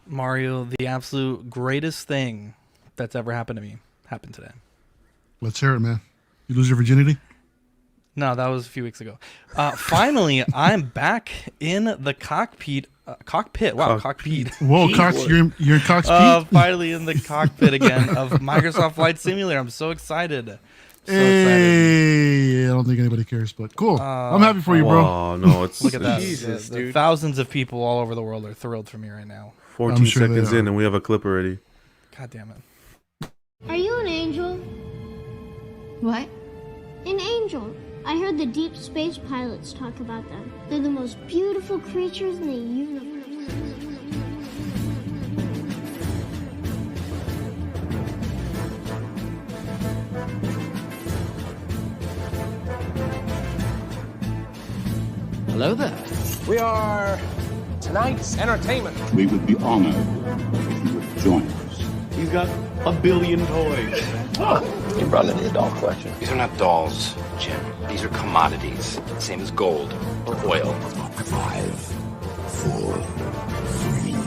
Mario, the absolute greatest thing that's ever happened to me happened today. Let's hear it, man. You lose your virginity? No, that was a few weeks ago. Finally, I'm back in the cockpit. Cockpit. Wow, cockpit. Whoa, Cox, you're in Coxpete? Finally in the cockpit again of Microsoft Flight Simulator. I'm so excited. Hey, I don't think anybody cares, but cool. I'm happy for you, bro. Oh, no, it's Look at that. Jesus, dude. Thousands of people all over the world are thrilled for me right now. 14 sure they seconds are. in and we have a clip already. God damn it. Are you an angel? What? An angel. I heard the deep space pilots talk about them. They're the most beautiful creatures in the universe. Hello there. We are tonight's entertainment. We would be honored if you would join us. He's got a billion toys. You brought in the doll collection. These are not dolls, Jim. These are commodities. Same as gold or oil. 5, 4, 3, 2,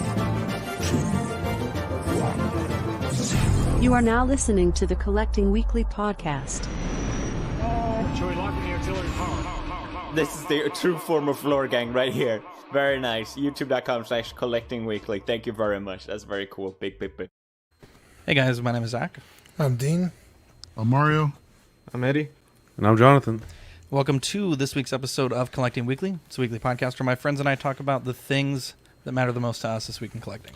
1, 0. You are now listening to the Collecting Weekly podcast. This is the true form of floor gang right here. Very nice. YouTube.com/collectingweekly. Thank you very much. That's very cool. Big. Hey guys, my name is Zach. I'm Dean. I'm Mario. I'm Eddie. And I'm Jonathan. Welcome to this week's episode of Collecting Weekly. It's a weekly podcast where my friends and I talk about the things that matter the most to us this week in collecting.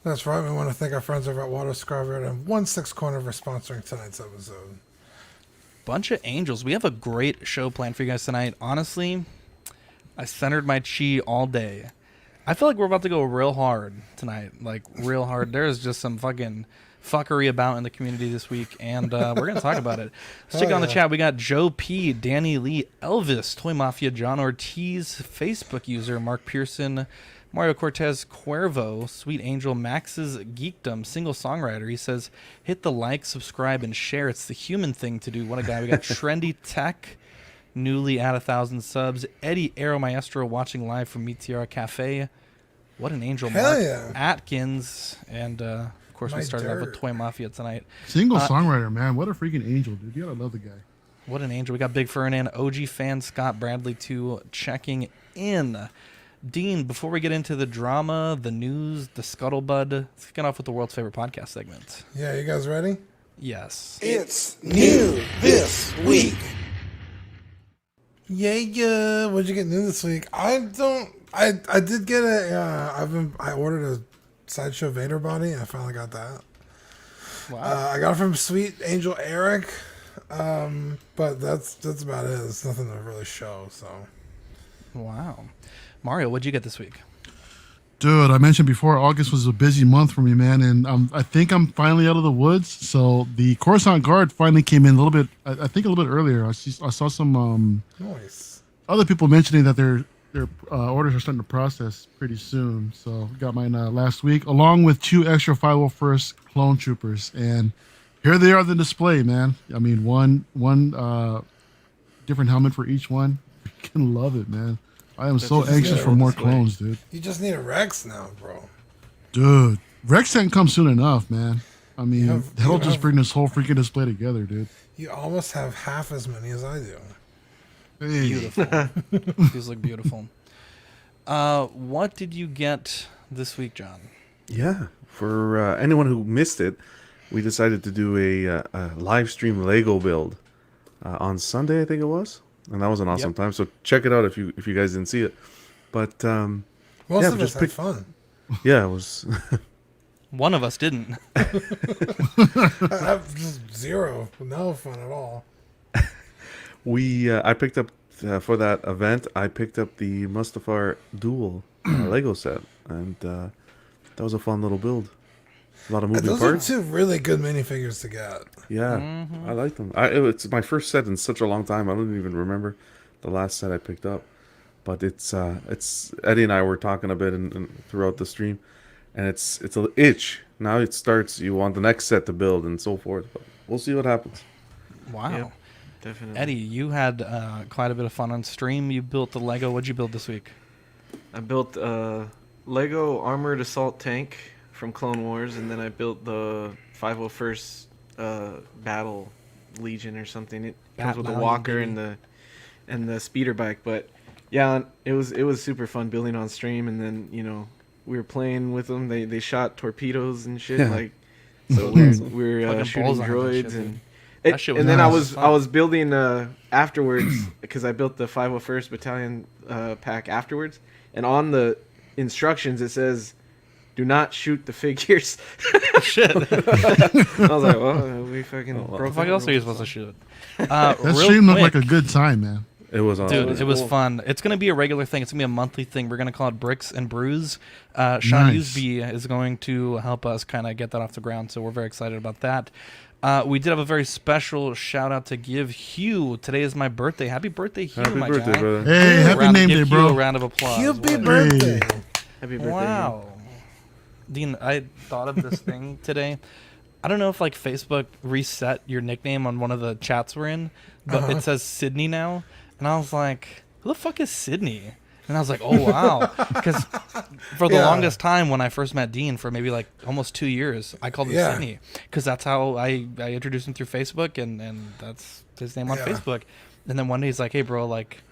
That's right. We want to thank our friends over at Water Scarborough and 1/6 Corner for sponsoring tonight's episode. Bunch of angels. We have a great show planned for you guys tonight. Honestly, I centered my chi all day. I feel like we're about to go real hard tonight. Like, real hard. There's just some fucking fuckery about in the community this week, and we're going to talk about it. Stick on the chat. We got Joe P, Danny Lee, Elvis, Toy Mafia, John Ortiz, Facebook user, Mark Pearson, Mario Cortez, Cuervo, Sweet Angel, Max's Geekdom, single songwriter. He says, hit the like, subscribe, and share. It's the human thing to do. What a guy. We got Trendy Tech, newly at 1,000 subs. Eddie Aero Maestro watching live from Meteor Cafe. What an angel. Hell Mark yeah. Atkins. And, of course, we started off with Toy Mafia tonight. Single songwriter, man. What a freaking angel, dude. You gotta love the guy. What an angel. We got Big Fernand, OG fan Scott Bradley, too, checking in. Dean, before we get into the drama, the news, the scuttlebutt, let's get off with the world's favorite podcast segment. Yeah, you guys ready? Yes. It's new this week. Yeah. What'd you get new this week? I did get I ordered a Sideshow Vader body. I finally got that. Wow. I got it from Sweet Angel Eric. But that's about it. It's nothing to really show, so. Wow. Mario, what'd you get this week? Dude, I mentioned before, August was a busy month for me, man, and I think I'm finally out of the woods. So the Coruscant Guard finally came in a little bit, I think a little bit earlier. I saw some Nice. other people mentioning that their orders are starting to process pretty soon. So got mine last week, along with 2 extra 501st clone troopers, and here they are on the display, man. I mean, one different helmet for each one. Freaking love it, man. I am so anxious for more clones, dude. You just need a Rex now, bro. Dude, Rex can't come soon enough, man. I mean, that'll just have- bring this whole freaking display together, dude. You almost have half as many as I do. Hey. Beautiful. These look beautiful. What did you get this week, John? Yeah, for anyone who missed it, we decided to do a live stream Lego build on Sunday, I think it was. And that was an awesome time. So check it out if you guys didn't see it. But Most yeah, of us had fun. Yeah, it was. One of us didn't. I have just zero. No fun at all. I picked up for that event. I picked up the Mustafar Duel Lego set, and that was a fun little build. A lot of moving Those parts. are 2 really good minifigures to get. Yeah, I like them. It's my first set in such a long time. I don't even remember the last set I picked up. But it's Eddie and I were talking a bit and throughout the stream, and it's an itch. Now it starts. You want the next set to build and so forth. But we'll see what happens. Wow. Yep, definitely. Eddie, you had quite a bit of fun on stream. You built the Lego. What'd you build this week? I built a Lego Armored Assault Tank from Clone Wars, and then I built the 501st Battle Legion or something. It comes with the walker and the speeder bike. But yeah, it was super fun building on stream, and then we were playing with them. They shot torpedoes and shit like. So we're shooting droids and then I was building afterwards because I built the 501st Battalion pack afterwards, and on the instructions it says, "Do not shoot the figures." Shit. I was like, well, we fucking broke. What else are you supposed to shoot? That stream looked like a good time, man. It was awesome. Dude, it was fun. It's going to be a regular thing. It's going to be a monthly thing. We're going to call it Bricks and Brews. Sean Usby is going to help us kind of get that off the ground, so we're very excited about that. We did have a very special shout-out to give Hugh. Today is my birthday. Happy birthday, Hugh, my guy. Brother. Hey, happy name day, bro. Hugh a round of applause. Happy birthday. Happy birthday. Wow. Dean, I thought of this thing today. I don't know if Facebook reset your nickname on one of the chats we're in, but it says Sydney now. And I was like, who the fuck is Sydney? And I was like, oh, wow. Because for the longest time when I first met Dean, for maybe like almost 2 years, I called him Sydney. Because that's how I introduced him through Facebook, and that's his name on Facebook. And then one day he's like, hey, bro, like,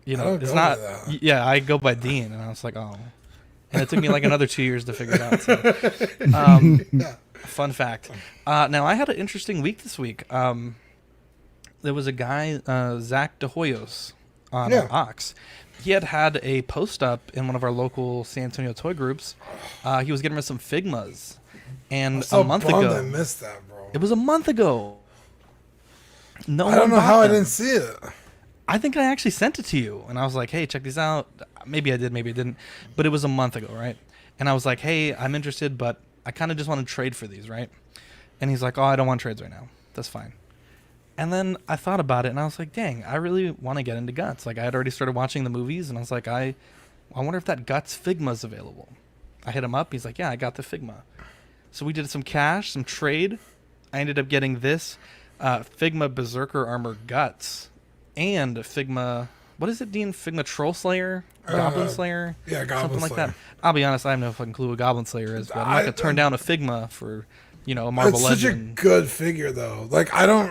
it's not. Yeah, I go by Dean. And I was like, oh. And it took me like another 2 years to figure it out. So. Fun fact. Now, I had an interesting week this week. There was a guy, Zach De Hoyos, on Ox. He had a post up in one of our local San Antonio toy groups. He was getting rid of some Figmas. And a month ago. I missed that, bro. It was a month ago. No, I don't know how I didn't see it. I think I actually sent it to you. And I was like, hey, check these out. Maybe I did, maybe I didn't. But it was a month ago, right? And I was like, hey, I'm interested, but I kind of just want to trade for these, right? And he's like, oh, I don't want trades right now. That's fine. And then I thought about it, and I was like, dang, I really want to get into Guts. Like, I had already started watching the movies, and I was like, I wonder if that Guts Figma's available. I hit him up. He's like, yeah, I got the Figma. So we did some cash, some trade. I ended up getting this Figma Berserker Armor Guts and Figma, what is it, Dean? Figma Troll Slayer? Goblin Slayer? Yeah, Goblin Something like Slayer. that. I'll be honest, I have no fucking clue what Goblin Slayer is, but I'm not going to turn down a Figma for... a Marvel Legend. It's such a Legend. good figure, though. Like, I'm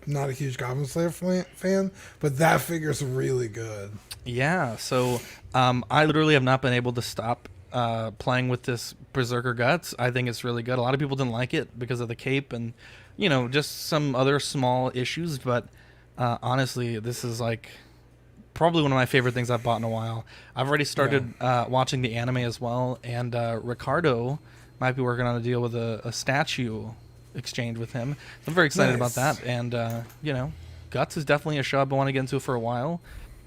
not a huge Goblin Slayer fan, but that figure's really good. Yeah, so I literally have not been able to stop playing with this Berserker Guts. I think it's really good. A lot of people didn't like it because of the cape and, just some other small issues, but honestly, this is like probably one of my favorite things I've bought in a while. I've already started watching the anime as well, and Ricardo might be working on a deal with a statue exchange with him. So I'm very excited about that. And, Guts is definitely a show I've been wanting to get into for a while,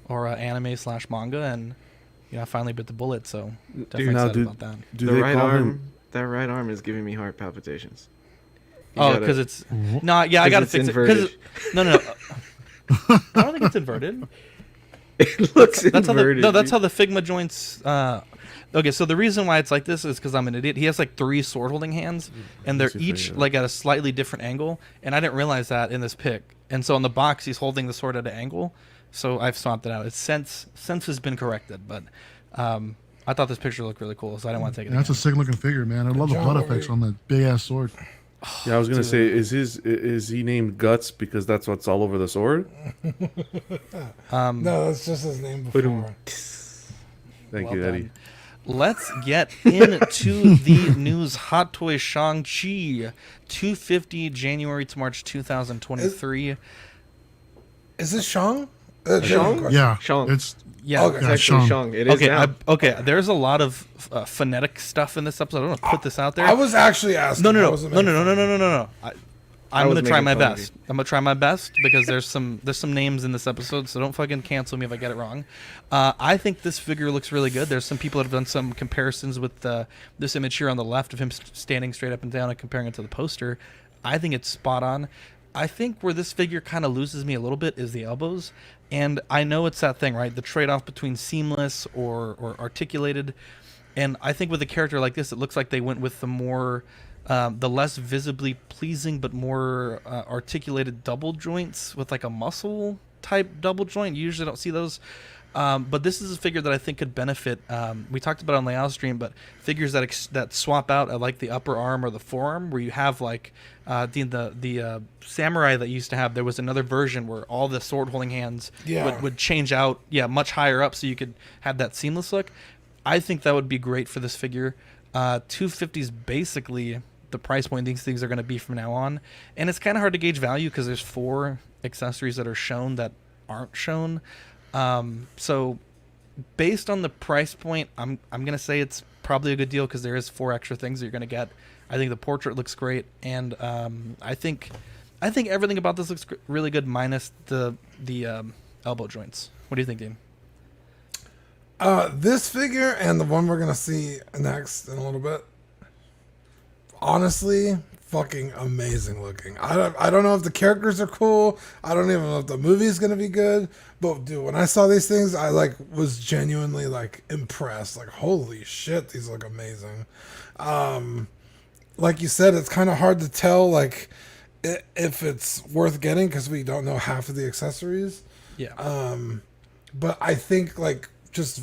or anime/manga, and, I finally bit the bullet, so definitely excited about that. That right arm is giving me heart palpitations. Because it's... No, yeah, I got to fix it. No. I don't think it's inverted. It looks inverted. That's how the Figma joints... Okay, so the reason why it's like this is because I'm an idiot. He has like 3 sword holding hands, and they're each like at a slightly different angle, and I didn't realize that in this pic. And so on the box, he's holding the sword at an angle, so I've swapped it out. It's since has been corrected, but I thought this picture looked really cool, so I didn't want to take it. That's a sick looking figure, man. I love the blood effects on that big ass sword. Yeah, I was gonna say, is he named Guts because that's what's all over the sword? No, that's just his name before. Thank you, Eddie. Let's get into the news. Hot Toys Shang-Chi, 250 January to March 2023. Is it Shang? Shang? Yeah, Shang. It's actually Shang. It is now. Okay. There's a lot of phonetic stuff in this episode. I don't want to put this out there. I was actually asking. No. I'm gonna try my best. I'm gonna try my best because there's some names in this episode, so don't fucking cancel me if I get it wrong. I think this figure looks really good. There's some people that have done some comparisons with this image here on the left of him standing straight up and down and comparing it to the poster. I think it's spot on. I think where this figure kind of loses me a little bit is the elbows, and I know it's that thing, right? The trade-off between seamless or articulated, and I think with a character like this, it looks like they went with the more the less visibly pleasing but more articulated double joints with like a muscle type double joint. You usually don't see those. But this is a figure that I think could benefit. We talked about it on the Layout stream, but figures that swap out at like the upper arm or the forearm, where you have like the samurai that used to have. There was another version where all the sword holding hands would change out, much higher up, so you could have that seamless look. I think that would be great for this figure. 250 is basically the price point these things are going to be from now on, and it's kind of hard to gauge value because there's 4 accessories that are shown that aren't shown. So based on the price point, I'm gonna say it's probably a good deal because there is 4 extra things that you're gonna get. I think the portrait looks great, and I think everything about this looks really good minus the elbow joints. What do you think, Dean? This figure and the one we're gonna see next in a little bit, honestly, fucking amazing looking. I don't know if the characters are cool. I don't even know if the movie's gonna be good. But dude, when I saw these things, I was genuinely impressed. Holy shit, these look amazing. Like you said, it's kind of hard to tell if it's worth getting because we don't know half of the accessories. Yeah. But I think just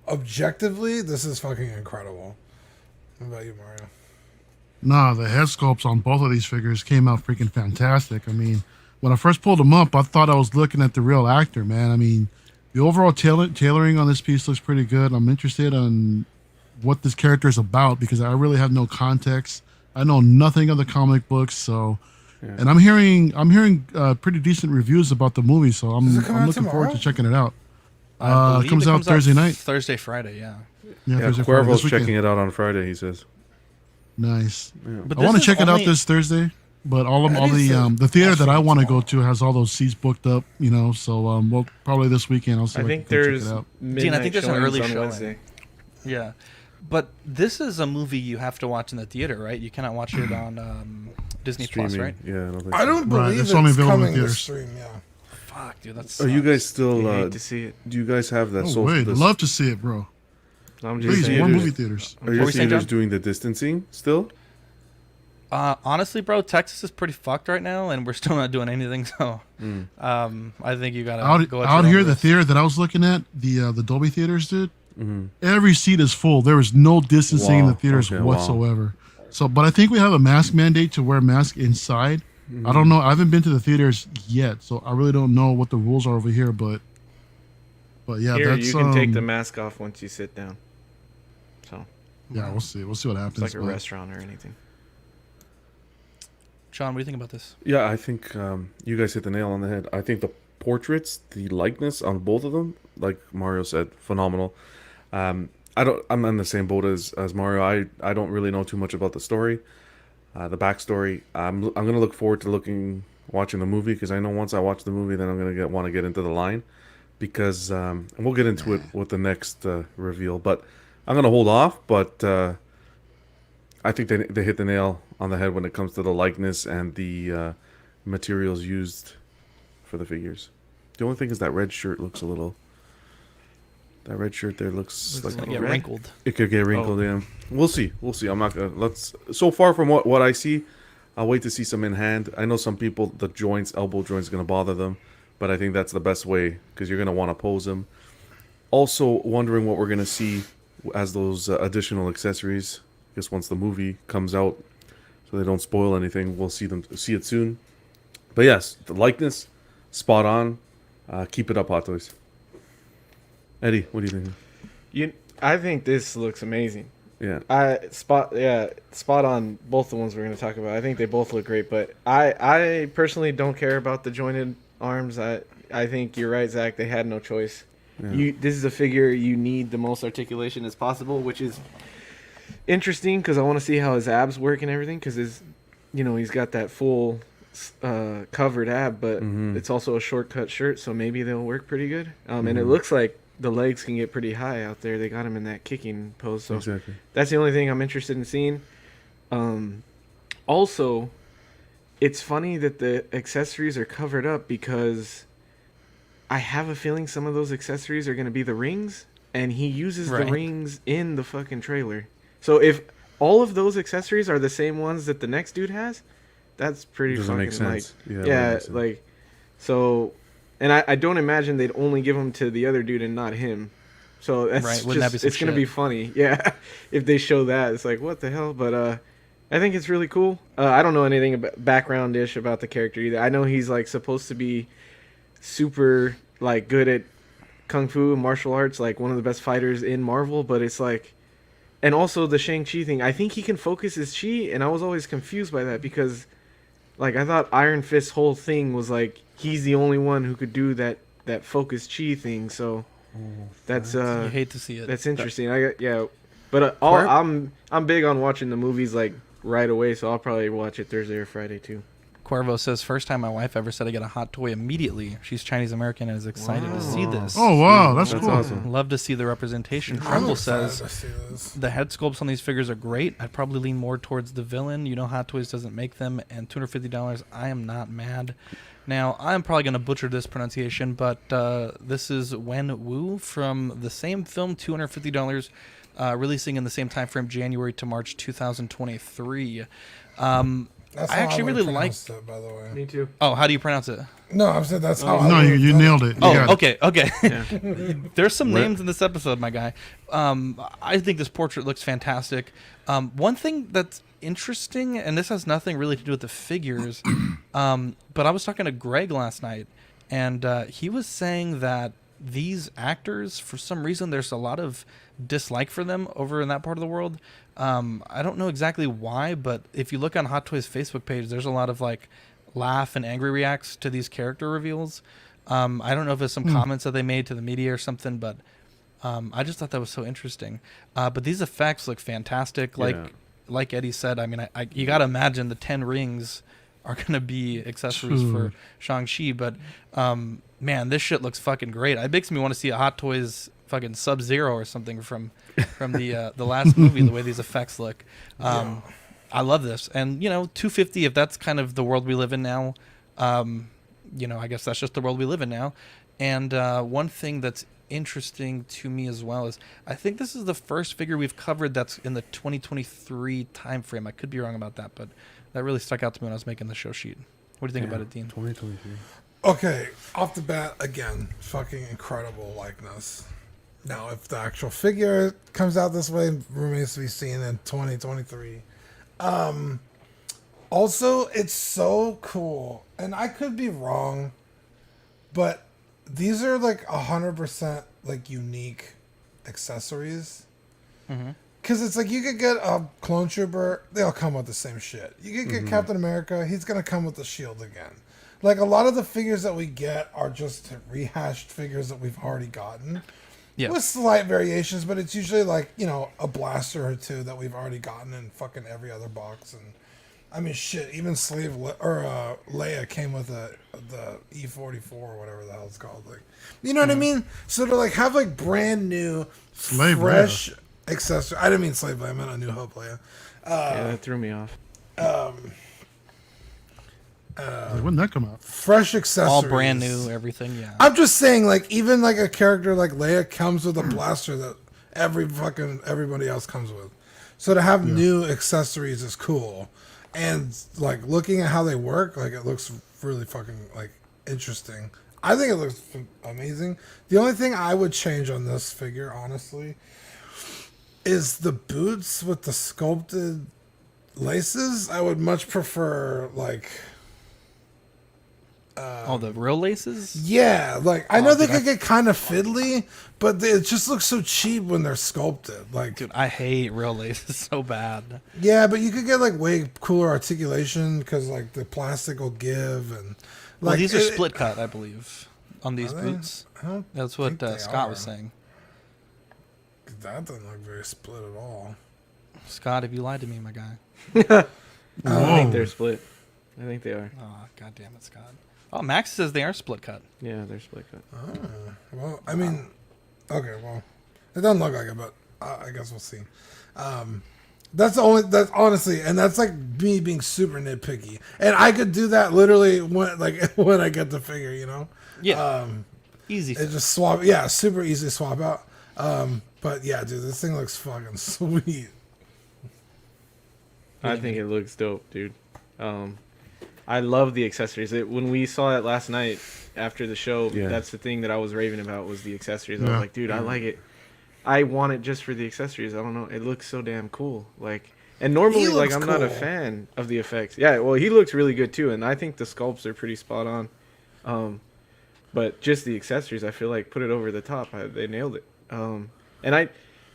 objectively, this is fucking incredible. What about you, Mario? Nah, the head sculpts on both of these figures came out freaking fantastic. I mean, when I first pulled them up, I thought I was looking at the real actor, man. I mean, the overall tailoring on this piece looks pretty good. I'm interested on what this character is about because I really have no context. I know nothing of the comic books, so and I'm hearing pretty decent reviews about the movie, so I'm looking forward to checking it out. It comes out Thursday night. Thursday, Friday, yeah. Thursday, Cuervo's checking it out on Friday, he says. Nice. Yeah. But I want to check it out this Thursday, but all the theater that I want to go to has all those seats booked up, so well, probably this weekend I'll see if I can check it out. Dean, I think there's an early showing. Wednesday. Yeah. But this is a movie you have to watch in the theater, right? You cannot watch it on Disney Plus, right? Yeah, I don't believe it's coming to stream, yeah. Fuck, dude, that's. Are you guys still hate to see it. Do you guys have that love to see it, bro. Please, more movie theaters. Are your theaters doing the distancing still? Honestly, bro, Texas is pretty fucked right now, and we're still not doing anything. So, I think you gotta go out here. The theater that I was looking at, the Dolby theaters, dude. Mm-hmm. Every seat is full. There is no distancing in the theaters whatsoever. Wow. So, but I think we have a mask mandate to wear a mask inside. Mm-hmm. I don't know. I haven't been to the theaters yet, so I really don't know what the rules are over here. But yeah, here, that's you can take the mask off once you sit down. So yeah, we'll see. We'll see what happens. It's like a restaurant or anything. Sean, what do you think about this? Yeah, I think you guys hit the nail on the head. I think the portraits, the likeness on both of them, like Mario said, phenomenal. I'm in the same boat as Mario. I don't really know too much about the story, the backstory. I'm gonna look forward to watching the movie because I know once I watch the movie, then I'm gonna want to get into the line because and we'll get into it with the next reveal. But I'm gonna hold off. But I think they hit the nail on the head when it comes to the likeness and the materials used for the figures. The only thing is that red shirt looks a little. That red shirt there looks like get wrinkled. It could get wrinkled. Yeah, we'll see. I'm not gonna. So far from what I see, I'll wait to see some in hand. I know some people the elbow joints, gonna bother them, but I think that's the best way because you're gonna want to pose them. Also wondering what we're gonna see as those additional accessories. I guess once the movie comes out, so they don't spoil anything, we'll see it soon. But yes, the likeness, spot on. Keep it up, Hot Toys. Eddie, what do you think? I think this looks amazing. Yeah. Spot on both the ones we're going to talk about. I think they both look great, but I personally don't care about the jointed arms. I think you're right, Zach. They had no choice. Yeah. This is a figure you need the most articulation as possible, which is interesting because I want to see how his abs work and everything because he's got that full covered ab, but it's also a shortcut shirt, so maybe they'll work pretty good. And it looks like the legs can get pretty high out there. They got him in that kicking pose, so exactly. That's the only thing I'm interested in seeing. Also, it's funny that the accessories are covered up because I have a feeling some of those accessories are going to be the rings, and he uses the rings in the fucking trailer. So if all of those accessories are the same ones that the next dude has, that's pretty doesn't fucking make sense. so. and I don't imagine they'd only give them to the other dude and not him. So that's Right, wouldn't that be some it's gonna shit? be funny, yeah. If they show that, it's like what the hell. But I think it's really cool. I don't know anything about background-ish about the character either. I know he's like supposed to be super like good at kung fu and martial arts, like one of the best fighters in Marvel. But it's like, and also the Shang-Chi thing. I think he can focus his chi, and I was always confused by that because, like, I thought Iron Fist's whole thing was like he's the only one who could do that focus chi thing. So that's You hate to see it. that's interesting. But I'm big on watching the movies like right away, so I'll probably watch it Thursday or Friday too. Cuervo says, first time my wife ever said I get a hot toy immediately. She's Chinese American and is excited to see this. Oh, wow. That's cool. awesome. Love to see the representation. I'm Trumbull excited says, to see this. the head sculpts on these figures are great. I'd probably lean more towards the villain. You know Hot Toys doesn't make them. And $250, I am not mad. Now, I'm probably going to butcher this pronunciation, but this is Wen Wu from the same film, $250, releasing in the same time frame, January to March 2023. That's I how actually would really pronounce liked. it, by the way. Me too. Oh, how do you pronounce it? No, I'm saying that's how. No, I would you have done nailed it. You got Oh, it. okay. There's some names in this episode, my guy. I think this portrait looks fantastic. One thing that's interesting, and this has nothing really to do with the figures, but I was talking to Greg last night, and he was saying that these actors, for some reason, there's a lot of dislike for them over in that part of the world. I don't know exactly why, but if you look on Hot Toys Facebook page, there's a lot of like laugh and angry reacts to these character reveals. I don't know if it's some comments that they made to the media or something, but I just thought that was so interesting. But these effects look fantastic. Like Eddie said, I mean, you got to imagine the 10 rings are going to be accessories for Shang-Chi, but man, this shit looks fucking great. It makes me want to see a Hot Toys fucking Sub-Zero or something from the last movie, the way these effects look. I love this. And, you know, $250, if that's kind of the world we live in now, you know, I guess that's just the world we live in now. And one thing that's interesting to me as well is I think this is the first figure we've covered that's in the 2023 time frame. I could be wrong about that, but that really stuck out to me when I was making the show sheet. What do you think about it, Dean? 2023. Okay, off the bat, again, fucking incredible likeness. Now, if the actual figure comes out this way, remains to be seen in 2023. Also, it's so cool, and I could be wrong, but these are like 100% like unique accessories. Because it's like you could get a clone trooper, they all come with the same shit. You could get Captain America, he's going to come with the shield again. Like a lot of the figures that we get are just rehashed figures that we've already gotten. Yeah. With slight variations, but it's usually like, you know, a blaster or two that we've already gotten in fucking every other box. And I mean, shit, even Leia came with the E44 or whatever the hell it's called. Like, you know what I mean? So to like have like brand new, fresh accessories. I didn't mean Slave Leia, I meant A New Hope Leia. Yeah, that threw me off. When did that come out? Fresh accessories. All brand new, everything, yeah. I'm just saying, like, even like a character like Leia comes with a blaster that everybody else comes with. So to have new accessories is cool. And like looking at how they work, like it looks really fucking like interesting. I think it looks amazing. The only thing I would change on this figure, honestly, is the boots with the sculpted laces. I would much prefer like the real laces? Yeah, like I know they could get kind of fiddly, but it just looks so cheap when they're sculpted. Like, dude, I hate real laces so bad. Yeah, but you could get like way cooler articulation because like the plastic will give and like well, these are split cut, I believe, on these boots. That's what Scott was saying. That doesn't look very split at all. Scott, if you lied to me, my guy. I think they're split. I think they are. Oh, God damn it, Scott. Oh, Max says they are split cut. Yeah, they're split cut. Oh, well, I mean, okay, well, it doesn't look like it, but I guess we'll see. That's honestly, and that's like me being super nitpicky, and I could do that literally when I get the figure, you know. Yeah. Easy. It just swap. Yeah, super easy to swap out. But yeah, dude, this thing looks fucking sweet. I think it looks dope, dude. I love the accessories. When we saw it last night, after the show. Yeah. That's the thing that I was raving about was the accessories. I Yeah. was like, dude, I like it. I want it just for the accessories. I don't know. It looks so damn cool. Like, and normally, He like, looks I'm not a cool. fan of the effects. Yeah, well, he looks really good too, and I think the sculpts are pretty spot on. But just the accessories, I feel like put it over the top. They nailed it. And I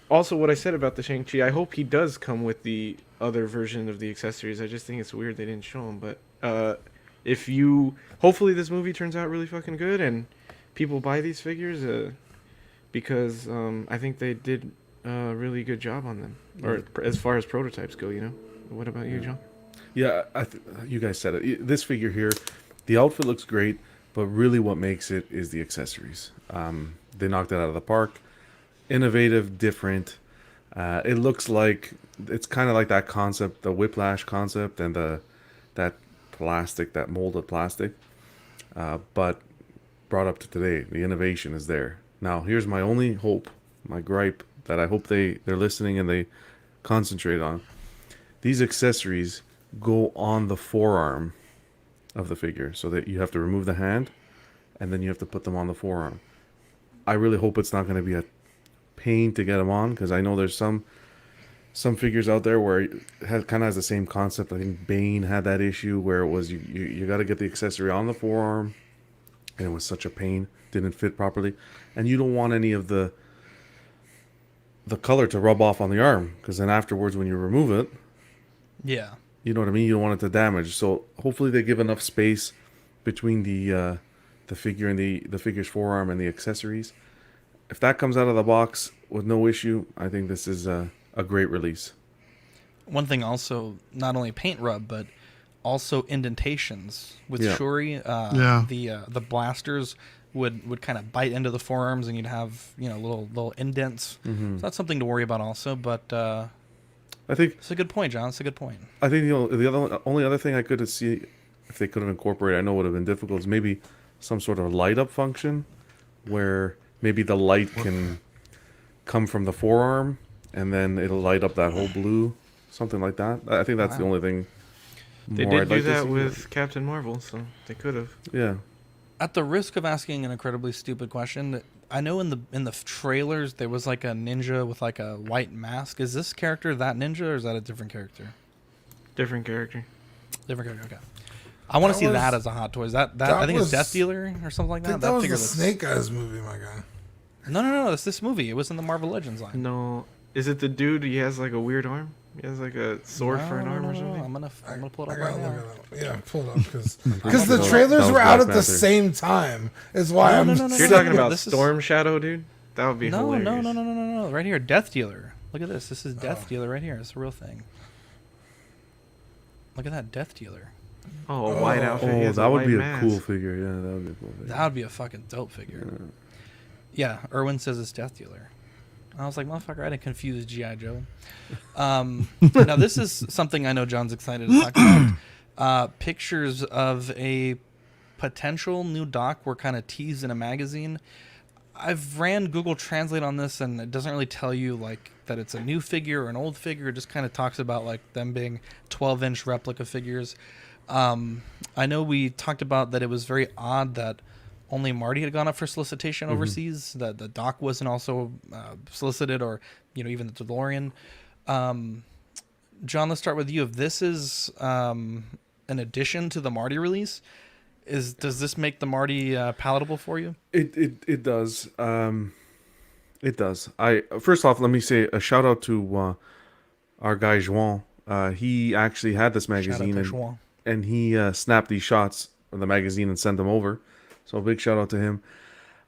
also what I said about the Shang-Chi, I hope he does come with the other version of the accessories. I just think it's weird they didn't show him. But hopefully this movie turns out really fucking good and people buy these figures because I think they did a really good job on them, or as far as prototypes go. You know, what about you, John? Yeah, you guys said it. This figure here, the outfit looks great, but really what makes it is the accessories. They knocked it out of the park. Innovative, different. It looks like it's kind of like that concept, the Whiplash concept, and that plastic, that molded plastic. But brought up to today, the innovation is there. Now, here's my only hope, my gripe that I hope they're listening and they concentrate on. These accessories go on the forearm of the figure, so that you have to remove the hand, and then you have to put them on the forearm. I really hope it's not going to be a pain to get them on, because I know there's some figures out there where it kind of has the same concept. I think Bane had that issue where it was you got to get the accessory on the forearm, and it was such a pain, didn't fit properly, and you don't want any of the color to rub off on the arm, because then afterwards when you remove it, Yeah. you know what I mean, you don't want it to damage. So hopefully they give enough space between the figure and the figure's forearm and the accessories. If that comes out of the box with no issue, I think this is a great release. One thing also, not only paint rub, but also indentations. With Yeah. Shuri, Yeah. the blasters would kind of bite into the forearms, and you'd have little indents. So that's something to worry about also. But I think it's a good point, John. It's a good point. I think the only other thing I could see if they could have incorporated, I know would have been difficult, is maybe some sort of light up function where maybe the light can come from the forearm and then it'll light up that whole blue, something like that. I think that's the only thing. They more did I'd do like to that see. with Captain Marvel, so they could have. Yeah. At the risk of asking an incredibly stupid question, I know in the trailers there was like a ninja with like a white mask. Is this character that ninja, or is that a different character? Different character. Different character. Okay. I want to see was- that as a Hot Toys. That I think was- it's Death Dealer or something like I think that. that was the looks- Snake Eyes movie, my guy. No. It's this movie. It was in the Marvel Legends line. No, is it the dude? He has like a weird arm. He has like a sword for an arm or something. I'm gonna pull it I up gotta right look now. it up. Yeah, pull it up because sure the that trailers was were out Black at the Panther. same time. Is why I'm. No, So you're no, talking about this is- Storm Shadow, dude? That would be No, hilarious. no. Right here, Death Dealer. Look at this. This is Death Dealer right here. It's a real thing. Look at that Death Dealer. Oh, a white outfit. He Oh, has that would white be a mask. cool figure. Yeah, that would be a cool figure. That would be a fucking dope figure. Yeah, Irwin says it's Death Dealer. I was like, motherfucker, I didn't confuse G.I. Joe. Now, this is something I know John's excited to talk about. Pictures of a potential new doc were kind of teased in a magazine. I've ran Google Translate on this, and it doesn't really tell you like that it's a new figure or an old figure. It just kind of talks about like them being 12-inch replica figures. I know we talked about that it was very odd that only Marty had gone up for solicitation overseas. That the doc wasn't also solicited, or even the DeLorean. John, let's start with you. If this is an addition to the Marty release, does this make the Marty palatable for you? It does. It does. First off, let me say a shout out to our guy Juan. He actually had this magazine and he snapped these shots of the magazine and sent them over. So a big shout out to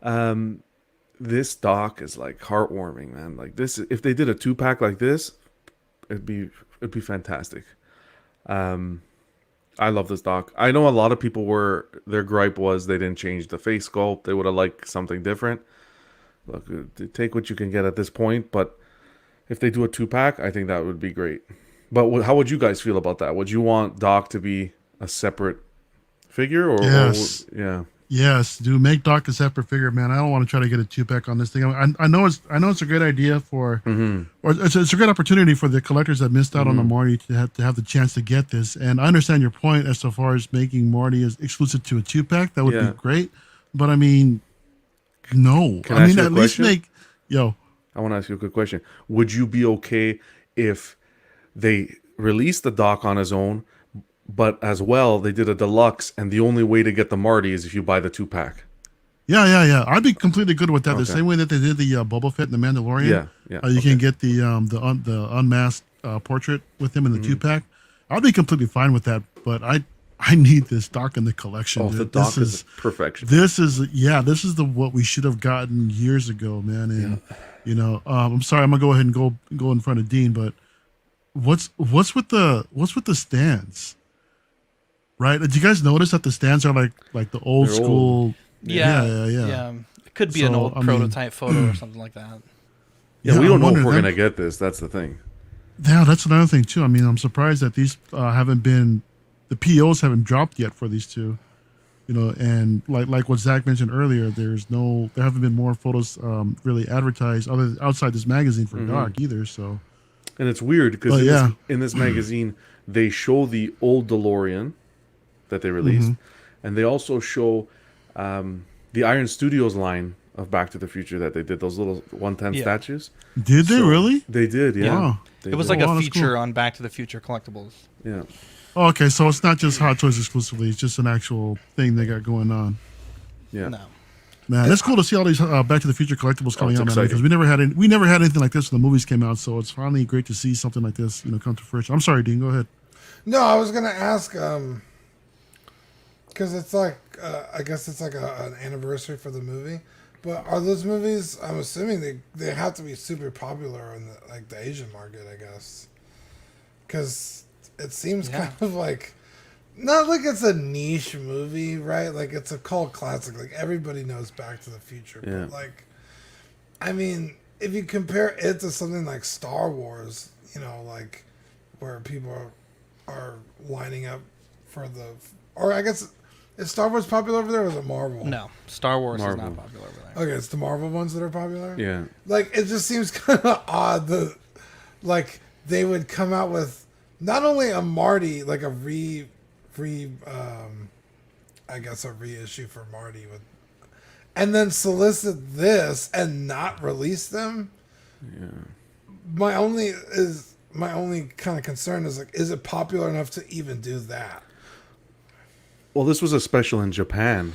him. This doc is like heartwarming, man. Like this, if they did a 2-pack like this, it'd be fantastic. I love this doc. I know a lot of people their gripe was they didn't change the face sculpt. They would have liked something different. Look, take what you can get at this point, but if they do a 2-pack, I think that would be great. But how would you guys feel about that? Would you want Doc to be a separate figure, or Yes. Yeah. Yes, do make Doc a separate figure, man. I don't want to try to get a 2-pack on this thing. I know it's a great idea for, or it's a great opportunity for the collectors that missed out on the Marty to have the chance to get this. And I understand your point as far as making Marty as exclusive to a 2-pack. That would be great. but I mean, no. Can I I mean, ask you a at least question? make yo. I want to ask you a quick question. Would you be okay if they released the Doc on his own, but as well they did a deluxe, and the only way to get the Marty is if you buy the 2-pack? Yeah. I'd be completely good with that. The Okay. same way that they did the Boba Fett and the Mandalorian. Yeah. You can get the unmasked portrait with him in the 2-pack. I'd be completely fine with that. But I need this Doc in the collection. Oh, dude. the Doc this is perfection. This is the what we should have gotten years ago, man. And I'm sorry, I'm gonna go ahead and go in front of Dean, but what's with the stands? Right? Did you guys notice that the stands are like the old They're school? old. Yeah. It could be an So, old I mean- prototype photo or something like that. Yeah, we I don't know if wonder we're that- gonna get this. That's the thing. Yeah, that's another thing too. I mean, I'm surprised that these haven't been, the POs haven't dropped yet for these two. And like what Zach mentioned earlier, there haven't been more photos really advertised outside this magazine for Doc either. So, And it's weird because But in this magazine they show the old DeLorean that they released, and they also show the Iron Studios line of Back to the Future that they did, those little 110 Yeah. statues. did they really? They did, yeah. Wow. They It was did. like Oh, a that's feature cool. on Back to the Future collectibles. Yeah. Oh, okay, so it's not just Hot Toys exclusively; it's just an actual thing they got going on. Yeah. No. Man, it's cool to see all these Back to the Future collectibles coming it's out, man. exciting. Because we never had anything like this when the movies came out. So it's finally great to see something like this, come to fruition. I'm sorry, Dean. Go ahead. No, I was gonna ask, because it's like, I guess it's like an anniversary for the movie. But are those movies? I'm assuming they have to be super popular in the Asian market, I guess, because it seems kind of like, not like it's a niche movie, right? Like it's a cult classic. Like everybody knows Back to the Future. Yeah. But like, I mean, if you compare it to something like Star Wars, like where people are lining up for or I guess, is Star Wars popular over there or is it Marvel? No. Star Wars Marvel. is not popular over there. Okay, it's the Marvel ones that are popular? Yeah. Like, it just seems kind of odd that, like, they would come out with not only a Marty, like a I guess a reissue for Marty, and then solicit this and not release them. Yeah. My only kind of concern is, like, is it popular enough to even do that? Well, this was a special in Japan.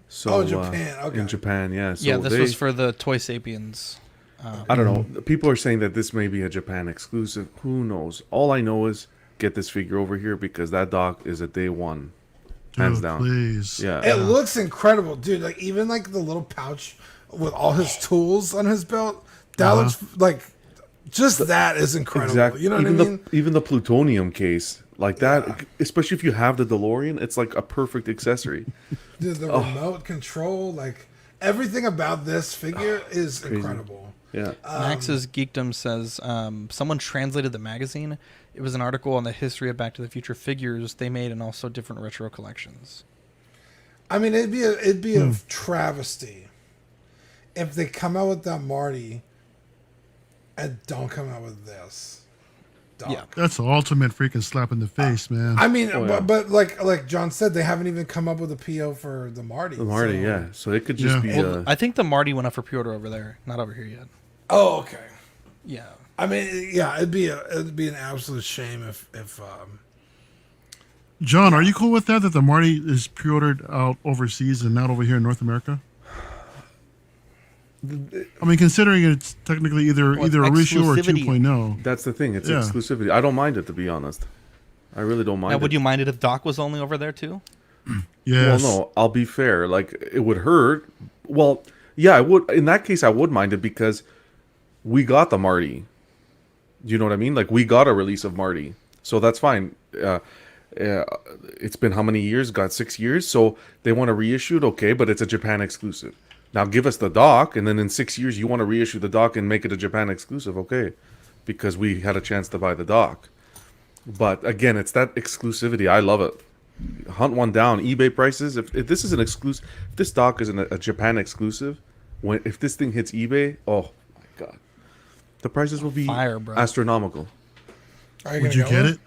So, Japan. Okay. In Japan, yeah. So Yeah, this was for the Toy Sapiens. I don't know. People are saying that this may be a Japan exclusive. Who knows? All I know is get this figure over here because that Doc is a day one. Hands Dude, down. please. Yeah. It looks incredible, dude. Like, even like the little pouch with all his tools on his belt, that looks like that is incredible. Exactly. You know what even I mean? Even the plutonium case, like that, especially if you have the DeLorean, it's like a perfect accessory. Dude, the remote control, like everything about this figure is crazy. incredible. Yeah. Max's Geekdom says someone translated the magazine. It was an article on the history of Back to the Future figures they made and also different retro collections. I mean, it'd be a travesty if they come out with that Marty and don't come out with this. Doc. Yeah. That's the ultimate freaking slap in the face, man. I mean, but like John said, they haven't even come up with a PO for the Marty. The Marty, so- yeah. So it could just be. Well, I think the Marty went up for pre-order over there, not over here yet. Oh, okay. Yeah. I mean, yeah, it'd be an absolute shame if John, are you cool with that the Marty is pre-ordered out overseas and not over here in North America? I mean, considering it's technically either a reissue or 2.0. That's the thing. It's exclusivity. I don't mind it, to be honest. I really don't mind Now, it. would you mind it if Doc was only over there too? Yes. Well, no, I'll be fair. Like, it would hurt. Well, yeah, I would. In that case, I would mind it because we got the Marty. You know what I mean? Like, we got a release of Marty. So that's fine. It's been how many years? Got 6 years. So they want to reissue it, okay, but it's a Japan exclusive. Now give us the Doc, and then in 6 years you want to reissue the Doc and make it a Japan exclusive, okay? Because we had a chance to buy the Doc. But again, it's that exclusivity. I love it. Hunt one down. eBay prices. If this is an exclusive, if this Doc is a Japan exclusive, if this thing hits eBay, oh my god, the prices will be Fire, bro. astronomical. Are you Would gonna you go get with it?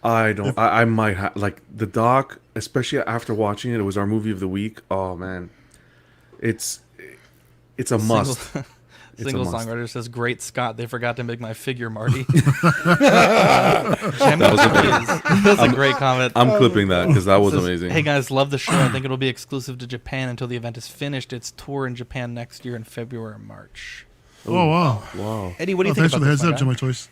I don't. I might like the doc, especially after watching it. It was our movie of the week. Oh man, it's a must. Single songwriter says, "Great Scott, they forgot to make my figure, Marty." That was a great comment. I'm clipping that because that was amazing. Hey guys, love the show. I think it'll be exclusive to Japan until the event is finished. It's tour in Japan next year in February or March. Oh wow, wow. Eddie, what do you think about this? Thanks for the heads this, up, General Choice.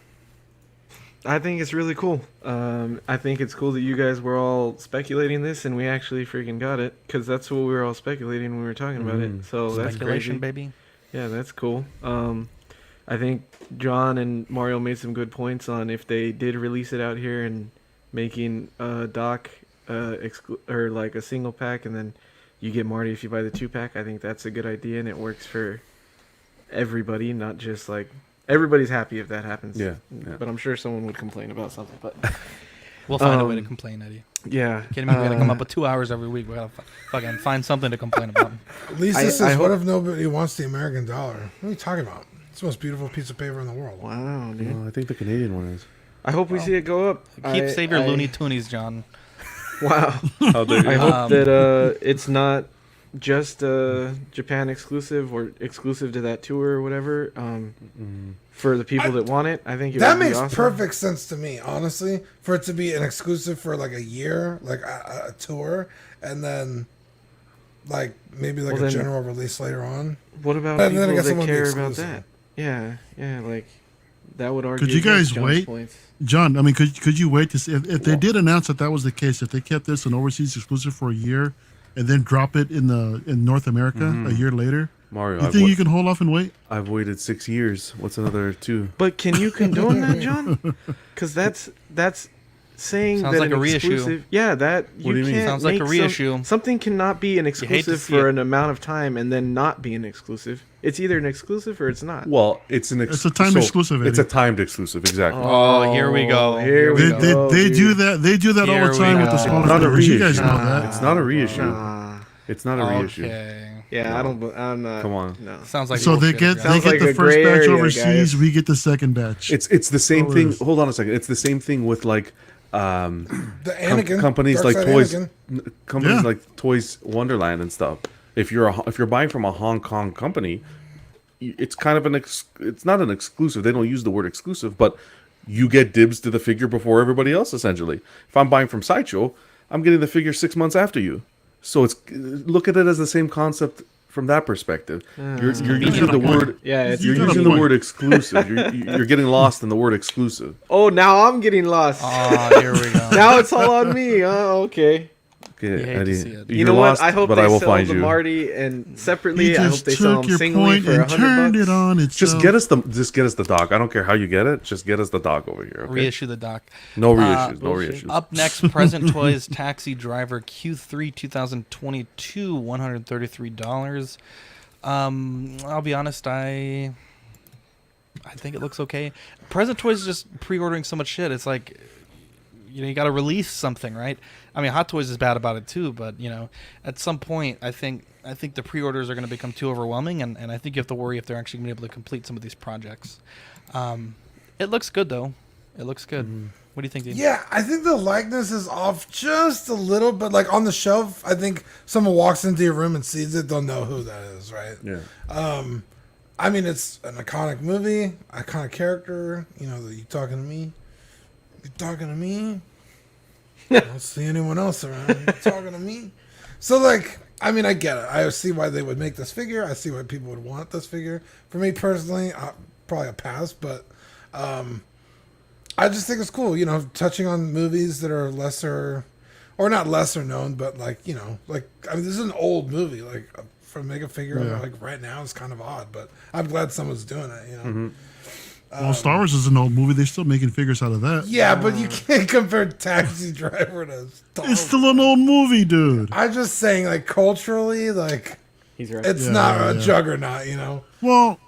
I think it's really cool. I think it's cool that you guys were all speculating this and we actually freaking got it, because that's what we were all speculating when we were talking about it. So that's Speculation, crazy. baby. Yeah, that's cool. I think John and Mario made some good points on if they did release it out here and making a doc or like a single pack, and then you get Marty if you buy the 2-pack. I think that's a good idea, and it works for everybody, not just like everybody's happy if that happens. Yeah. But I'm sure someone would complain about something. But we'll find a way to complain, Eddie. Yeah. Kidding me? We gotta come up with 2 hours every week. We gotta fucking find something to complain about. Lisa says, "What if nobody wants the American dollar?" What are you talking about? It's the most beautiful piece of paper in the world. Wow, dude. No, I think the Canadian one is. I hope we see it go up. Save your Looney Toonies, John. Wow. How dare you. I hope that it's not just Japan exclusive or exclusive to that tour or whatever. For the people that want it, I think it that would be makes awesome. perfect sense to me, honestly. For it to be an exclusive for like a year, like a tour, and then like maybe like a general release later on. What about But people then I guess it that wouldn't be care about exclusive. that? Yeah, like that would argue. Could you guys against John's wait, points. John? I mean, could you wait to see if they did announce that was the case? If they kept this an overseas exclusive for a year, and then drop it in North America a year later, Mario, you think you can hold off and wait? I've waited 6 years. What's another 2? But can you condone that, John? Because that's saying Sounds that like an a reissue. exclusive. Yeah, that What do you mean? can't Sounds like a make reissue. Something cannot be an hate to exclusive see for it. an amount of time and then not be an exclusive. It's either an exclusive or it's not. Well, it's an It's a timed exclusive, It's a Eddie. timed exclusive, exactly. Oh, here we go. Here we go. They dude. do that. They do that all Here the we time with go. the smaller Not a figures. You reissue. guys know that. It's not a reissue. Nah. It's not a reissue. Okay. Yeah, I'm not. Come on. No. Sounds like So they bullshit, get guys. Sounds like the a first gray batch area, overseas. guys. We get the second batch. It's the same Oh, it thing. is. Hold on a second. It's the same thing with like The Anakin companies Dark like Side Toys, Anakin. companies Yeah. like Toys Wonderland and stuff. If you're buying from a Hong Kong company, it's kind of it's not an exclusive. They don't use the word exclusive, but you get dibs to the figure before everybody else. Essentially, if I'm buying from Sideshow, I'm getting the figure 6 months after you. So look at it as the same concept from that perspective. You're using the word. Yeah, it's You're got a using the point. word exclusive. You're getting lost in the word exclusive. Oh, now I'm getting lost. Oh, here we go. Now it's all on me. Oh, okay. Okay, hate to Eddie, see it. You you're know lost, what? I hope but they I will sell find the you. Marty and separately. He I hope just they sell took them your singly point for and turned $100. it on itself. Just get us the dog. I don't care how you get it. Just get us the dog over here. Okay? Reissue the doc. No reissues. No bullshit. reissues. Up next, Present Toys Taxi Driver Q3 2022, $133. I'll be honest, I think it looks okay. Present Toys is just pre-ordering so much shit. It's like, you got to release something, right? I mean, Hot Toys is bad about it too, but at some point, I think the pre-orders are going to become too overwhelming, and I think you have to worry if they're actually going to be able to complete some of these projects. It looks good though. It looks good. What do you think, Dean? Yeah, I think the likeness is off just a little, but like on the shelf, I think someone walks into your room and sees it, they'll know who that is, right? Yeah. I mean, it's an iconic movie, iconic character. You talking to me? You talking to me? I don't see anyone else around. You talking to me? So, like, I mean, I get it. I see why they would make this figure. I see why people would want this figure. For me personally, probably a pass, but I just think it's cool, touching on movies that are lesser, or not lesser known, but like, I mean, this is an old movie. Like, for make a figure of it, like right now is kind of odd, but I'm glad someone's doing it, Well, Star Wars is an old movie. They're still making figures out of that. Yeah, but you can't compare Taxi Driver to Star Wars. It's still an old movie, dude. I'm just saying, like, culturally, like, He's right. it's not a juggernaut, Well,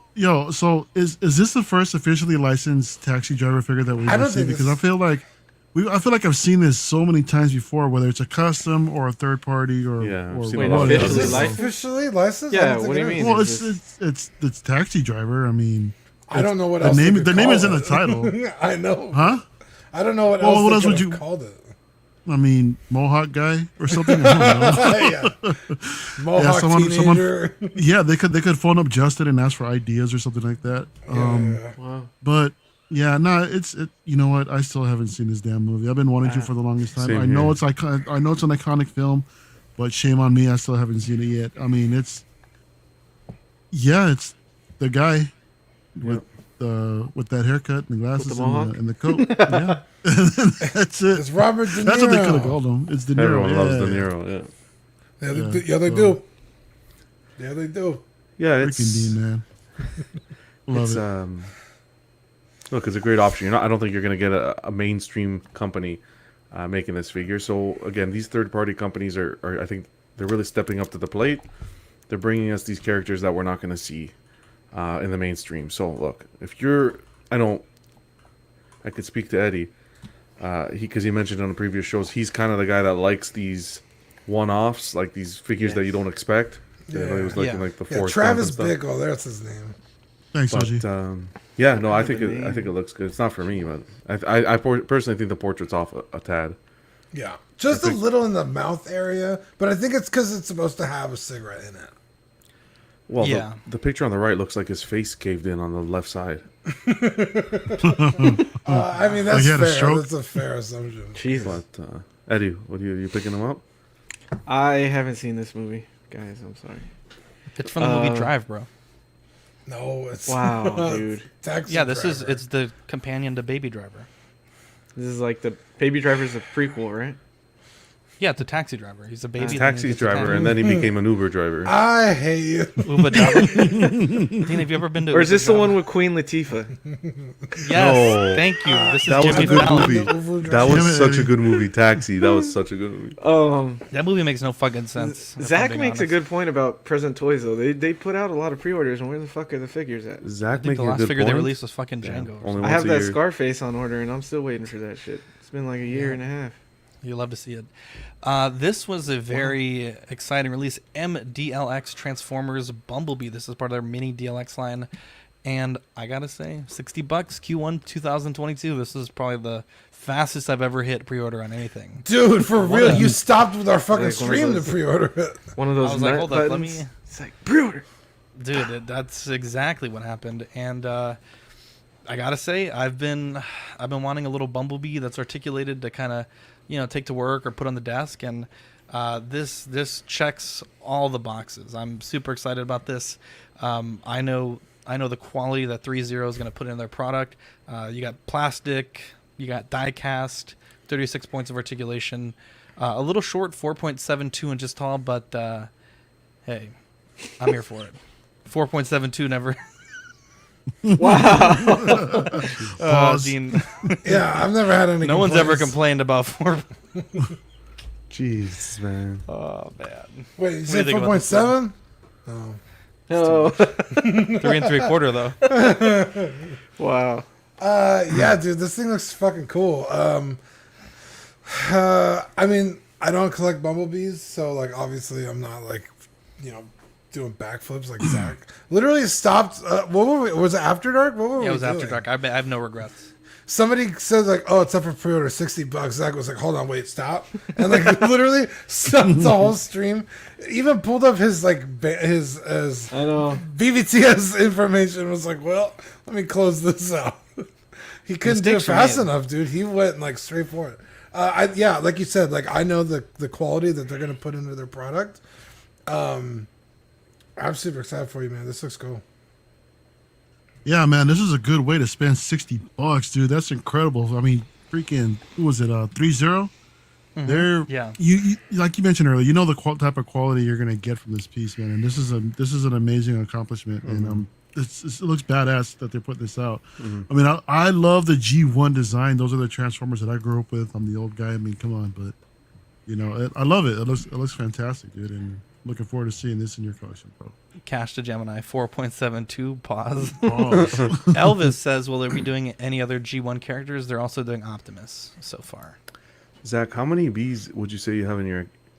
so is this the first officially licensed Taxi Driver figure that we've I don't received? think Because I feel like I've seen this so many times before, whether it's a custom or a third party or Yeah, I've or seen a what lot of it those. is. Is this Licensed? officially licensed? Yeah, I don't think what do you it mean? is. Well, it's Taxi Driver. I mean, I don't know what the else name. you could The name call is in the it. title, I know. huh? I don't know what Well, else what they else could would have you- called it. I mean, Mohawk guy or something. I don't know. Mohawk teenager. Yeah, they could phone up Justin and ask for ideas or something like that. Wow. But yeah, no, you know what? I still haven't seen this damn movie. I've been wanting to for the longest time. Same I know here. it's icon. I know it's an iconic film, but shame on me. I still haven't seen it yet. I mean, it's the guy with that haircut and the glasses the mohawk? and the coat. Yeah, that's it. It's Robert De Niro. That's what they could have called him. It's De Niro. Everyone loves yeah. De Niro. Yeah. Yeah, they do. Yeah, they do. Yeah, Freaking it's D, man. Love it's it. look, it's a great option. I don't think you're going to get a mainstream company making this figure. So again, these third-party companies are I think they're really stepping up to the plate. They're bringing us these characters that we're not going to see in the mainstream. So look, if you're, I could speak to Eddie, because he mentioned on the previous shows, he's kind of the guy that likes these one-offs, like these figures that you don't expect. Yeah. He was liking like the Forrest Travis Gump and stuff. Bickle, that's his name. Thanks, But Oji. yeah, no, I think it looks good. It's not for me, but I personally think the portrait's off a tad. Yeah, just a little in the mouth area, but I think it's because it's supposed to have a cigarette in it. Well, Yeah. the picture on the right looks like his face caved in on the left side. I mean, that's he had a fair. stroke? That's a fair assumption. Jesus. But Eddie, what are you picking him up? I haven't seen this movie, guys. I'm sorry. It's from the movie Drive, bro. No, it's Wow, dude. Taxi Yeah, this is Driver. it's the companion to Baby Driver. This is like the Baby Driver's a prequel, right? Yeah, it's a taxi driver. He's a baby. He's a then he taxi gets driver, and then he became an Uber driver. I hate you. Uber driver. Dean, have you ever been to? Or is Uber this the driver? one with Queen Latifah? Yes. No. Thank you. This is That was Jimmy a good Fallon. movie. That was such a good movie. Taxi. That was such a good movie. That movie makes no fucking sense. if I'm Zach being makes a honest. good point about present toys, though. They put out a lot of pre-orders, and where the fuck are the figures at? Zach I think the making a last good figure point. they released was fucking Django. Only I have once a that year. Scarface on order, and I'm still waiting for that shit. It's been like a year and a half. You love to see it. This was a very exciting release. MDLX Transformers Bumblebee. This is part of their mini DLX line. And I got to say, $60 Q1 2022. This is probably the fastest I've ever hit pre-order on anything. Dude, for What real, a- you stopped with our fucking Like one of stream to those- pre-order it. One of those I was like, nut hold up, let buttons. me... It's like, pre-order. Dude, that's exactly what happened. And I gotta say, I've been wanting a little Bumblebee that's articulated to kind of, take to work or put on the desk, and this checks all the boxes. I'm super excited about this. I know the quality that 3.0 is going to put in their product. You got plastic, you got die cast, 36 points of articulation, a little short, 4.72 inches tall, but hey, I'm here for it. 4.72 never. Wow. Dean. Yeah, I've never had any. No one's ever complaints. complained about 4. Jeez, man. Oh man. Wait, you What do said you think about 4.7? No. 3 3/4 though. Wow. Yeah, dude, this thing looks fucking cool. I mean, I don't collect bumblebees, so like obviously I'm not like, doing backflips like Zach. Literally stopped. What were we? Was it After Dark? What were we Yeah, it was After doing? Dark. I have no regrets. Somebody said like, "Oh, it's up for pre-order, $60." Zach was like, "Hold on, wait, stop!" And like literally stopped the whole stream. Even pulled up his like his I know. BBTS information. Was like, "Well, let me close this out." He couldn't do it Mistakes were fast made. enough, dude. He went like straight for it. Yeah, like you said, like I know the quality that they're gonna put into their product. I'm super excited for you, man. This looks cool. Yeah, man, this is a good way to spend $60, dude. That's incredible. I mean, freaking, who was it? 3.0. They're Yeah. You like you mentioned earlier. You know the type of quality you're gonna get from this piece, man. And this is an amazing accomplishment. And it looks badass that they're putting this out. I mean, I love the G1 design. Those are the Transformers that I grew up with. I'm the old guy. I mean, come on, but I love it. It looks fantastic, dude. And looking forward to seeing this in your collection, bro. Cash to Gemini 4.72. Pause. Pause. Elvis says, "Will they be doing any other G1 characters? They're also doing Optimus so far." Zach, how many bees would you say you have in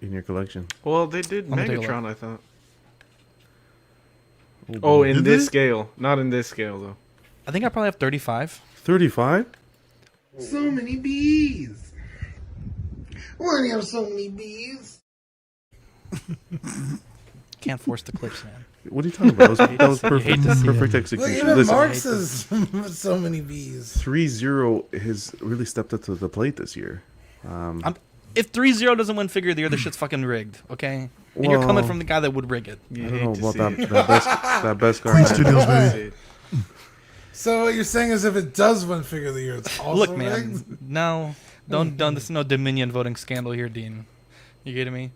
your collection? Well, they did I'm gonna take a Megatron, I thought. boy. In Did this they? scale. Not in this scale, though. I think I probably have 35. 35? So many bees. Why do you have so many bees? Can't force the clips, man. What are you talking about? That was You hate to see perfect it. execution. Look, even Listen, Mark says so many bees. 3-0 has really stepped up to the plate this year. If 3-0 doesn't win figure of the year, the shit's fucking rigged, okay? And you're coming from the guy that would rig it. I don't know about that best card. Queen Studios, baby. So what you're saying is if it does win figure of the year, it's also Look, man, rigged? no, don't. This is no Dominion voting scandal here, Dean. You getting me?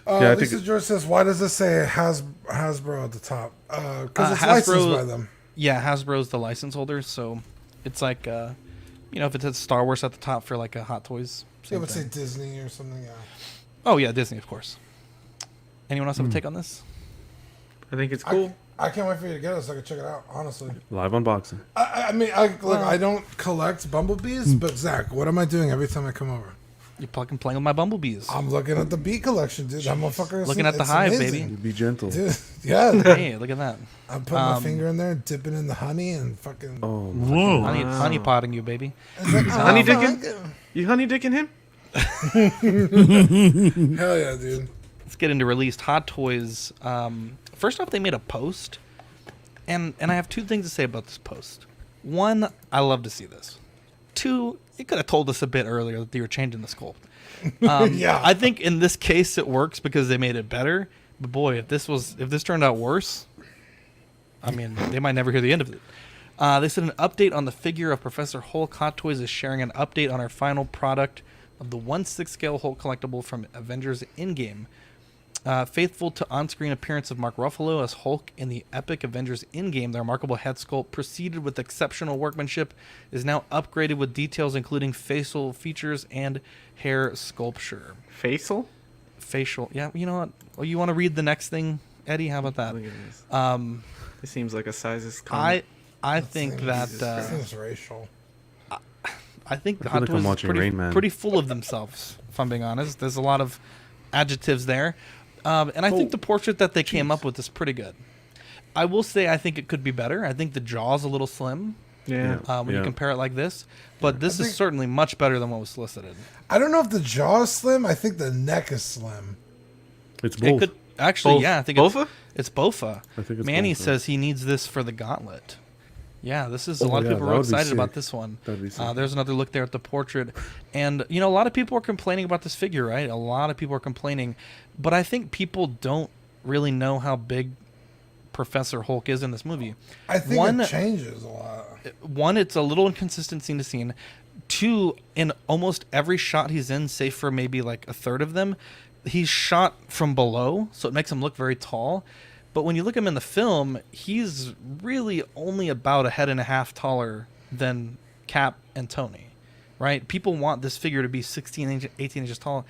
Yeah, I Lisa think George says, why does this say Hasbro at the top? Because it's licensed by them. Yeah, Hasbro's the license holder, so it's like, if it says Star Wars at the top for like a Hot Toys. Yeah, same would say thing. Disney or something, yeah. Oh yeah, Disney, of course. Anyone else have a take on this? I think it's cool. I can't wait for you to get it so I can check it out, honestly. live unboxing. I mean, I don't collect Bumblebees, but Zach, what am I doing every time I come over? You're fucking playing with my bumblebees. I'm looking at the bee collection, dude. That motherfucker is Looking at the it's hive, amazing. baby. You be gentle. Dude, yeah. Hey, look at that. I'm putting my finger in there, dipping in the honey, and fucking. Oh, Whoa. Honey potting you, baby. Honey dicking? You honey dicking him? Hell yeah, dude. Let's get into released Hot Toys. First off, they made a post, and I have two things to say about this post. One, I love to see this. Two, it could have told us a bit earlier that they were changing the sculpt. Yeah. I think in this case it works because they made it better. But boy, if this turned out worse, I mean, they might never hear the end of it. They said an update on the figure of Professor Hulk. Hot Toys is sharing an update on our final product of the 1/6 scale Hulk collectible from Avengers Endgame. Faithful to on-screen appearance of Mark Ruffalo as Hulk in the epic Avengers Endgame, the remarkable head sculpt proceeded with exceptional workmanship, is now upgraded with details including facial features and hair sculpture. Facial? Facial, yeah. You know what? Oh, you want to read the next thing, Eddie? How about that? Look at this. It seems like a sizes comment. I think that seems racial. I think the I feel Hot like I'm Toys is watching Rain Man. pretty full of themselves. If I'm being honest, there's a lot of adjectives there. And I think the portrait that they came up with is pretty good. I will say I think it could be better. I think the jaw's a little slim Yeah. when you compare it like this. But this is certainly much better than what was solicited. I don't know if the jaw is slim. I think the neck is slim. It's It both. could actually, Both- yeah, I think Bofa? it's Bofa. I think it's Manny Bofa. says he needs this for the gauntlet. Yeah, this is a Oh, lot of yeah, people that are would be excited about sick. this one. That'd be sick. There's another look there at the portrait, and a lot of people are complaining about this figure, right? A lot of people are complaining, but I think people don't really know how big Professor Hulk is in this movie. I think it changes a lot. One, it's a little inconsistent scene to scene. Two, in almost every shot he's in, save for maybe like a third of them, he's shot from below, so it makes him look very tall. But when you look at him in the film, he's really only about a head and a half taller than Cap and Tony, right? People want this figure to be 18 inches tall.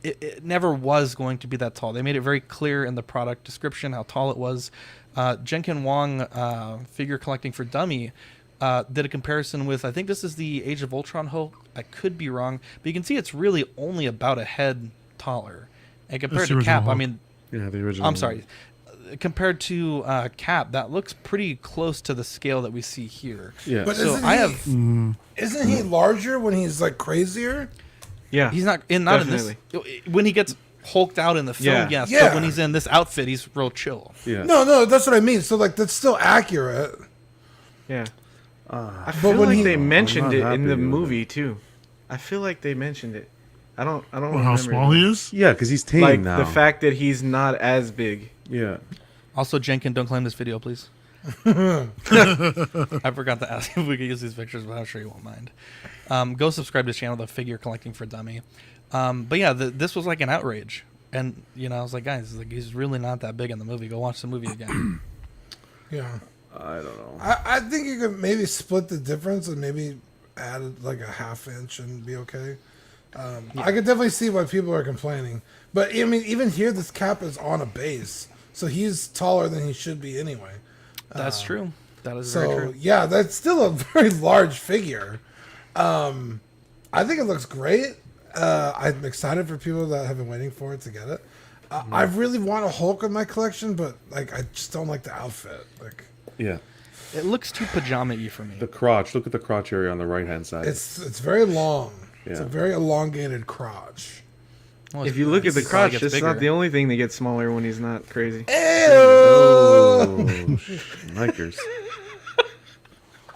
It never was going to be that tall. They made it very clear in the product description how tall it was. Jenkin Wong, Figure Collecting for Dummy, did a comparison with, I think this is the Age of Ultron Hulk. I could be wrong, but you can see it's really only about a head taller. And compared to Cap, Hulk. I mean, Yeah, the original. I'm sorry. Compared to Cap, that looks pretty close to the scale that we see here. Yeah. But So isn't he larger when he's like crazier? Yeah. he's not in this. When he gets hulked out in the film, yes. Yeah. But when he's in this outfit, he's real chill. Yeah. No, that's what I mean. So like that's still accurate. Yeah. I But feel when like he- they I'm mentioned not it in happy the with movie too. I feel like they mentioned it. I don't Well, remember how small he is? Yeah, because he's tame Like now. the fact that he's not as big. Yeah. Also, Jenkin, don't claim this video, please. I forgot to ask if we could use these pictures, but I'm sure you won't mind. Go subscribe to his channel, The Figure Collecting for Dummy. But yeah, this was like an outrage. And, I was like, guys, he's really not that big in the movie. Go watch the movie again. Yeah. I don't know. I think you could maybe split the difference and maybe add like a half inch and be okay. I could definitely see why people are complaining. But I mean, even here, this Cap is on a base. So he's taller than he should be anyway. That's true. That is very So true. yeah, that's still a very large figure. I think it looks great. I'm excited for people that have been waiting for it to get it. I really want a Hulk in my collection, but like I just don't like the outfit. Like, Yeah. It looks too pajama-y for me. The crotch. Look at the crotch area on the right-hand side. It's very long. It's Yeah. a very elongated crotch. Well, If you look at the it probably crotch, gets it's not bigger. the only thing that gets smaller when he's not crazy. Oh, Nikers.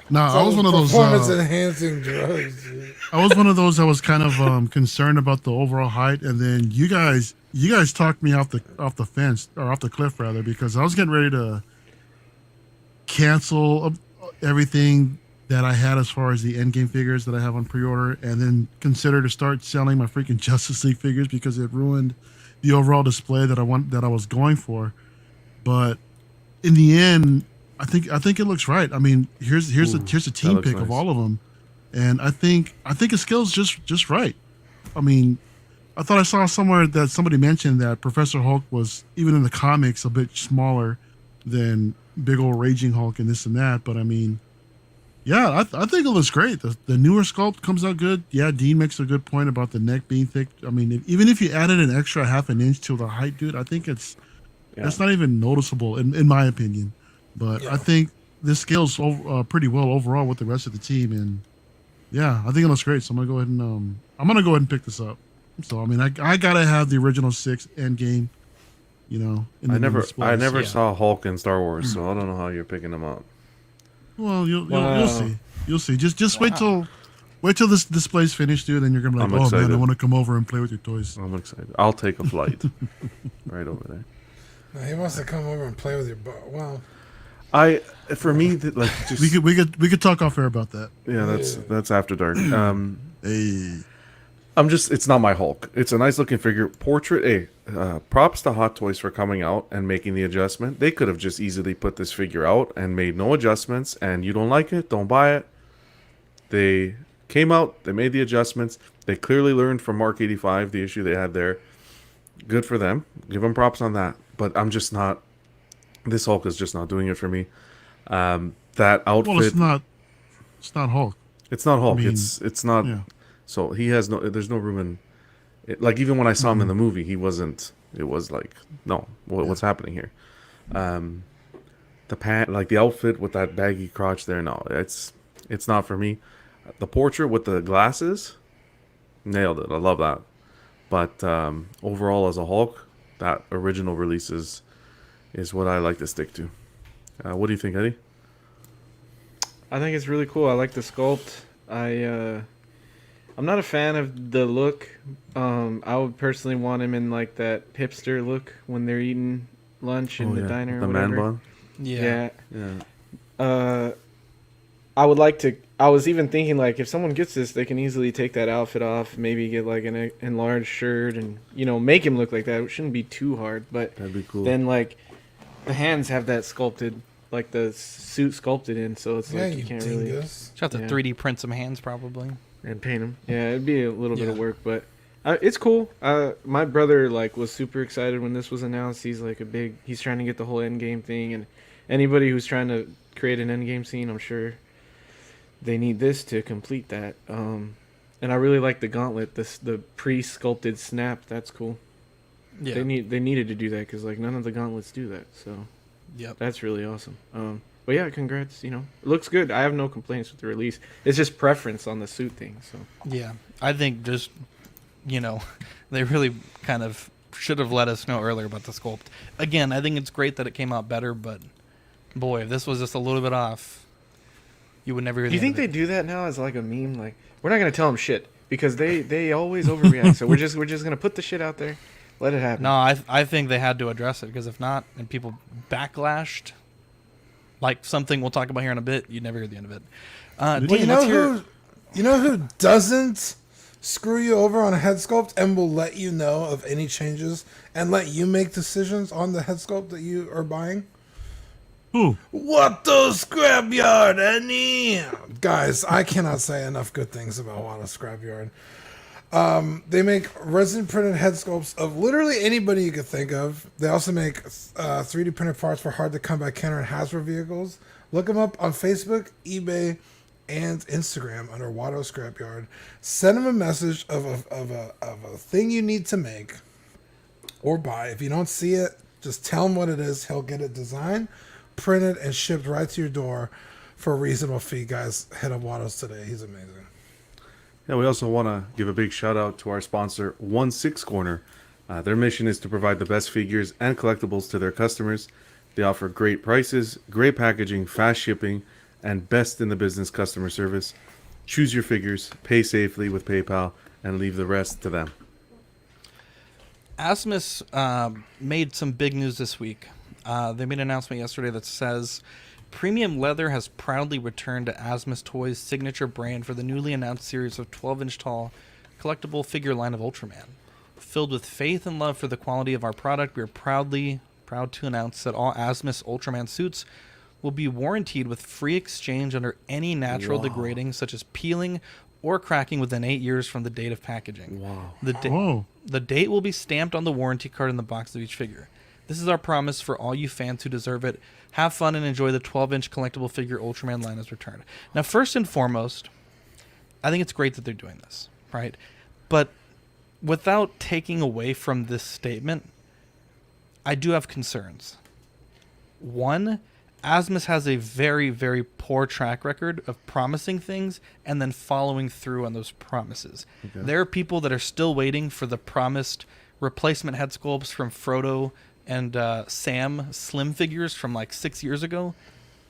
No, I was one of those. Performance enhancing drugs. Dude. I was one of those that was kind of concerned about the overall height, and then you guys talked me off the fence, or off the cliff rather, because I was getting ready to cancel everything that I had as far as the Endgame figures that I have on pre-order, and then consider to start selling my freaking Justice League figures because it ruined the overall display that I was going for. But in the end, I think it looks right. I mean, here's a team pick of all of them, and I think it scales just right. I mean, I thought I saw somewhere that somebody mentioned that Professor Hulk was, even in the comics, a bit smaller than big old Raging Hulk and this and that. But I mean, yeah, I think it looks great. The newer sculpt comes out good. Yeah, Dean makes a good point about the neck being thick. I mean, even if you added an extra half an inch to the height, dude, I think that's not even noticeable in my opinion. But I think this scales pretty well overall with the rest of the team, and yeah, I think it looks great. So I'm gonna go ahead and pick this up. So I mean, I gotta have the original 6 Endgame. You know, I never saw Hulk in Star Wars, so I don't know how you're picking them up. Well, you'll see. You'll see. Just wait till this display's finished, dude, and you're gonna be like, I'm excited. Man, I want to come over and play with your toys. I'm excited. I'll take a flight right over there. No, he wants to come over and play with your well. For me, like, just, we could talk off air about that. Yeah, that's after dark. Hey. It's not my Hulk. It's a nice looking figure. Portrait. Hey, props to Hot Toys for coming out and making the adjustment. They could have just easily put this figure out and made no adjustments, and you don't like it, don't buy it. They came out, they made the adjustments. They clearly learned from Mark 85, the issue they had there. Good for them. Give them props on that. But I'm just not. This Hulk is just not doing it for me. That outfit. Well, it's not Hulk. It's not Hulk. I mean, it's not. Yeah. So he has no. There's no room in. Like even when I saw him in the movie, he wasn't. It was like, no, what's happening here? The pant, like the outfit with that baggy crotch there. No, it's not for me. The portrait with the glasses, nailed it. I love that. But overall, as a Hulk, that original release is what I like to stick to. What do you think, Eddie? I think it's really cool. I like the sculpt. I'm not a fan of the look. I would personally want him in like that hipster look when they're eating lunch in the diner. The or man whatever. bun. Yeah. Yeah. I would like to. I was even thinking like if someone gets this, they can easily take that outfit off, maybe get like an enlarged shirt, and make him look like that. It shouldn't be too hard, but that'd be cool. Then like the hands have that sculpted, like the suit sculpted in, so it's like you can't really. Just have to 3D print some hands probably and paint them. Yeah, it'd be a little bit of work, but it's cool. My brother was super excited when this was announced. He's he's trying to get the whole Endgame thing, and anybody who's trying to create an Endgame scene, I'm sure they need this to complete that. And I really like the gauntlet, the pre-sculpted snap. That's cool. Yeah, they needed to do that because none of the gauntlets do that. So that's really awesome. But yeah, congrats. It looks good. I have no complaints with the release. It's just preference on the suit thing. So yeah, I think just they really kind of should have let us know earlier about the sculpt. Again, I think it's great that it came out better, but boy, if this was just a little bit off, you would never hear. Do you think they do that now as like a meme? Like, we're not gonna tell them shit because they always overreact. So we're just gonna put the shit out there, let it happen. No, I think they had to address it because if not, and people backlashed, like something we'll talk about here in a bit, you'd never hear the end of it. Well, you know who doesn't screw you over on a head sculpt and will let you know of any changes and let you make decisions on the head sculpt that you are buying? Who? Watto Scrapyard, Annie! Guys, I cannot say enough good things about Watto Scrapyard. They make resin printed head sculpts of literally anybody you could think of. They also make 3D printed parts for hard to come by Kenner and Hasbro vehicles. Look them up on Facebook, eBay, and Instagram under Watto Scrapyard. Send them a message of a thing you need to make or buy. If you don't see it, just tell him what it is. He'll get it designed, printed and shipped right to your door for a reasonable fee. Guys, hit up Watto's today. He's amazing. Yeah, we also want to give a big shout out to our sponsor, 1/6 Corner. Their mission is to provide the best figures and collectibles to their customers. They offer great prices, great packaging, fast shipping, and best in the business customer service. Choose your figures, pay safely with PayPal, and leave the rest to them. Asmus made some big news this week. They made an announcement yesterday that says Premium Leather has proudly returned to Asmus Toys' signature brand for the newly announced series of 12-inch tall collectible figure line of Ultraman. Filled with faith and love for the quality of our product, we are proud to announce that all Asmus Ultraman suits will be warranted with free exchange under any natural degrading, such as peeling or cracking, within 8 years from the date of packaging. Wow. The date will be stamped on the warranty card in the box of each figure. This is our promise for all you fans who deserve it. Have fun and enjoy the 12-inch collectible figure Ultraman line has returned. Now, first and foremost, I think it's great that they're doing this, right? But without taking away from this statement, I do have concerns. One, Asmus has a very, very poor track record of promising things and then following through on those promises. Okay. There are people that are still waiting for the promised replacement head sculpts from Frodo and Sam Slim figures from like 6 years ago.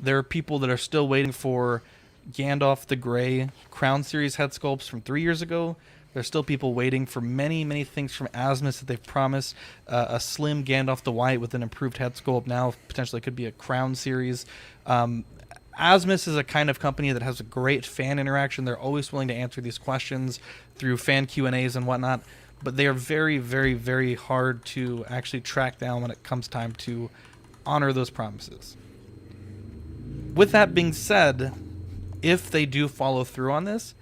There are people that are still waiting for Gandalf the Grey Crown Series head sculpts from 3 years ago. There's still people waiting for many, many things from Asmus that they've promised. A slim Gandalf the White with an improved head sculpt. Now potentially could be a Crown series. Asmus is a kind of company that has a great fan interaction. They're always willing to answer these questions through fan Q&As and whatnot. But they are very, very, very hard to actually track down when it comes time to honor those promises. With that being said, if they do follow through on this,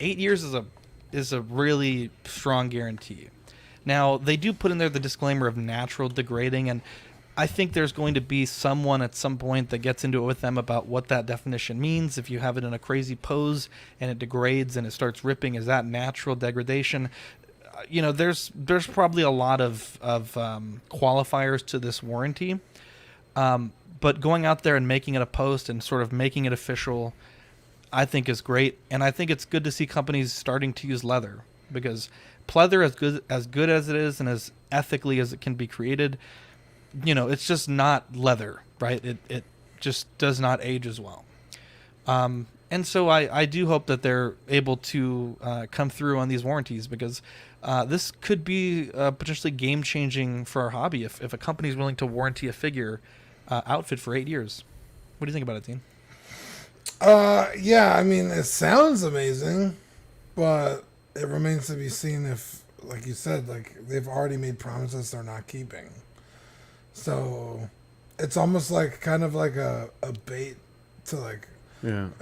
8 years is a really strong guarantee. Now, they do put in there the disclaimer of natural degrading, and I think there's going to be someone at some point that gets into it with them about what that definition means. If you have it in a crazy pose and it degrades and it starts ripping, is that natural degradation? You know, there's probably a lot of qualifiers to this warranty. But going out there and making it a post and sort of making it official, I think is great, and I think it's good to see companies starting to use leather, because pleather, as good as it is and as ethically as it can be created, you know, it's just not leather, right? It just does not age as well. And so I do hope that they're able to come through on these warranties, because this could be potentially game-changing for our hobby if a company is willing to warranty a figure outfit for 8 years. What do you think about it, Dean? Yeah, I mean, it sounds amazing, but it remains to be seen if, like you said, like they've already made promises they're not keeping. So it's almost like kind of like a bait to like,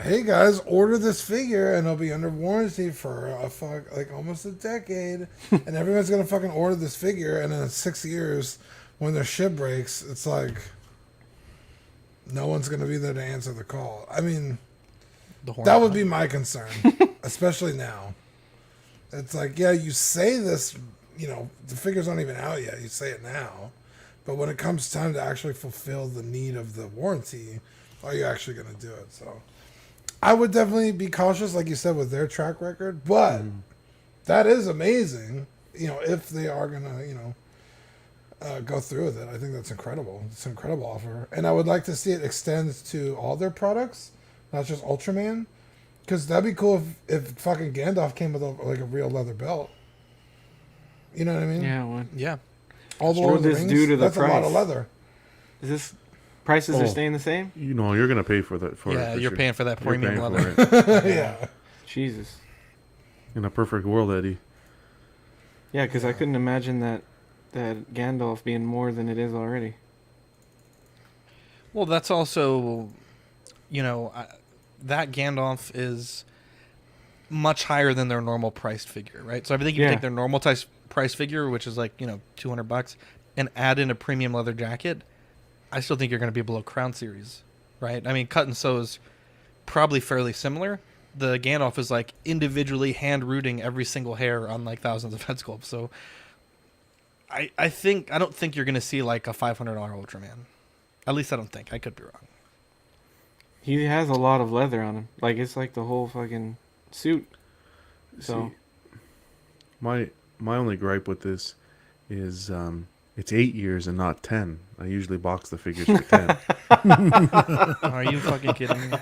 hey guys, order this figure and it'll be under warranty for like almost a decade, and everyone's gonna fucking order this figure, and in 6 years when their ship breaks, it's like no one's going to be there to answer the call. I mean, that would be my concern, especially now. It's like, yeah, you say this, you know, the figure's not even out yet. You say it now. But when it comes time to actually fulfill the need of the warranty, are you actually going to do it? So I would definitely be cautious, like you said, with their track record. But that is amazing, you know, if they are going to, you know, go through with it. I think that's incredible. It's an incredible offer, and I would like to see it extend to all their products, not just Ultraman, because that'd be cool if fucking Gandalf came with like a real leather belt. You know what I mean? Yeah. Well, yeah. All the Lord of the Rings, due to the that's price. A lot of leather. Is this prices are staying the same? You know, you're gonna pay for that. Yeah, you're paying for that premium leather. Yeah. Jesus. In a perfect world, Eddie. Yeah, because I couldn't imagine that Gandalf being more than it is already. Well, that's also, you know, that Gandalf is much higher than their normal priced figure, right? So I think if you take their normal price figure, which is like, you know, $200, and add in a premium leather jacket, I still think you're going to be below Crown Series, right? I mean, cut and sew is probably fairly similar. The Gandalf is like individually hand rooting every single hair on like thousands of head sculpts. So I don't think you're going to see like a $500 Ultraman. At least I don't think. I could be wrong. He has a lot of leather on him. Like, it's like the whole fucking suit. So, See, my only gripe with this is it's 8 years and not 10. I usually box the figures for 10. Are you fucking kidding me?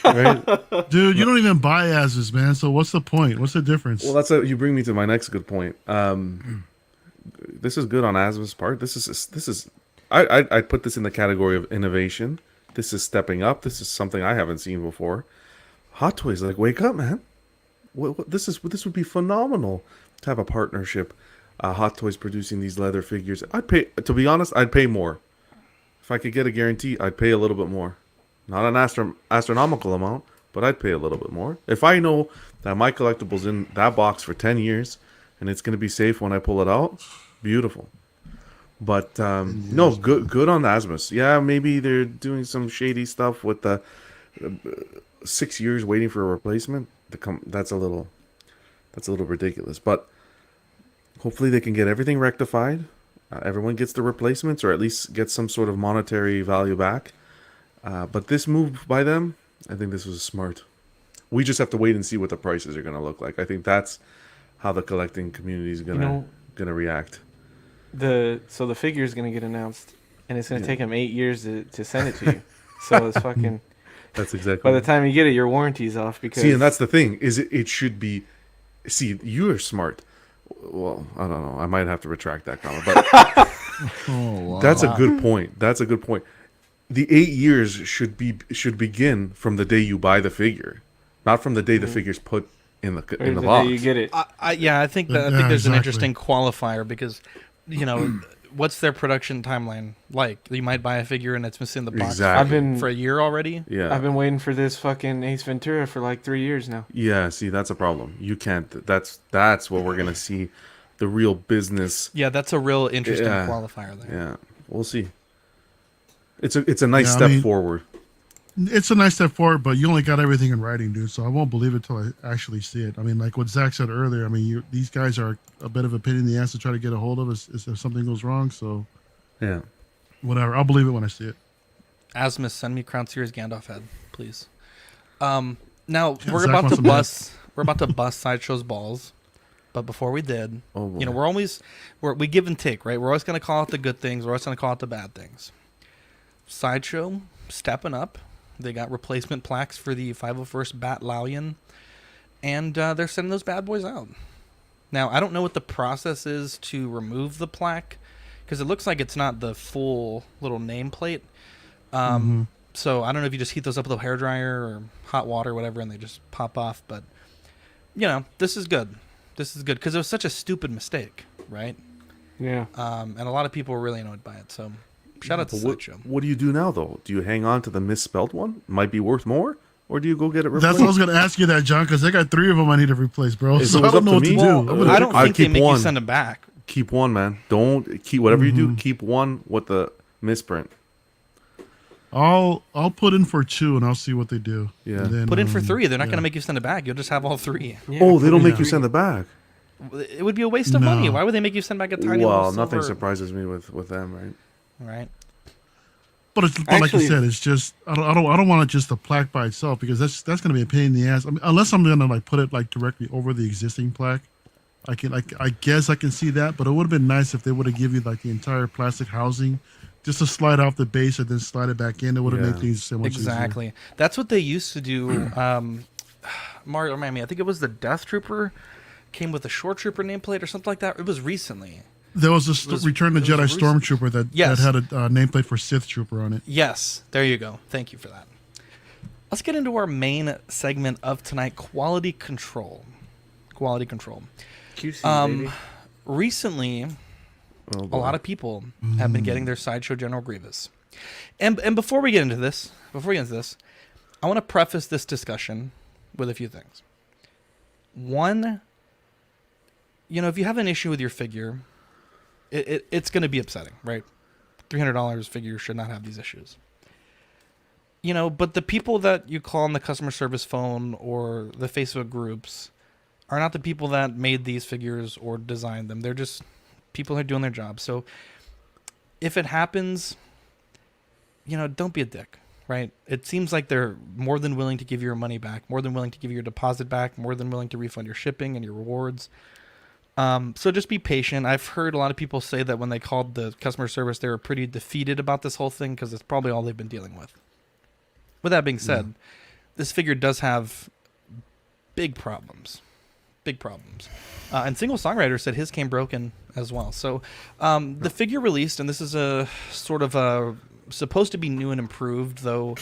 Right? Dude, you don't even buy asses, man. So what's the point? What's the difference? Well, you bring me to my next good point. This is good on Asma's part. This is I'd put this in the category of innovation. This is stepping up. This is something I haven't seen before. Hot Toys, like, wake up, man. This would be phenomenal to have a partnership. Hot Toys producing these leather figures. To be honest, I'd pay more. If I could get a guarantee, I'd pay a little bit more. Not an astronomical amount, but I'd pay a little bit more. If I know that my collectible's in that box for 10 years and it's going to be safe when I pull it out, beautiful. But no, good on the Asmus. Yeah, maybe they're doing some shady stuff with the 6 years waiting for a replacement. That's a little ridiculous. But hopefully they can get everything rectified. Everyone gets the replacements, or at least get some sort of monetary value back. But this move by them, I think this was smart. We just have to wait and see what the prices are going to look like. I think that's how the collecting community is going to react. So the figure is going to get announced, and it's going to take them 8 years to send it to you. So it's fucking... That's exactly. By the time you get it, your warranty's off. Because and that's the thing, is it should be... See, you are smart. Well, I don't know. I might have to retract that comment. But that's a good point. That's a good point. The 8 years should begin from the day you buy the figure, not from the day the figure's put in the box. Day you get it. I think there's an interesting qualifier because, what's their production timeline like? You might buy a figure and it's missing the box for a year already. Yeah, I've been waiting for this fucking Ace Ventura for like 3 years now. Yeah, see, that's a problem. You can't. That's what we're gonna see, the real business. Yeah, that's a real interesting qualifier there. Yeah, we'll see. It's a nice step forward. It's a nice step forward, but you only got everything in writing, dude. So I won't believe it till I actually see it. I mean, like what Zach said earlier. I mean, these guys are a bit of a pain in the ass to try to get a hold of if something goes wrong. So, yeah, whatever. I'll believe it when I see it. Asmus, send me Crown Series Gandalf head, please. Now we're about to bust Sideshow's balls, but before we did, we give and take, right? We're always going to call out the good things. We're always going to call out the bad things. Sideshow stepping up. They got replacement plaques for the 501st Bat Lalian, and they're sending those bad boys out. Now, I don't know what the process is to remove the plaque, because it looks like it's not the full little nameplate. So I don't know if you just heat those up with a hairdryer or hot water or whatever, and they just pop off. But, this is good. This is good, because it was such a stupid mistake, right? Yeah. And a lot of people were really annoyed by it, so... Shout out to Sideshow. What do you do now, though? Do you hang on to the misspelled one? Might be worth more? Or do you go get it replaced? That's what I was going to ask you that, John, because I got 3 of them I need to replace, bro. So I don't know what to do. I don't think they make you send them back. Keep one, man. Don't keep whatever you do. Keep one with the misprint. I'll put in for 2 and I'll see what they do. Yeah. Then, put in for 3. They're not going to make you send it back. You'll just have all 3. Yeah, they don't make you send it back. It would be a waste of money. Why would they make you send back a tiny little silver? Nothing surprises me with them, right? Right. But like you said, it's just I don't want it just a plaque by itself, because that's going to be a pain in the ass. I mean, unless I'm going to put it directly over the existing plaque, I guess I can see that. But it would have been nice if they would have given you the entire plastic housing, just to slide off the base and then slide it back in. It would have made things so much exactly. easier. That's what they used to do. Mario, remind me. I think it was the Death Trooper came with a Short Trooper nameplate or something like that. It was recently. There was a Return to Jedi Stormtrooper that had a nameplate for Sith Trooper on it. Yes, there you go. Thank you for that. Let's get into our main segment of tonight: quality control. Quality control. QC, baby. Recently, a lot of people have been getting their Sideshow General Grievous, and before we get into this, I want to preface this discussion with a few things. One, if you have an issue with your figure, it's going to be upsetting, right? $300 figure should not have these issues. But the people that you call on the customer service phone or the Facebook groups are not the people that made these figures or designed them. They're just people who are doing their job. So if it happens, don't be a dick, right? It seems like they're more than willing to give you your money back, more than willing to give you your deposit back, more than willing to refund your shipping and your rewards. So just be patient. I've heard a lot of people say that when they called the customer service, they were pretty defeated about this whole thing because it's probably all they've been dealing with. With that being said, this figure does have big problems. Big problems. And Single Songwriter said his came broken as well. So the figure released, and this is a sort of a supposed to be new and improved, though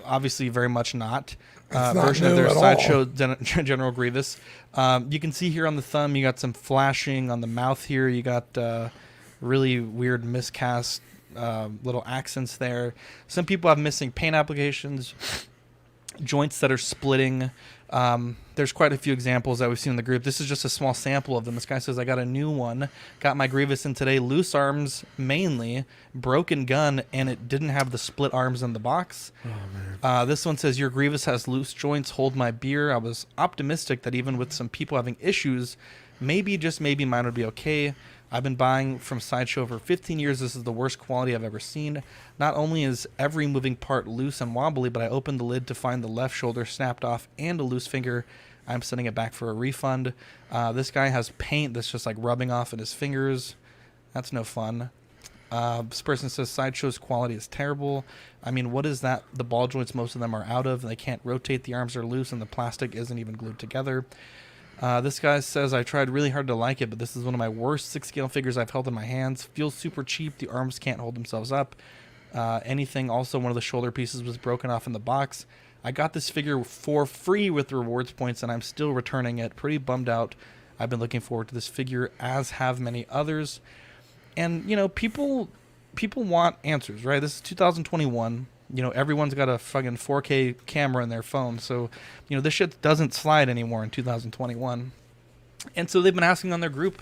obviously very much not. Version of their Sideshow General Grievous. You can see here on the thumb, you got some flashing on the mouth here. You got really weird miscast little accents there. Some people have missing paint applications, joints that are splitting. There's quite a few examples that we've seen in the group. This is just a small sample of them. This guy says, I got a new one. Got my Grievous in today. Loose arms mainly. Broken gun, and it didn't have the split arms in the box. Oh, man. This one says, your Grievous has loose joints. Hold my beer. I was optimistic that even with some people having issues, maybe, just maybe, mine would be okay. I've been buying from Sideshow for 15 years. This is the worst quality I've ever seen. Not only is every moving part loose and wobbly, but I opened the lid to find the left shoulder snapped off and a loose finger. I'm sending it back for a refund. This guy has paint that's just like rubbing off in his fingers. That's no fun. This person says Sideshow's quality is terrible. I mean, what is that? The ball joints, most of them are out of. They can't rotate. The arms are loose and the plastic isn't even glued together. This guy says, I tried really hard to like it, but this is one of my worst 6-scale figures I've held in my hands. Feels super cheap. The arms can't hold themselves up. Anything. Also, one of the shoulder pieces was broken off in the box. I got this figure for free with rewards points, and I'm still returning it. Pretty bummed out. I've been looking forward to this figure, as have many others. And, people want answers, right? This is 2021. Everyone's got a fucking 4K camera in their phone. So, this shit doesn't slide anymore in 2021. And so they've been asking on their group,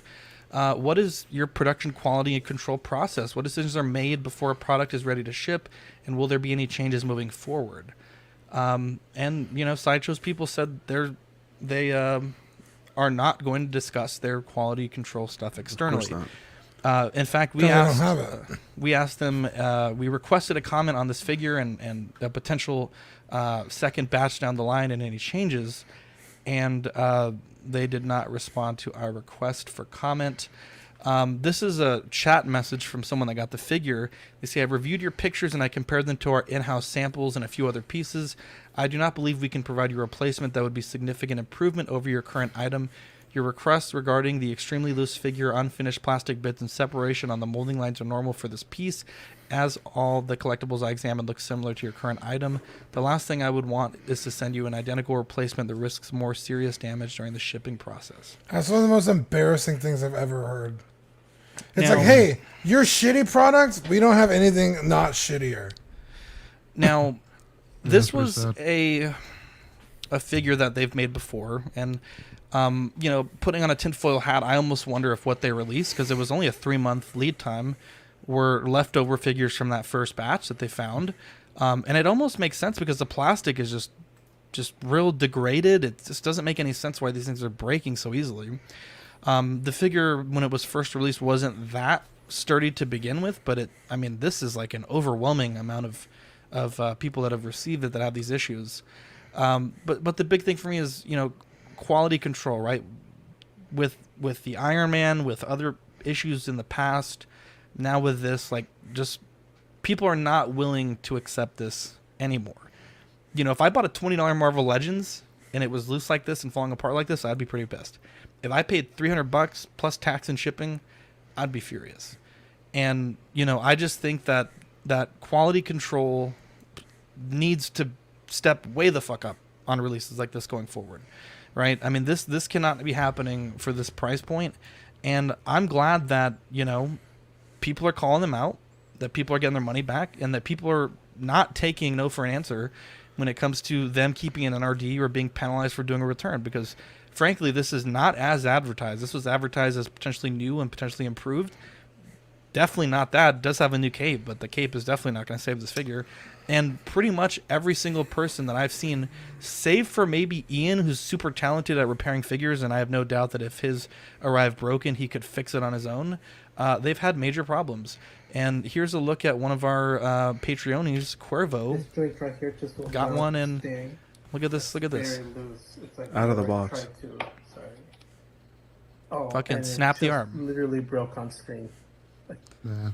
what is your production quality and control process? What decisions are made before a product is ready to ship? And will there be any changes moving forward? And, Sideshow's people said they are not going to discuss their quality control stuff externally. Of course not. In fact, we asked them, we requested a comment on this figure and a potential second batch down the line and any changes, and they did not respond to our request for comment. This is a chat message from someone that got the figure. They say, I've reviewed your pictures and I compared them to our in-house samples and a few other pieces. I do not believe we can provide you a replacement that would be significant improvement over your current item. Your requests regarding the extremely loose figure, unfinished plastic bits, and separation on the molding lines are normal for this piece, as all the collectibles I examined look similar to your current item. The last thing I would want is to send you an identical replacement that risks more serious damage during the shipping process. That's one of the most embarrassing things I've ever heard. It's like, hey, your shitty product, we don't have anything not shittier. Now, this was a figure that they've made before, and putting on a tinfoil hat, I almost wonder if what they released, because it was only a 3-month lead time, were leftover figures from that first batch that they found. And it almost makes sense because the plastic is just real degraded. It just doesn't make any sense why these things are breaking so easily. The figure, when it was first released, wasn't that sturdy to begin with, but this is like an overwhelming amount of people that have received it that have these issues. But the big thing for me is, quality control, right? With the Iron Man, with other issues in the past, now with this, just people are not willing to accept this anymore. If I bought a $20 Marvel Legends and it was loose like this and falling apart like this, I'd be pretty pissed. If I paid $300 plus tax and shipping, I'd be furious. And I just think that quality control needs to step way the fuck up on releases like this going forward. Right? This cannot be happening for this price point. And I'm glad that, people are calling them out, that people are getting their money back, and that people are not taking no for an answer when it comes to them keeping an RD or being penalized for doing a return. Because, frankly, this is not as advertised. This was advertised as potentially new and potentially improved. Definitely not that. It does have a new cape, but the cape is definitely not going to save this figure. And pretty much every single person that I've seen, save for maybe Ian, who's super talented at repairing figures, and I have no doubt that if his arrived broken, he could fix it on his own. they've had major problems. And here's a look at one of our Patreonies, Cuervo. This joint right here just will got not one, and stay. look at this. Look at this. Very loose. It's like Out of the I box. tried to- sorry. Oh, Fucking and it snap the just arm. Literally broke on screen. Yeah.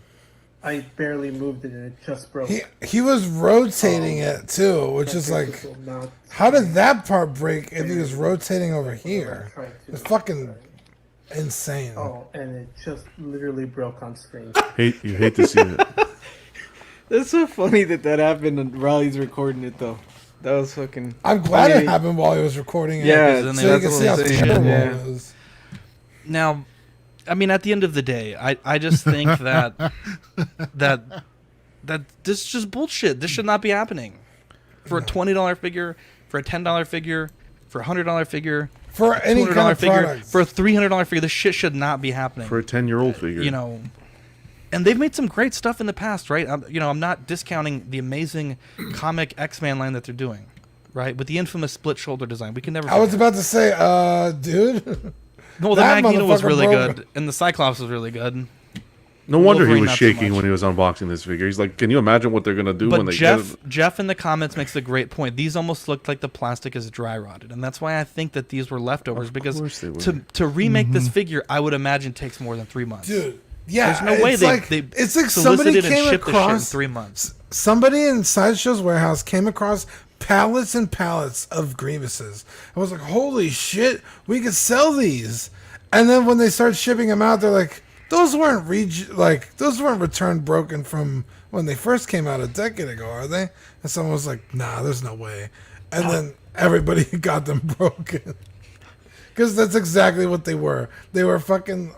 I barely moved it, and it just broke. He was rotating it too, which is like, how did that part break if he was rotating over here? It's fucking insane. Oh, and it just literally broke on screen. You hate to see it. That's so funny that happened while he's recording it, though. That was fucking. I'm glad it happened while he was recording it. Yeah, so you can see how terrible yeah. it is. Now, I mean, at the end of the day, I just think that this is just bullshit. This should not be happening. For a $20 figure, for a $10 figure, for a $100 figure, for any $200 kind of figure, product. for a $300 figure, this shit should not be happening. For a 10-year-old figure. You know, and they've made some great stuff in the past, right? I'm not discounting the amazing comic X-Man line that they're doing, right? With the infamous split shoulder design. We can never I was forget. about to say, dude. No, the that Magneto was motherfucker really broke. good, and the Cyclops was really good. No wonder he Wolverine, was not so shaking much. when he was unboxing this figure. He's like, can you imagine what they're going to do when But they get it? Jeff in the comments makes a great point. These almost looked like the plastic is dry rotted, and that's why I think that these were leftovers. Because course they were. to remake this figure, I would imagine takes more than 3 months. Dude, yeah, there's no way it's they like, they it's like somebody solicited and came shipped this shit in across 3 months. Somebody in Sideshow's warehouse came across pallets and pallets of Grievuses. I was like, holy shit, we could sell these. And then when they start shipping them out, they're like, those weren't returned broken from when they first came out a decade ago, are they? And someone was like, nah, there's no way. And then everybody got them broken. Because that's exactly what they were. They were fucking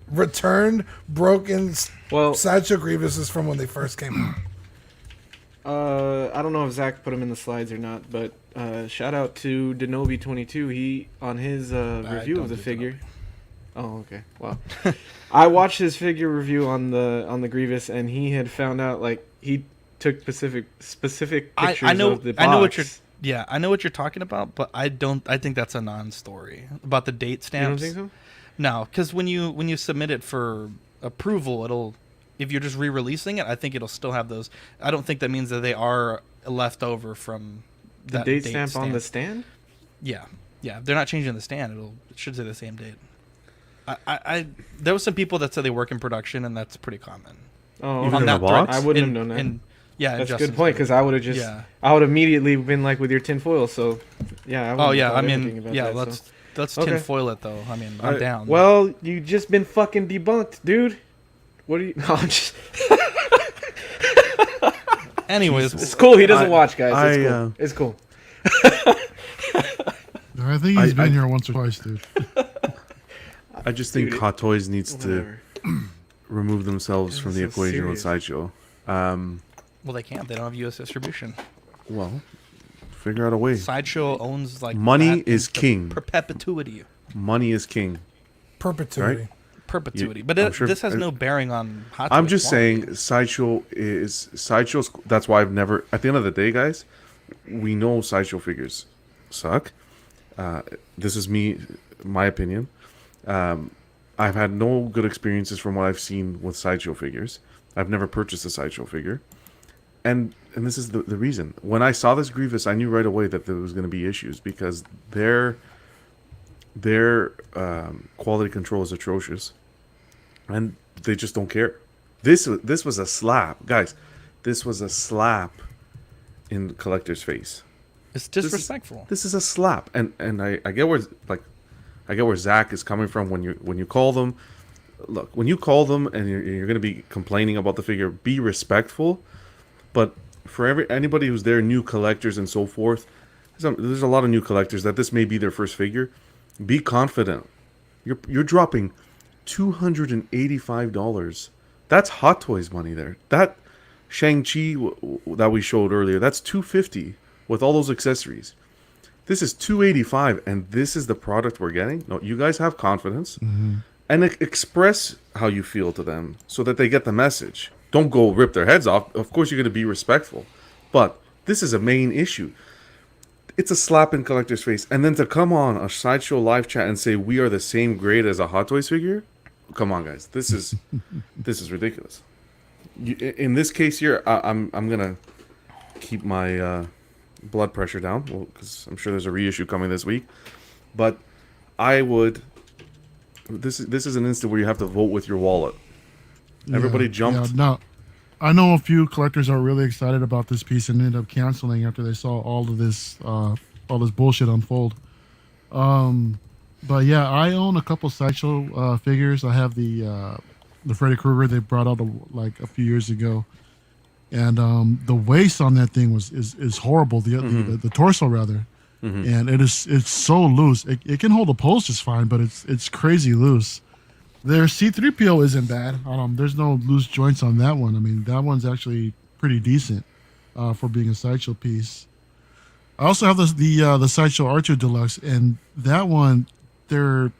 returned, broken Sideshow Grievuses from when they first came out. I don't know if Zach put him in the slides or not, but shout out to Denobi22. He on his review of the figure. Oh, okay. Well, I watched his figure review on the Grievous, and he had found out like he took specific pictures I know of the box. I know what you're talking about, but I think that's a non-story about the date stamps. You don't think so? No, because when you submit it for approval, if you're just re-releasing it, I think it'll still have those. I don't think that means that they are left over from the that date stamp on the stand. Yeah, they're not changing the stand. It should say the same date. There was some people that said they work in production, and that's pretty common. Oh, even in the box? I wouldn't have known that. Yeah, that's a good point, because I would have just I would immediately been like with your tinfoil. So yeah. Let's tinfoil it though. I mean, I'm down. Well, you just been fucking debunked, dude. What are you? No, I'm just. Anyways, it's cool. He doesn't watch, guys. It's cool. I think he's been here once or twice, dude. I just think Hot Toys needs to remove themselves from the equation with Sideshow. Well, they can't. They don't have U.S. distribution. Well, figure out a way. Sideshow owns like money is king. Perpetuity. Money is king. Perpetuity. Right? Perpetuity. But this has no bearing on Hot Toys. I'm just saying Sideshow's. That's why I've never. At the end of the day, guys, we know Sideshow figures suck. This is my opinion. I've had no good experiences from what I've seen with Sideshow figures. I've never purchased a Sideshow figure. And this is the reason. When I saw this Grievous, I knew right away that there was going to be issues because their quality control is atrocious. And they just don't care. This was a slap. Guys, this was a slap in the collector's face. It's disrespectful. This is a slap. And I get where Zach is coming from when you call them. Look, when you call them and you're going to be complaining about the figure, be respectful. But for anybody who's there, new collectors and so forth, there's a lot of new collectors that this may be their first figure. Be confident. You're dropping $285. That's Hot Toys money there. That Shang-Chi that we showed earlier, that's $250 with all those accessories. This is $285, and this is the product we're getting. No, you guys have confidence, and express how you feel to them so that they get the message. Don't go rip their heads off. Of course, you're going to be respectful, but this is a main issue. It's a slap in collector's face, and then to come on a Sideshow live chat and say we are the same grade as a Hot Toys figure. come on, guys. This is ridiculous. In this case here, I'm gonna keep my blood pressure down because I'm sure there's a reissue coming this week. But I would. This is an instant where you have to vote with your wallet. Everybody jumped. Yeah, no, I know a few collectors are really excited about this piece and ended up canceling after they saw all this bullshit unfold. But yeah, I own a couple Sideshow figures. I have the Freddy Krueger they brought out like a few years ago, and the waist on that thing is horrible. The torso rather, and it's so loose. It can hold a pose just fine, but it's crazy loose. Their C-3PO isn't bad. There's no loose joints on that one. I mean, that one's actually pretty decent for being a Sideshow piece. I also have the Sideshow R2 Deluxe, and that one, the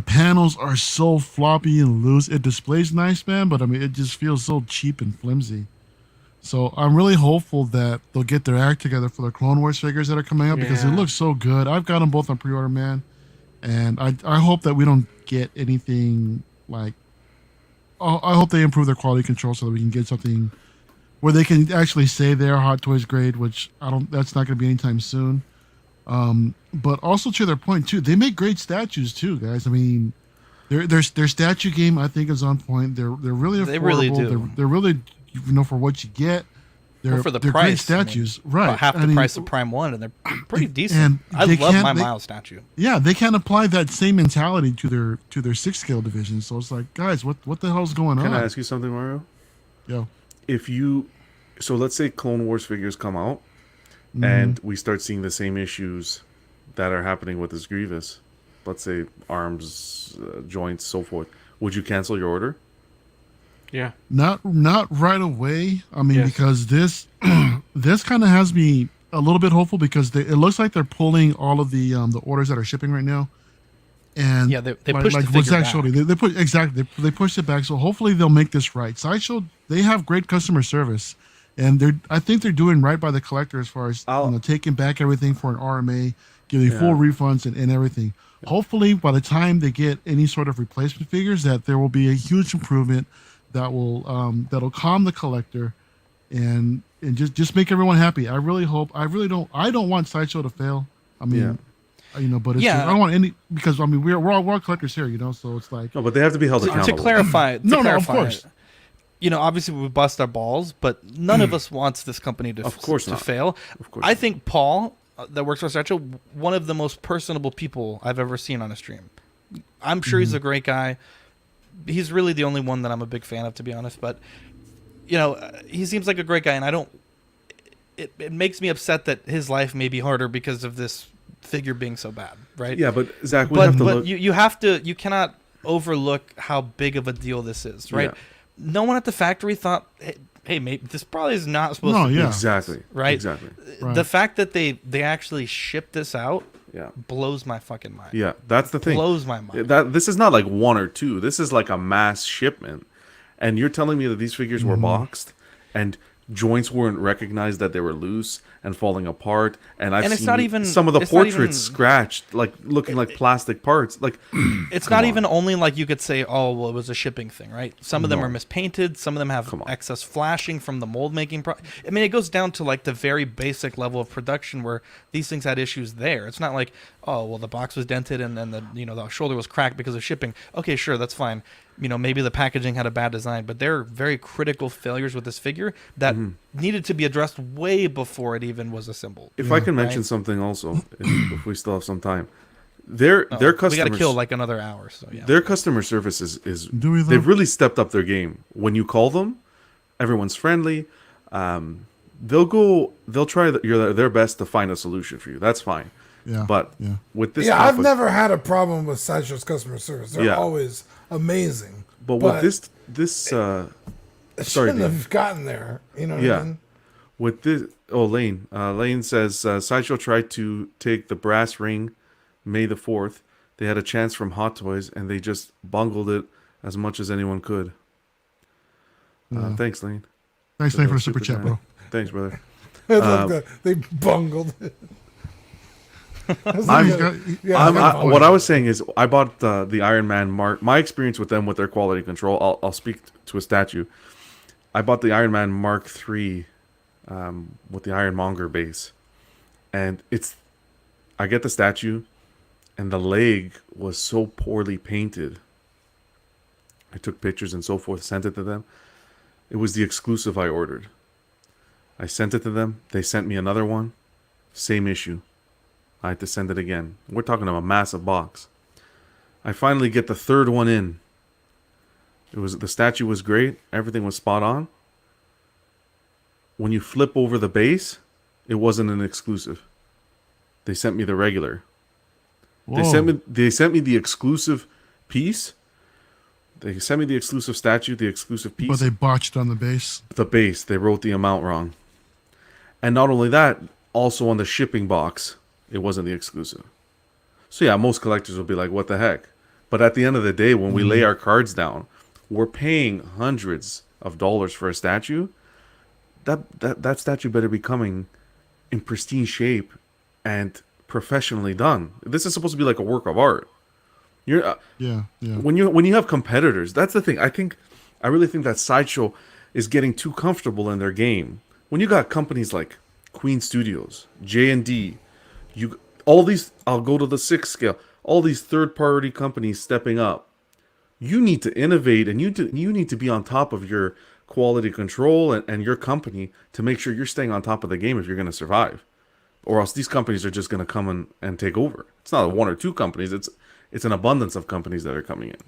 panels are so floppy and loose. It displays nice, man, but I mean, it just feels so cheap and flimsy. So I'm really hopeful that they'll get their act together for the Clone Wars figures that are coming up because it looks so good. I've got them both on pre-order, man, and I hope that we don't get anything like. I hope they improve their quality control so that we can get something where they can actually say they're Hot Toys grade, which that's not going to be anytime soon. But also to their point too, they make great statues too, guys. I mean, their statue game I think is on point. They're really affordable. They really do. They're really, for what you get. They're for the they're price, great statues, right? About half the price of Prime 1, and they're pretty decent. And I love my Miles statue. Yeah, they can't apply that same mentality to their 6 scale division. So it's like, guys, what the hell's going on? Can I ask you something, Mario? Yeah. So let's say Clone Wars figures come out, and we start seeing the same issues that are happening with this Grievous. Let's say arms, joints, so forth. Would you cancel your order? Yeah. Not right away. I mean, because this this kind of has me a little bit hopeful because it looks like they're pulling all of the orders that are shipping right now. And yeah, they pushed the figure actually back. They pushed it back. So hopefully they'll make this right. Sideshow, they have great customer service, and I think they're doing right by the collector as far as taking back everything for an RMA, giving full refunds and everything. Hopefully, by the time they get any sort of replacement figures, that there will be a huge improvement that will that'll calm the collector and just make everyone happy. I really hope. I don't want Sideshow to fail. I mean, but it's just, I don't want any because I mean we're all collectors here, so it's like no, but they have to be held accountable. To clarify, of course. Obviously we bust our balls, but none of us wants this company to fail. Of course, I think Paul, that works for Sideshow, one of the most personable people I've ever seen on a stream. I'm sure he's a great guy. He's really the only one that I'm a big fan of, to be honest. But he seems like a great guy, and I don't. It makes me upset that his life may be harder because of this figure being so bad, right? Yeah, but Zach, have to look. You cannot overlook how big of a deal this is, right? Yeah. No one at the factory thought, hey, maybe this probably is not supposed to be. Exactly. Right? Exactly. The fact that they actually shipped this out Yeah. blows my fucking mind. Yeah, that's the thing. Blows my mind. This is not like one or two. This is like a mass shipment. And you're telling me that these figures were boxed and joints weren't recognized, that they were loose and falling apart, and I've it's seen not even, some of the it's not portraits even, scratched, like looking like plastic parts. Like it's not even only like you could say, oh, well, it was a shipping thing, right? Some of them are mispainted. Some of them have excess flashing from the mold making. I mean, it goes down to like the very basic level of production where these things had issues there. It's not like, oh, well, the box was dented and then the shoulder was cracked because of shipping. Okay, sure, that's fine. Maybe the packaging had a bad design, but there are very critical failures with this figure that needed to be addressed way before it even was assembled. If I can mention something also, if we still have some time, their customers, we got to kill like another hour. So yeah, their customer service is they've really stepped up their game. When you call them, everyone's friendly. They'll try their best to find a solution for you. That's fine. Yeah, but with this, I've never had a problem with Sideshow's customer service. They're always amazing. But with this it shouldn't have gotten there. You know what I mean? With this, Lane says Sideshow tried to take the brass ring May the 4th. They had a chance from Hot Toys and they just bungled it as much as anyone could. Thanks, Lane. Thanks, Lane, for the super chat, bro. Thanks, brother. They bungled it. What I was saying is, I bought the Iron Man Mark. My experience with them with their quality control, I'll speak to a statue. I bought the Iron Man Mark III with the Ironmonger base, and I get the statue, and the leg was so poorly painted. I took pictures and so forth, sent it to them. It was the exclusive I ordered. I sent it to them. They sent me another one. Same issue. I had to send it again. We're talking about a massive box. I finally get the third one in. The statue was great. Everything was spot on. When you flip over the base, it wasn't an exclusive. They sent me the regular. They sent me the exclusive piece. They sent me the exclusive statue, the exclusive piece. But they botched on the base. The base, they wrote the amount wrong. And not only that, also on the shipping box, it wasn't the exclusive. So yeah, most collectors will be like, what the heck? But at the end of the day, when we lay our cards down, we're paying hundreds of dollars for a statue. That statue better be coming in pristine shape and professionally done. This is supposed to be like a work of art. When you have competitors, that's the thing. I really think that Sideshow is getting too comfortable in their game. When you got companies like Queen Studios, J&D, all these, I'll go to the 6 scale, all these third-party companies stepping up. You need to innovate, and you need to be on top of your quality control and your company to make sure you're staying on top of the game if you're going to survive. Or else these companies are just going to come and take over. It's not one or two companies. It's an abundance of companies that are coming in.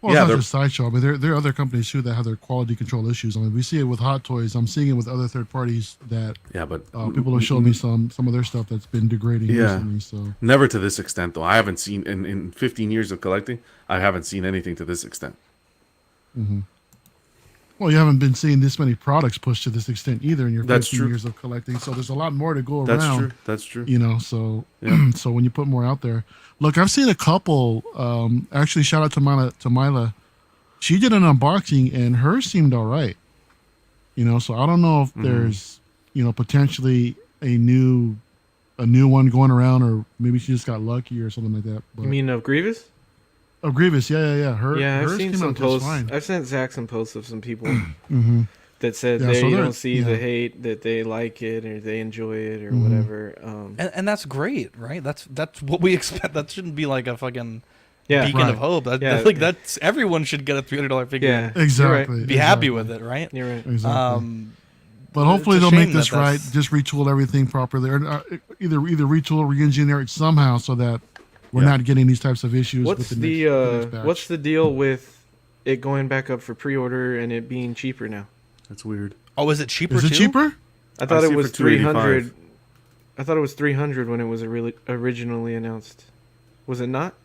Well, it's not just Sideshow, but there are other companies too that have their quality control issues. I mean, we see it with Hot Toys. I'm seeing it with other third parties that. Yeah, but people have shown me some of their stuff that's been degrading recently. So never to this extent, though. I haven't seen in 15 years of collecting. I haven't seen anything to this extent. Mm-hmm. Well, you haven't been seeing this many products pushed to this extent either in your 15 years of collecting. So there's a lot more to go around. That's true. You know, so so when you put more out there, look, I've seen a couple. Actually, shout out to Mila. She did an unboxing and hers seemed all right. You know, so I don't know if there's potentially a new one going around, or maybe she just got lucky or something like that. But, you mean of Grievous? Oh, Grievous, yeah. I've seen some posts. I've sent Zach some posts of some people that said you don't see the hate, that they like it or they enjoy it or whatever. And that's great, right? That's what we expect. That shouldn't be like a fucking beacon of hope. That's everyone should get a $300 figure. Yeah, exactly. Right. Be happy with it, right? You're right. Exactly. But hopefully they'll make this right. Just retool everything properly, or either retool or re-engineer it somehow so that we're not getting these types of issues. What's what's the deal with it going back up for pre-order and it being cheaper now? That's weird. Oh, is it cheaper? Is it cheaper? I thought it was 300. I thought it was 300 when it was originally announced. Was it not?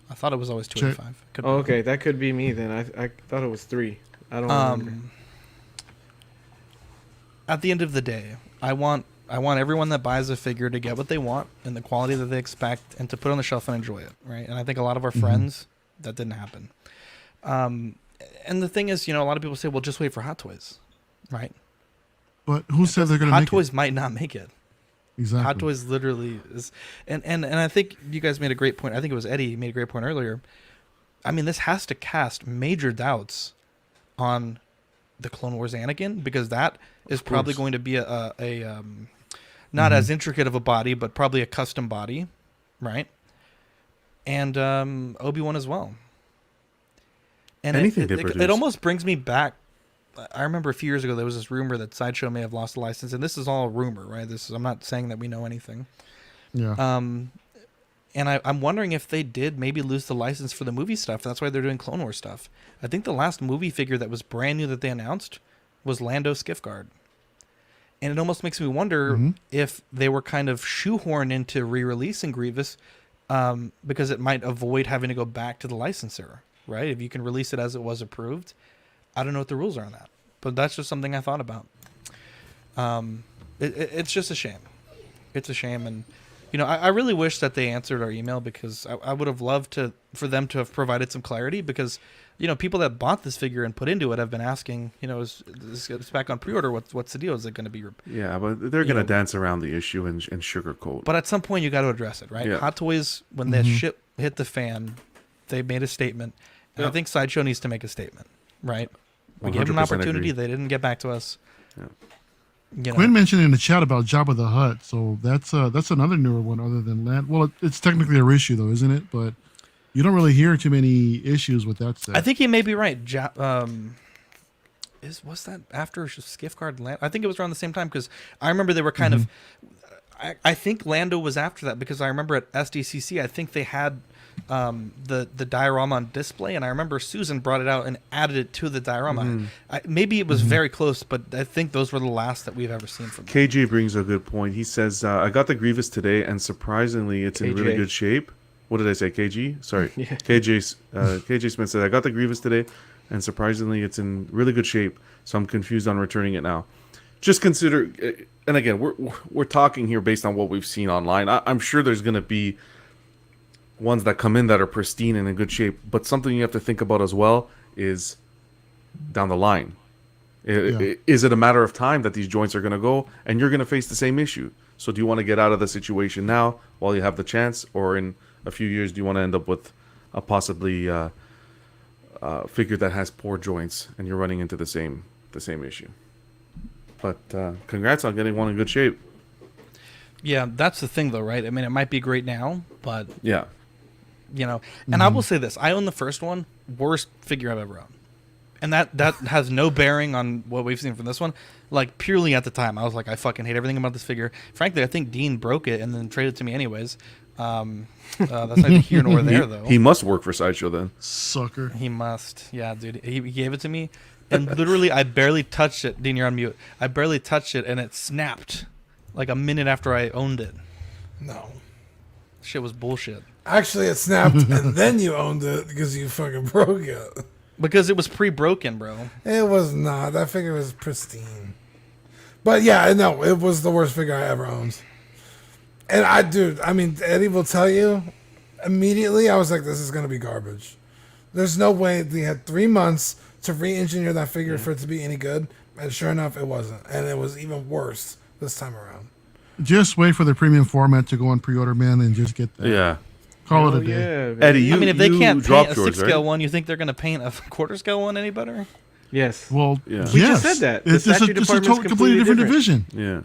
I thought it was always 285. Oh, okay, that could be me then. I thought it was 3. I don't remember. At the end of the day, I want everyone that buys a figure to get what they want and the quality that they expect and to put on the shelf and enjoy it, right? And I think a lot of our friends, that didn't happen. And the thing is, a lot of people say, well, just wait for Hot Toys, right? But who said they're going to make it? Hot Toys might not make it. Exactly. Hot Toys literally is. And I think you guys made a great point. I think it was Eddie made a great point earlier. I mean, this has to cast major doubts on the Clone Wars Anakin, because that is probably going to be a not as intricate of a body, but probably a custom body, right? And Obi-Wan as well. And it almost brings me back. I remember a few years ago there was this rumor that Sideshow may have lost the license, and this is all rumor, right? I'm not saying that we know anything. Yeah. And I'm wondering if they did maybe lose the license for the movie stuff. That's why they're doing Clone Wars stuff. I think the last movie figure that was brand new that they announced was Lando Skiffguard. And it almost makes me wonder if they were kind of shoehorned into re-releasing Grievous because it might avoid having to go back to the licensor, right? If you can release it as it was approved. I don't know what the rules are on that, but that's just something I thought about. It's just a shame. It's a shame, and I really wish that they answered our email, because I would have loved for them to have provided some clarity, because people that bought this figure and put into it have been asking, is it's back on pre-order, what's the deal? Is it going to be? Yeah, but they're going to dance around the issue and sugarcoat. But at some point you got to address it, right? Yeah. Hot Toys, when that shit hit the fan, they made a statement, and I think Sideshow needs to make a statement, right? We gave them an opportunity, they didn't get back to us. Yeah. Quinn mentioned in the chat about Jabba the Hutt, so that's another newer one other than Land. Well, it's technically a reissue though, isn't it? But you don't really hear too many issues with that set. I think he may be right. Was that after Skiff Guard and Land? I think it was around the same time, because I remember they were kind of. I think Lando was after that, because I remember at SDCC, I think they had the diorama on display, and I remember Susan brought it out and added it to the diorama. Maybe it was very close, but I think those were the last that we've ever seen from them. KJ brings a good point. He says, I got the Grievous today, and surprisingly, it's in really good shape. What did I say, KG? Sorry. Yeah. KJ Smith said, I got the Grievous today, and surprisingly, it's in really good shape, so I'm confused on returning it now. Just consider, and again, we're talking here based on what we've seen online. I'm sure there's going to be ones that come in that are pristine and in good shape, but something you have to think about as well is down the line. Is it a matter of time that these joints are going to go, and you're going to face the same issue? So do you want to get out of the situation now while you have the chance, or in a few years do you want to end up with a possibly figure that has poor joints and you're running into the same issue? But congrats on getting one in good shape. Yeah, that's the thing though, right? I mean, it might be great now, but yeah, and I will say this: I own the first one, worst figure I've ever owned, and that has no bearing on what we've seen from this one. Like, purely at the time, I was like, I fucking hate everything about this figure. Frankly, I think Dean broke it and then traded it to me anyways. That's neither here nor there, though. He must work for Sideshow then. Sucker. He must. Yeah, dude. He gave it to me, and literally, I barely touched it. Dean, you're on mute. I barely touched it, and it snapped like a minute after I owned it. No. Shit was bullshit. Actually, it snapped, and then you owned it because you fucking broke it. Because it was pre-broken, bro. It was not. That figure was pristine. But yeah, no, it was the worst figure I ever owned. And Eddie will tell you, immediately I was like, this is going to be garbage. There's no way. They had 3 months to re-engineer that figure for it to be any good. And sure enough, it wasn't. And it was even worse this time around. Just wait for the premium format to go on pre-order, man, and just get that. Yeah. Call it a day. Yeah, Eddie, if they can't paint a yours, 6-scale right? one, you think they're going to paint a quarter-scale one any better? Yes. Well, yeah. We just said that. The statue department's completely different division. Yeah.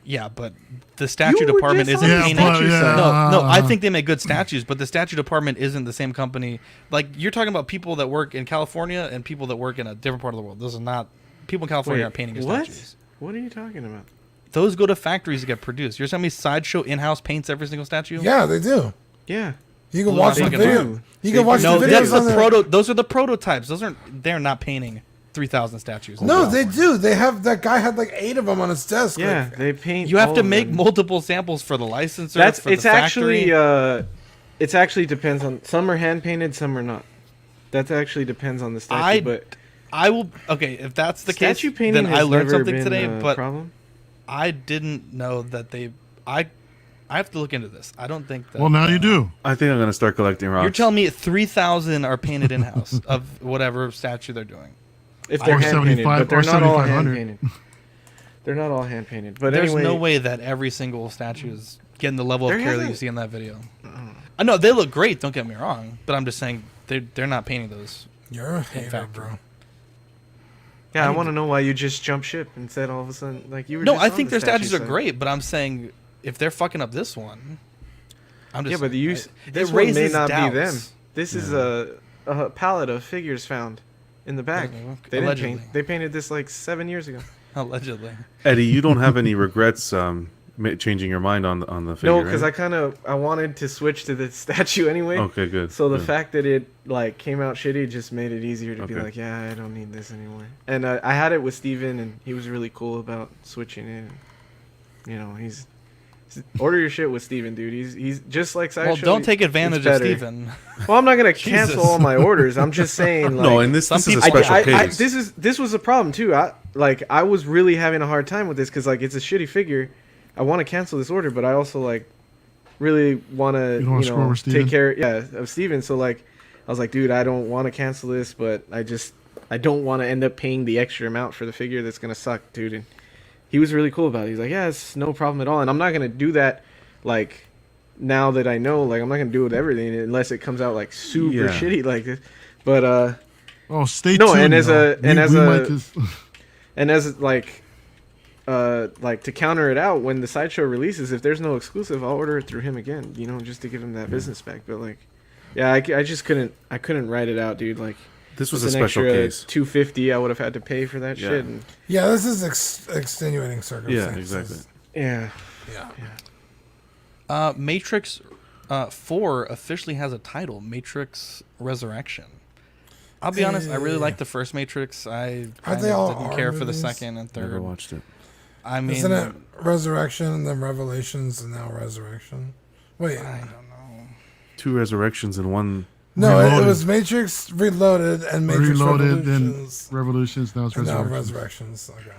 Yeah, but the statue department isn't painting. No, I think they make good statues, but the statue department isn't the same company. Like, you're talking about people that work in California and people that work in a different part of the world. Those are not people in California aren't painting statues. What are you talking about? Those go to factories to get produced. You're telling me Sideshow in-house paints every single statue? Yeah, they do. Yeah. You can watch the video. You can watch the videos on the those are the prototypes. They're not painting 3,000 statues. No, they do. They have, that guy had like 8 of them on his desk. Yeah, like, they paint. You have to make multiple samples for the licensor. It's actually depends on, some are hand painted, some are not. That actually depends on the statue. But I will. Okay, if that's the case, statue painting then I learned something been today. But problem? I didn't know that they. I have to look into this. I don't think that. Well, now you do. I think I'm going to start collecting rocks. You're telling me 3,000 are painted in house of whatever statue they're doing. If they're hand painted, but they're not all hand painted. They're not all hand painted. But there's anyway, no way that every single statue is getting the level of care that you see in that video. I know they look great. Don't get me wrong, but I'm just saying they're not painting those. You're a hater, bro. Yeah, I want to know why you just jumped ship and said all of a sudden, like, you were. No, just I on think the their statues are side. great, but I'm saying if they're fucking up this one, I'm just. Yeah, but this it one may raises not doubts. be them. This is a palette of figures found in the back. They didn't paint. They painted this like 7 years ago. Allegedly. Eddie, you don't have any regrets changing your mind on the figure? No, because I wanted to switch to the statue anyway. Okay, good. So the good. fact that it like came out shitty just made it easier to be like, yeah, I don't need this anymore. And I had it with Steven, and he was really cool about switching it. You know, he's order your shit with Steven, dude. He's just like Sideshow. Well, don't take advantage of Steven. Well, I'm not gonna cancel all my orders. I'm just saying. Like, no, and this is a special case. This was a problem too. I was really having a hard time with this because like it's a shitty figure. I want to cancel this order, but I also like really want to, screw over Steven? take care, of Steven. So like, I was like, dude, I don't want to cancel this, but I don't want to end up paying the extra amount for the figure that's gonna suck, dude. And he was really cool about it. He's like, yeah, it's no problem at all. And I'm not gonna do that, like, now that I know, like, I'm not gonna do it with everything unless it comes out like super shitty like this. But stay tuned. And as like to counter it out, when the Sideshow releases, if there's no exclusive, I'll order it through him again, just to give him that business back. But like, yeah, I just couldn't write it out, dude. Like, this was a special case. $250 I would have had to pay for that shit. And yeah, this is extenuating circumstances. Yeah, exactly. Yeah. Matrix 4 officially has a title, Matrix Resurrection. I'll be honest, I really like the first Matrix. I didn't care for the second and third. Never watched it. I mean, isn't it Resurrection and then Revelations and now Resurrection? Wait, I don't know. 2 resurrections in one. No, it was Matrix Reloaded and Matrix Revolutions. Then Revolutions, now it's Resurrections. Now Resurrections. Okay.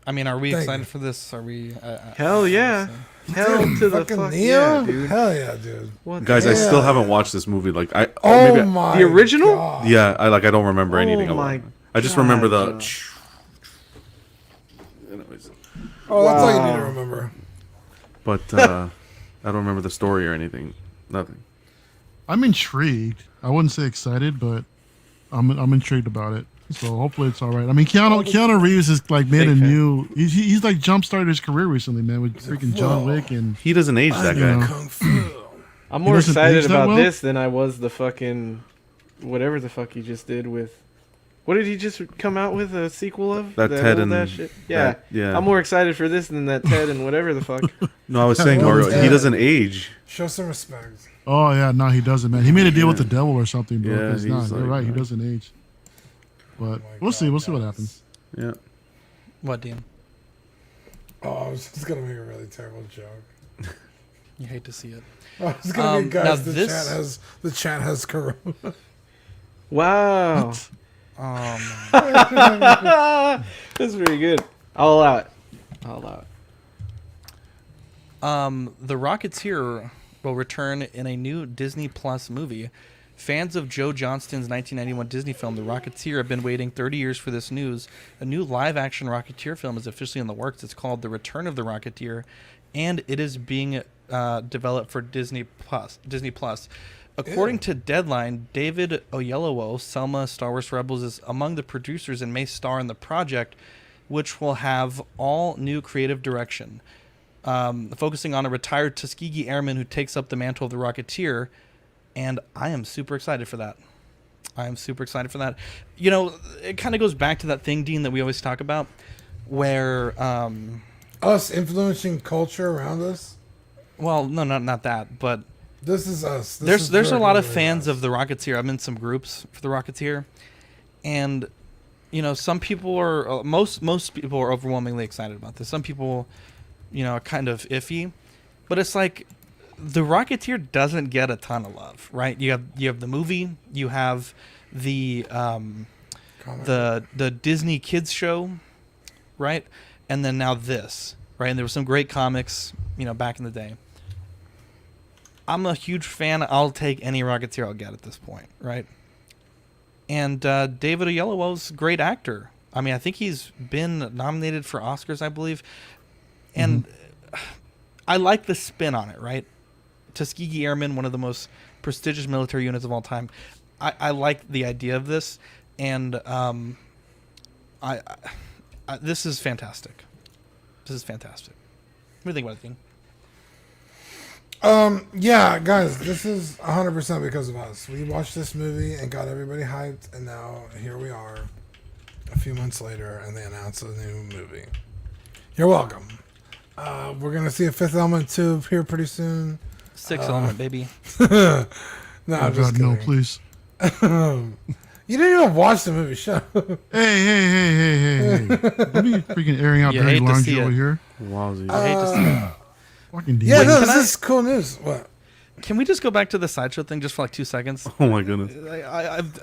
I mean, are we excited for this? Are we? Hell yeah. Hell to the fuck Neo? yeah, dude. Hell yeah, dude. Guys, I still haven't watched this movie. Like, the original? God. Yeah, I don't remember anything about it. I just remember the. Anyways. Oh, that's all you need to remember. But I don't remember the story or anything. Nothing. I'm intrigued. I wouldn't say excited, but I'm intrigued about it. So hopefully it's all right. I mean, Keanu Reeves has like made a new. He's like jump started his career recently, man, with freaking John Wick, and he doesn't age that guy. Kung Fu. I'm more excited about this than I was the fucking whatever the fuck he just did with. What did he just come out with a sequel of? That Ted and that shit. Yeah, yeah. I'm more excited for this than that Ted and whatever the fuck. No, I was saying Mario. He doesn't age. Show some respect. Oh yeah, no, he doesn't, man. He made a deal with the devil or something, bro. Yeah, It's not. You're right. He doesn't age. But we'll see. We'll see what happens. Yeah. What, Dean? Oh, I was just gonna make a really terrible joke. You hate to see it. I was gonna be, guys. The chat has corona. Wow. That's pretty good. I'll allow it. The Rocketeer will return in a new Disney Plus movie. Fans of Joe Johnston's 1991 Disney film, The Rocketeer, have been waiting 30 years for this news. A new live-action Rocketeer film is officially in the works. It's called The Return of the Rocketeer, and it is being developed for Disney Plus. According to Deadline, David Oyelowo, Selma Star Wars Rebels, is among the producers and may star in the project, which will have all new creative direction, focusing on a retired Tuskegee airman who takes up the mantle of the Rocketeer. And I am super excited for that. It kind of goes back to that thing, Dean, that we always talk about, where us influencing culture around us. Well, no, not that, but this is us. There's a lot of fans of the Rocketeer. I'm in some groups for the Rocketeer, and some people are most people are overwhelmingly excited about this. Some people, are kind of iffy, but it's like, the Rocketeer doesn't get a ton of love, right? You have the movie, you have the Disney kids show, right? And then now this, right? And there were some great comics, back in the day. I'm a huge fan. I'll take any Rocketeer I'll get at this point, right? And David Oyelowo's a great actor. I mean, I think he's been nominated for Oscars, I believe. And I like the spin on it, right? Tuskegee Airmen, one of the most prestigious military units of all time. I like the idea of this, and I this is fantastic. What do you think about it, Dean? Yeah, guys, this is 100% because of us. We watched this movie and got everybody hyped, and now here we are, a few months later, and they announce a new movie. You're welcome. We're gonna see a Fifth Element 2 here pretty soon. Sixth Element, baby. No, I'm just kidding. No, please. You didn't even watch the movie. Shut up. Hey. Don't be freaking airing out dirty laundry over here. Wowzy. I hate to see it. Fucking yeah, no, this is cool news. What? Can we just go back to the Sideshow thing just for like 2 seconds? Oh my goodness.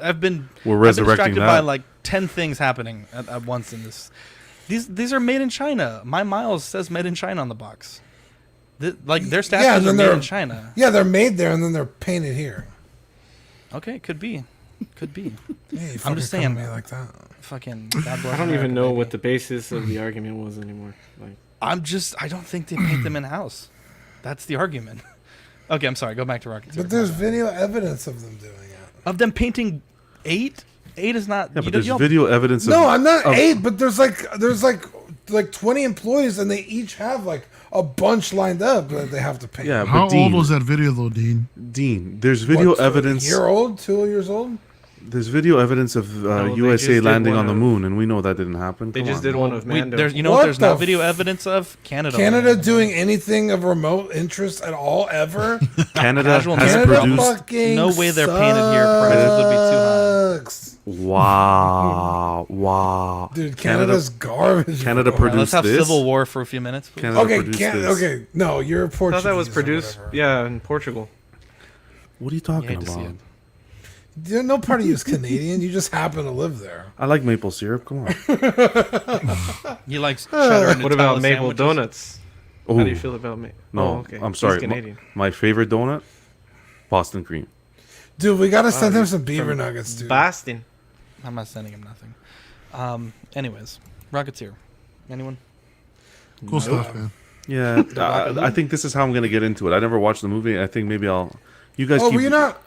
I've been We're resurrecting distracted that. by like 10 things happening at once in this These are made in China. My Miles says made in China on the box. Like their Yeah, statues and are then made they're in China. Yeah, they're made there and then they're painted here. Okay, could be. Yeah, you I'm just saying, come at me like that. Fucking. God bless I don't America, even know baby. what the basis of the argument was anymore. Like, I don't think they paint them in house. That's the argument. Okay, I'm sorry. Go back to Rocket. But there's video evidence of them doing it. Of them painting 8. 8 is not. Yeah, but there's video evidence. No, I'm not 8, but there's like 20 employees, and they each have like a bunch lined up that they have to paint. Yeah, How but Dean, old was that video though, Dean? There's video What, evidence. A year old, 2 years old. There's video evidence of they USA just did landing one on the of- moon, and we know that didn't happen. they Come just on, did man. one of Mando. There's, you know What what? There's the not video evidence of Canada. Canada doing anything of remote interest at all ever? Canada Casual has Canada produced. fucking No way they're painted here. Prices would be too high. sucks. Wow. Dude, Canada's garbage. Canada bro. produced Let's have this. Civil War for a few minutes. Please. Canada Okay, produced this. okay. No, you're I Portuguese. thought that was or produced, whatever. yeah, in Portugal. What are you You talking hate to see about? it. Dude, no part of you is Canadian. You just happen to live there. I like maple syrup. Come on. You like cheddar and What about Nutella maple sandwiches? donuts? Oh, How do you feel about maple? no, Oh, okay. I'm He's sorry. Canadian. My favorite donut, Boston cream. Dude, we gotta send him he's some beaver from nuggets, dude. Boston. I'm not sending him nothing. Anyways, Rocketeer. Anyone? Cool stuff, man. Yeah, I think this is how I'm gonna get into it. I never watched the movie. I think maybe I'll. You guys. Oh, keep, were you not?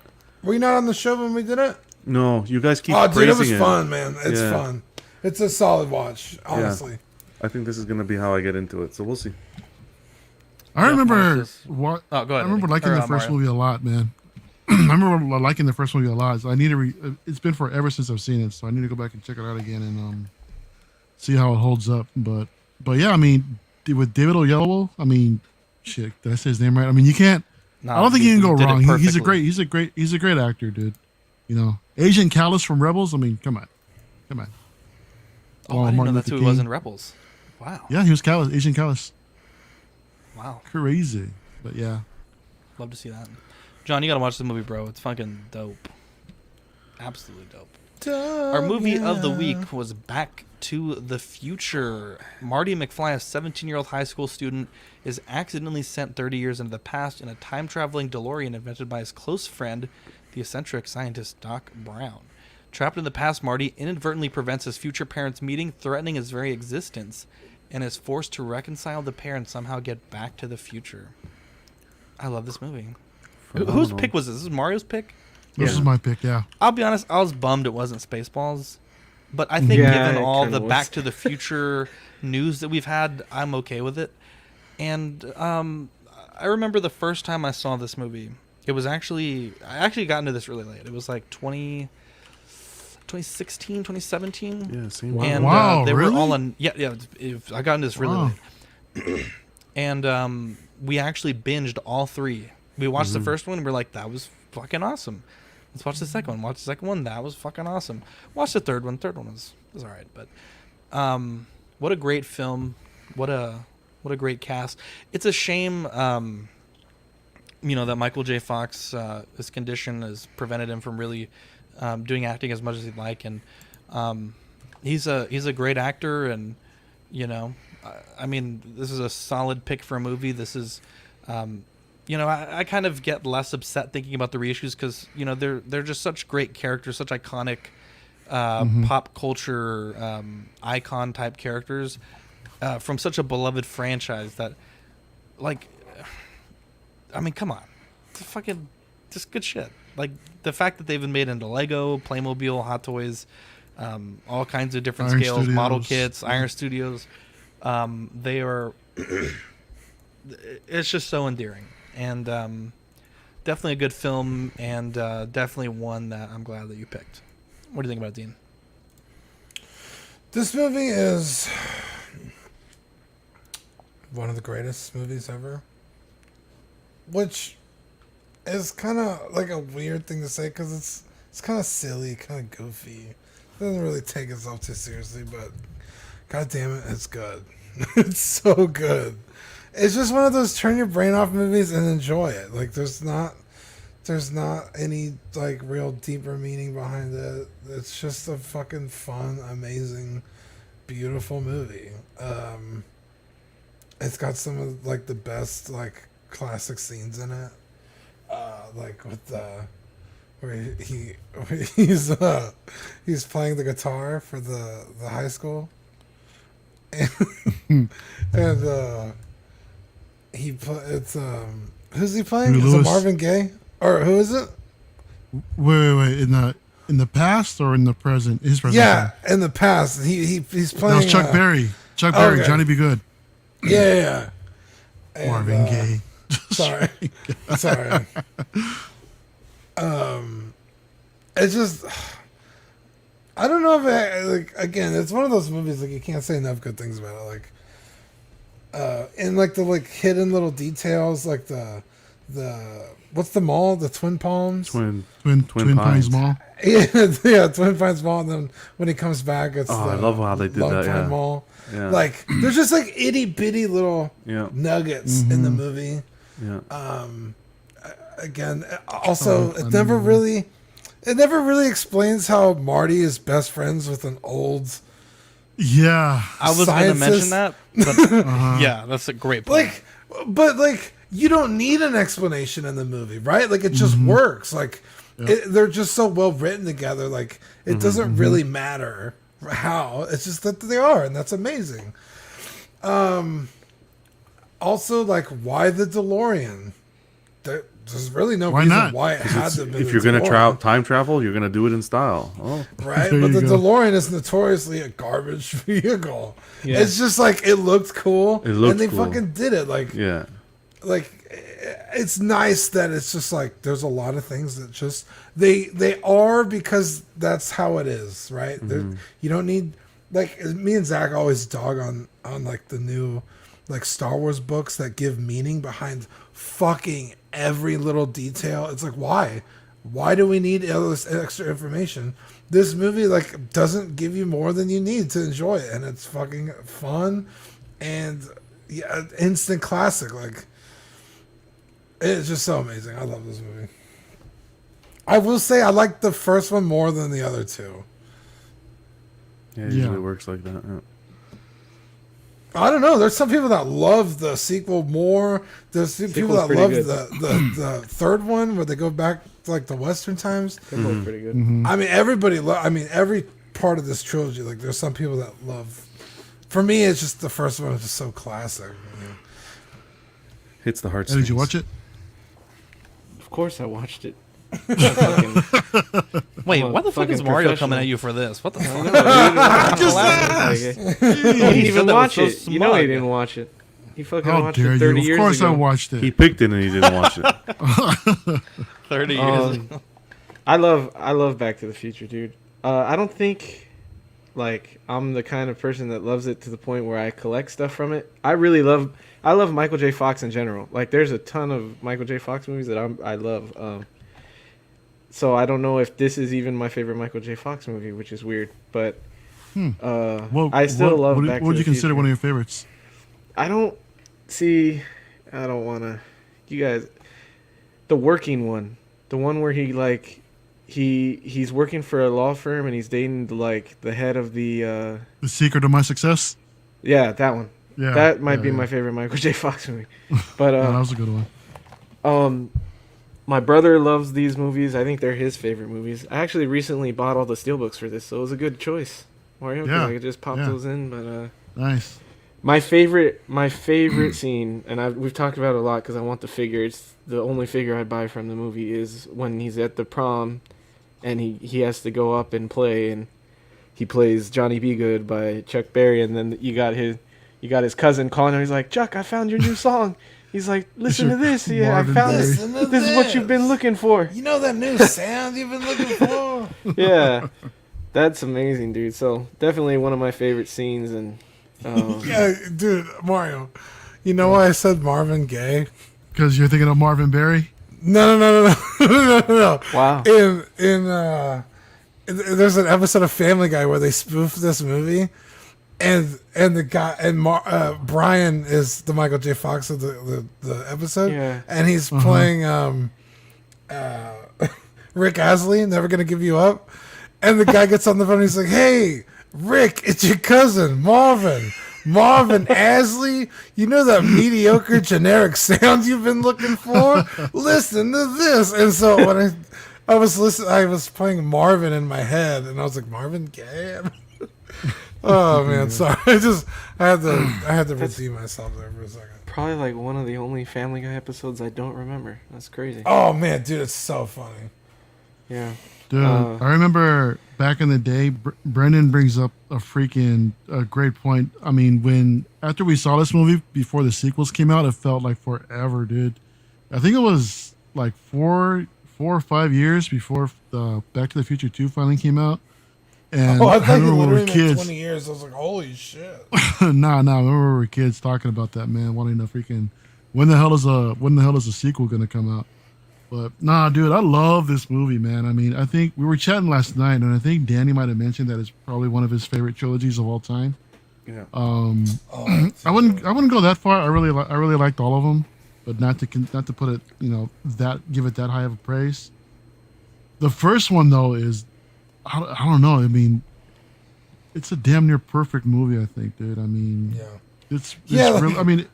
Were you not on the show when we did it? No, you guys keep. Oh, dude, it was praising fun, man. It's Yeah. fun. It's a solid watch, honestly. I think this is gonna be how I get into it. So we'll see. I remember Marcus. what. Oh, go ahead, I remember Eddie. liking Or, the first Mario. movie a lot, man. I remember liking the first movie a lot. So I need to. It's been forever since I've seen it, so I need to go back and check it out again and see how it holds up. But yeah, I mean, with David Oyelowo, I mean, shit, did I say his name right? I mean, you can't. Nah, I don't think you can go did it wrong. He's a perfectly. he's a great actor, dude. You know, Agent Callus from Rebels. I mean, come on. Oh, I didn't know Martin that's Luther who he was King. in Rebels. Wow. Yeah, he was Callus, Agent Callus. Wow. Crazy, but yeah. Love to see that. John, you gotta watch the movie, bro. It's fucking dope. Absolutely dope. Our movie of the week was Back to the Future. Marty McFly, a 17-year-old high school student, is accidentally sent 30 years into the past in a time-traveling DeLorean invented by his close friend, the eccentric scientist Doc Brown. Trapped in the past, Marty inadvertently prevents his future parents' meeting, threatening his very existence, and is forced to reconcile the pair and somehow get back to the future. I love this movie. Whose pick was this? This is Mario's pick? This is my pick, yeah. I'll be honest, I was bummed it wasn't Spaceballs. But I think Yeah, given it all kinda the was. Back to the Future news that we've had, I'm okay with it. And I remember the first time I saw this movie, it was I actually got into this really late. It was like 2016, 2017. Yeah, same. And Wow, they really? were all on. Yeah. I got into this really Wow. late. And we actually binged all 3. We watched the first one and we're like, that was fucking awesome. Let's watch the second one. Watch the second one. That was fucking awesome. Watch the third one. Third one was all right. But what a great film. What a great cast. It's a shame, that Michael J. Fox, his condition has prevented him from really doing acting as much as he'd like. And he's a great actor. And, I mean, this is a solid pick for a movie. This is... I kind of get less upset thinking about the reissues because they're just such great characters, such iconic pop culture icon type characters from such a beloved franchise that, like, I mean, come on, it's fucking just good shit. Like the fact that they've been made into Lego, Playmobil, Hot Toys, all kinds of different Iron scales, Studios. model kits, Iron Studios. They are. It's just so endearing. And definitely a good film, and definitely one that I'm glad that you picked. What do you think about it, Dean? This movie is one of the greatest movies ever. Which is kind of like a weird thing to say because it's kind of silly, kind of goofy. It doesn't really take itself too seriously, but god damn it, it's good. It's so good. It's just one of those turn your brain off movies and enjoy it. Like there's not any like real deeper meaning behind it. It's just a fucking fun, amazing beautiful movie. It's got some of like the best like classic scenes in it. Like with where he's playing the guitar for the high school, and it's who's he playing? Is it Marvin Gaye or who is it? Wait. In the past or in the present? His present. Yeah, in the past. He's playing. That was Chuck Berry. Chuck Berry. Okay. Johnny Be Good. Yeah. And, Marvin Gaye. Sorry. It's just, I don't know if like again, it's one of those movies like you can't say enough good things about it. Like, and like the like hidden little details, like the what's the mall? The Twin Palms. Twin Pines Mall. Yeah, Twin Pines Mall. And then when he comes back, it's I love how they did Long that. Pine Yeah. Mall. Yeah. Like there's just like itty bitty little nuggets in the movie. Yeah. Again, also it never really explains how Marty is best friends with an old. Yeah, I was going to mention that, but yeah, that's a great point. But you don't need an explanation in the movie, right? Like it just works. Like they're just so well written together. Like it doesn't really matter how. It's just that they are, and that's amazing. Also, like, why the DeLorean? There's really no reason why it had to be. If you're going to time travel, you're going to do it in style. Oh, right. But the DeLorean is notoriously a garbage vehicle. Yeah. It's just like it looked cool, and they fucking did it. Like, like it's nice that it's just like there's a lot of things that just they are because that's how it is, right? You don't need like me and Zach always dog on like the new like Star Wars books that give meaning behind fucking every little detail. It's like why do we need all this extra information? This movie like doesn't give you more than you need to enjoy it, and it's fucking fun and instant classic. Like it's just so amazing. I love this movie. I will say I like the first one more than the other two. Yeah, it usually works like that. Yeah. I don't know. There's some people that love the sequel more. There's people that love the third one where they go back to like the Western times. They're both pretty good. I mean, every part of this trilogy. Like, there's some people that love. For me, it's just the first one is just so classic. Hits the heart. Did you watch it? Of course, I watched it. Wait, why the fuck is Mario coming at you for this? What the fuck? He didn't even watch it. You know he didn't watch it. He fucking watched it 30 years ago. Of course I watched it. He picked it and he didn't watch it. 30 years ago. I love Back to the Future, dude. I don't think like I'm the kind of person that loves it to the point where I collect stuff from it. I love Michael J. Fox in general. Like there's a ton of Michael J. Fox movies that I love. So I don't know if this is even my favorite Michael J. Fox movie, which is weird. But I still love Back to the Future. What would you consider one of your favorites? I don't want to. You guys, the working one, the one where he like he's working for a law firm and he's dating like the head of the Secret of My Success. Yeah, that one. Yeah, that might be my favorite Michael J. Fox movie. But that was a good one. My brother loves these movies. I think they're his favorite movies. I actually recently bought all the steelbooks for this, so it was a good choice, Mario. Yeah, I could just pop those in. But nice. My favorite scene, and we've talked about it a lot because I want the figure. It's the only figure I buy from the movie is when he's at the prom, and he has to go up and play, and he plays Johnny Be Good by Chuck Berry, and then you got his cousin calling him. He's like, Chuck, I found your new song. He's like, listen to this. Yeah, I found this. This is what you've been looking for. You know that new sound you've been looking for? Yeah. That's amazing, dude. So definitely one of my favorite scenes. And yeah, dude, Mario, you know why I said Marvin Gaye? Because you're thinking of Marvin Berry? No. Wow. There's an episode of Family Guy where they spoof this movie. And the guy Brian is the Michael J. Fox of the episode, and he's playing Rick Astley, Never Gonna Give You Up, and the guy gets on the phone and he's like, "Hey, Rick, it's your cousin, Marvin. Marvin Asley, you know that mediocre generic sound you've been looking for? Listen to this. And so when I was listening, I was playing Marvin in my head, and I was like, Marvin Gaye? Oh man, sorry. I had to redeem myself there for a second. Probably like one of the only Family Guy episodes I don't remember. That's crazy. Oh man, dude, it's so funny. Yeah. Dude, I remember back in the day, Brendan brings up a great point. I mean, after we saw this movie, before the sequels came out, it felt like forever, dude. I think it was like 4 or 5 years before the Back to the Future 2 finally came out. And I thought you literally kids. meant 20 years. I was like, holy shit. Nah, I remember we were kids talking about that, man, wanting to freaking when the hell is a sequel gonna come out? But nah, dude, I love this movie, man. I mean, I think we were chatting last night, and I think Danny might have mentioned that it's probably one of his favorite trilogies of all time. Yeah. I wouldn't go that far. I really liked all of them, but not to put it, give it that high of a praise. The first one though is, I don't know. I mean, it's a damn near perfect movie. I think, dude. I mean, it's really, I mean.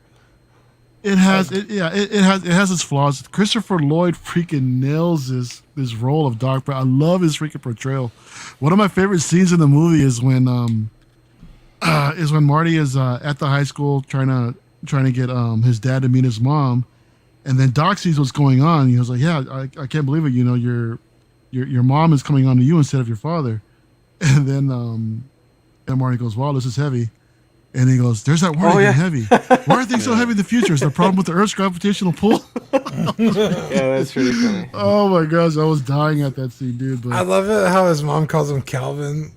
It has its flaws. Christopher Lloyd freaking nails this role of Doc Brown. I love his freaking portrayal. One of my favorite scenes in the movie is when Marty is at the high school trying to get his dad to meet his mom, and then Doc sees what's going on. He was like, "Yeah, I can't believe it. Your mom is coming on to you instead of your father." And then and Marty goes, "Wow, this is heavy." And he goes, "There's that word again, heavy. Why are things so heavy in the future? Is there a problem with the Earth's gravitational pull?" Yeah, that's really funny. Oh my gosh, I was dying at that scene, dude. But I love it how his mom calls him Calvin.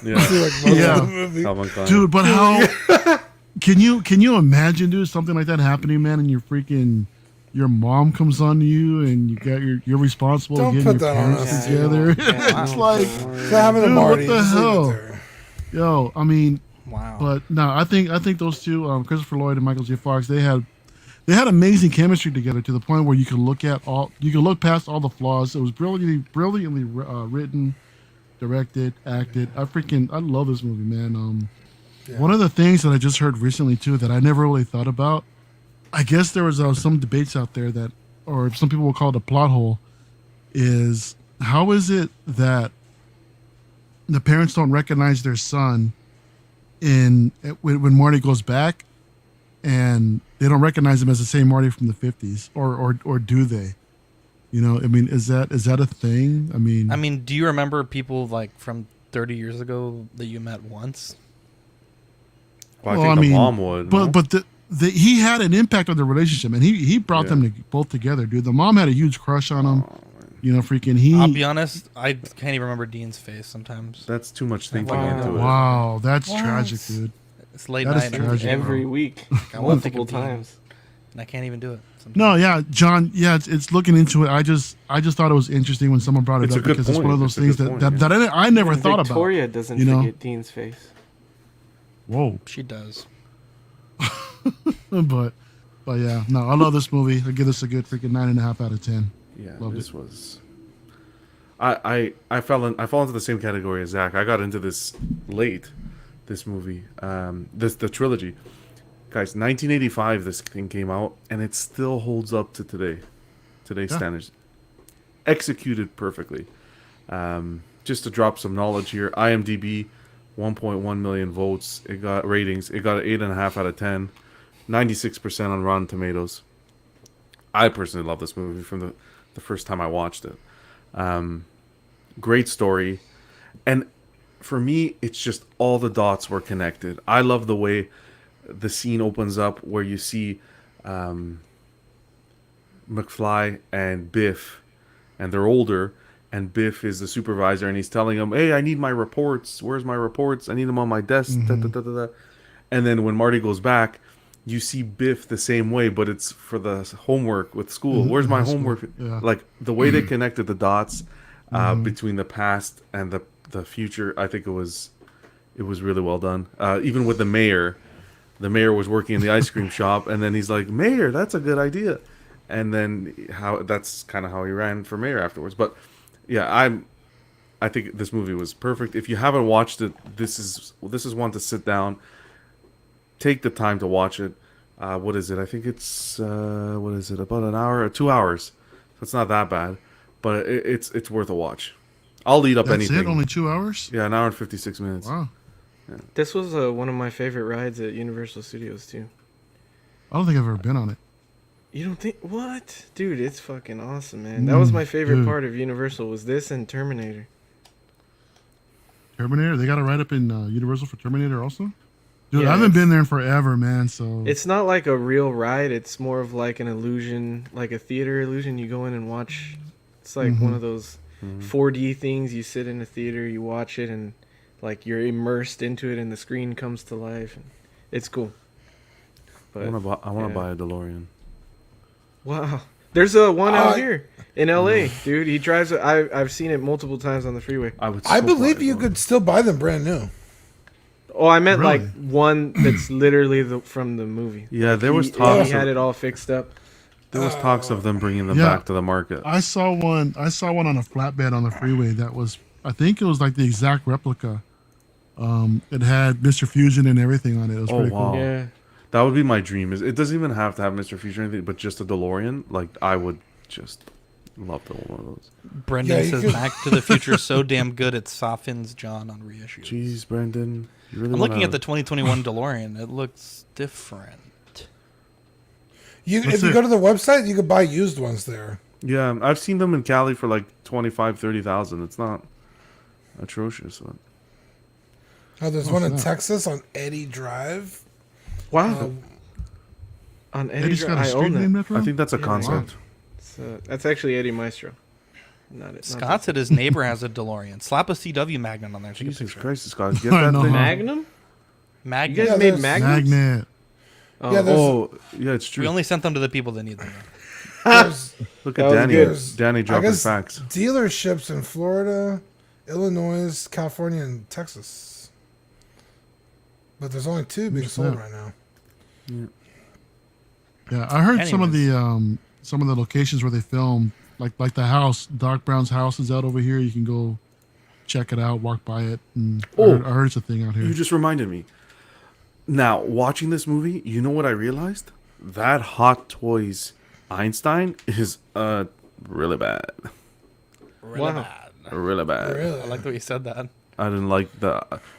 Yeah, dude. But how can you imagine, dude, something like that happening, man? And your mom comes on to you, and you're responsible Don't to put getting your that on parents us. together. It's like, dude, what the hell? Yo, I mean. Wow. But no, I think those two, Christopher Lloyd and Michael J. Fox, they had amazing chemistry together to the point where you could look past all the flaws. It was brilliantly written, directed, acted. I love this movie, man. One of the things that I just heard recently too that I never really thought about, I guess there was some debates out there that, or some people will call it a plot hole, is how is it that the parents don't recognize their son when Marty goes back, and they don't recognize him as the same Marty from the 50s, or do they? I mean, is that a thing? I mean, do you remember people like from 30 years ago that you met once? Well, I think the mom would. But he had an impact on the relationship, and he brought them both together, dude. The mom had a huge crush on him. I'll be honest, I can't even remember Dean's face sometimes. That's too much thinking into it. Wow, that's tragic, dude. It's late That is night tragic, every week, I want to multiple times, and I can't even do it. Sometimes. No, yeah, John, yeah, it's looking into it. I just thought it was interesting when someone brought it It's up a good because it's point. one of those It's a things good that point, I never thought about. Victoria doesn't forget Dean's face. Whoa, she does. but yeah, no, I love this movie. I give this a good freaking 9.5 out of 10. Yeah, Loved this it. was. I fall into the same category as Zach. I got into this late, this movie, the trilogy, guys. 1985, this thing came out, and it still holds up to today's standards. Executed perfectly. Just to drop some knowledge here, IMDb, 1.1 million votes. It got ratings. It got an 8.5 out of 10, 96% on Rotten Tomatoes. I personally love this movie from the first time I watched it. Great story, and for me, it's just all the dots were connected. I love the way the scene opens up where you see McFly and Biff, and they're older, and Biff is the supervisor, and he's telling him, "Hey, I need my reports. Where's my reports? I need them on my desk." Mm-hmm. And then when Marty goes back, you see Biff the same way, but it's for the homework with school. Mm-hmm. Where's my School. homework? Yeah. Like the way they connected the dots between the past and the future, I think it was really well done. Even with the mayor was working in the ice cream shop, and then he's like, "Mayor, that's a good idea," and then that's kind of how he ran for mayor afterwards. But yeah, I think this movie was perfect. If you haven't watched it, this is one to sit down, take the time to watch it. What is it? I think it's about an hour or 2 hours. So it's not that bad, but it's worth a watch. I'll eat up That's anything. it? Only 2 hours? Yeah, an hour and 56 minutes. Wow. Yeah. This was one of my favorite rides at Universal Studios too. I don't think I've ever been on it. You don't think what? Dude, it's fucking awesome, man. That was my favorite part of Universal was this and Terminator. Terminator? They got a ride up in Universal for Terminator also? Dude, Yeah, I haven't been there in forever, man, so... It's not like a real ride. It's more of like an illusion, like a theater illusion. You go in and watch. It's like one of those 4D things. You sit in a theater, you watch it, and like you're immersed into it, and the screen comes to life. It's cool. But, I want to buy a DeLorean. Wow. There's a one out here in LA, dude. He drives it. I've seen it multiple times on the freeway. I believe you could still buy them brand new. Oh, I meant Really? like one that's literally from the movie. Yeah, there was He talks. had it all fixed up. There was talks of them bringing them Yeah. back to the market. I saw one on a flatbed on the freeway that was, I think it was like the exact replica. It had Mr. Fusion and everything on it. It was pretty wow. cool. Yeah. That would be my dream. It doesn't even have to have Mr. Fusion or anything, but just a DeLorean. Like, I would just love to own one of those. Brendan says Back to the Future is so damn good it softens John on reissues. Jeez, Brendan. You really I'm wanna... looking at the 2021 DeLorean. It looks different. If you go to the website, you could buy used ones there. Yeah, I've seen them in Cali for like 25,000, 30,000. It's not atrocious. But... Oh, there's one in Texas on Eddy Drive. Wow. On Eddie Eddie's got a I street own name that. that road? I think that's a concept. That's actually Eddie Maestro. Scott said his neighbor has a DeLorean. Slap a CW Magnet on there. Jesus Christ, Scott. Get I that know. thing. Magnum? Magnet. You guys made magnets? Magnet. Yeah, it's true. We only sent them to the people that need them. Look at Danny. Danny dropping facts. Dealerships in Florida, Illinois, California, and Texas. But there's only 2 being sold right now. Yeah, I heard some of the locations where they filmed, like the house, Doc Brown's house is out over here. You can go check it out, walk by it. And I heard it's a thing out here. You just reminded me. Now, watching this movie, you know what I realized? That Hot Toys Einstein is really bad. Really bad. Really bad. Really? I like the way you said that. I didn't like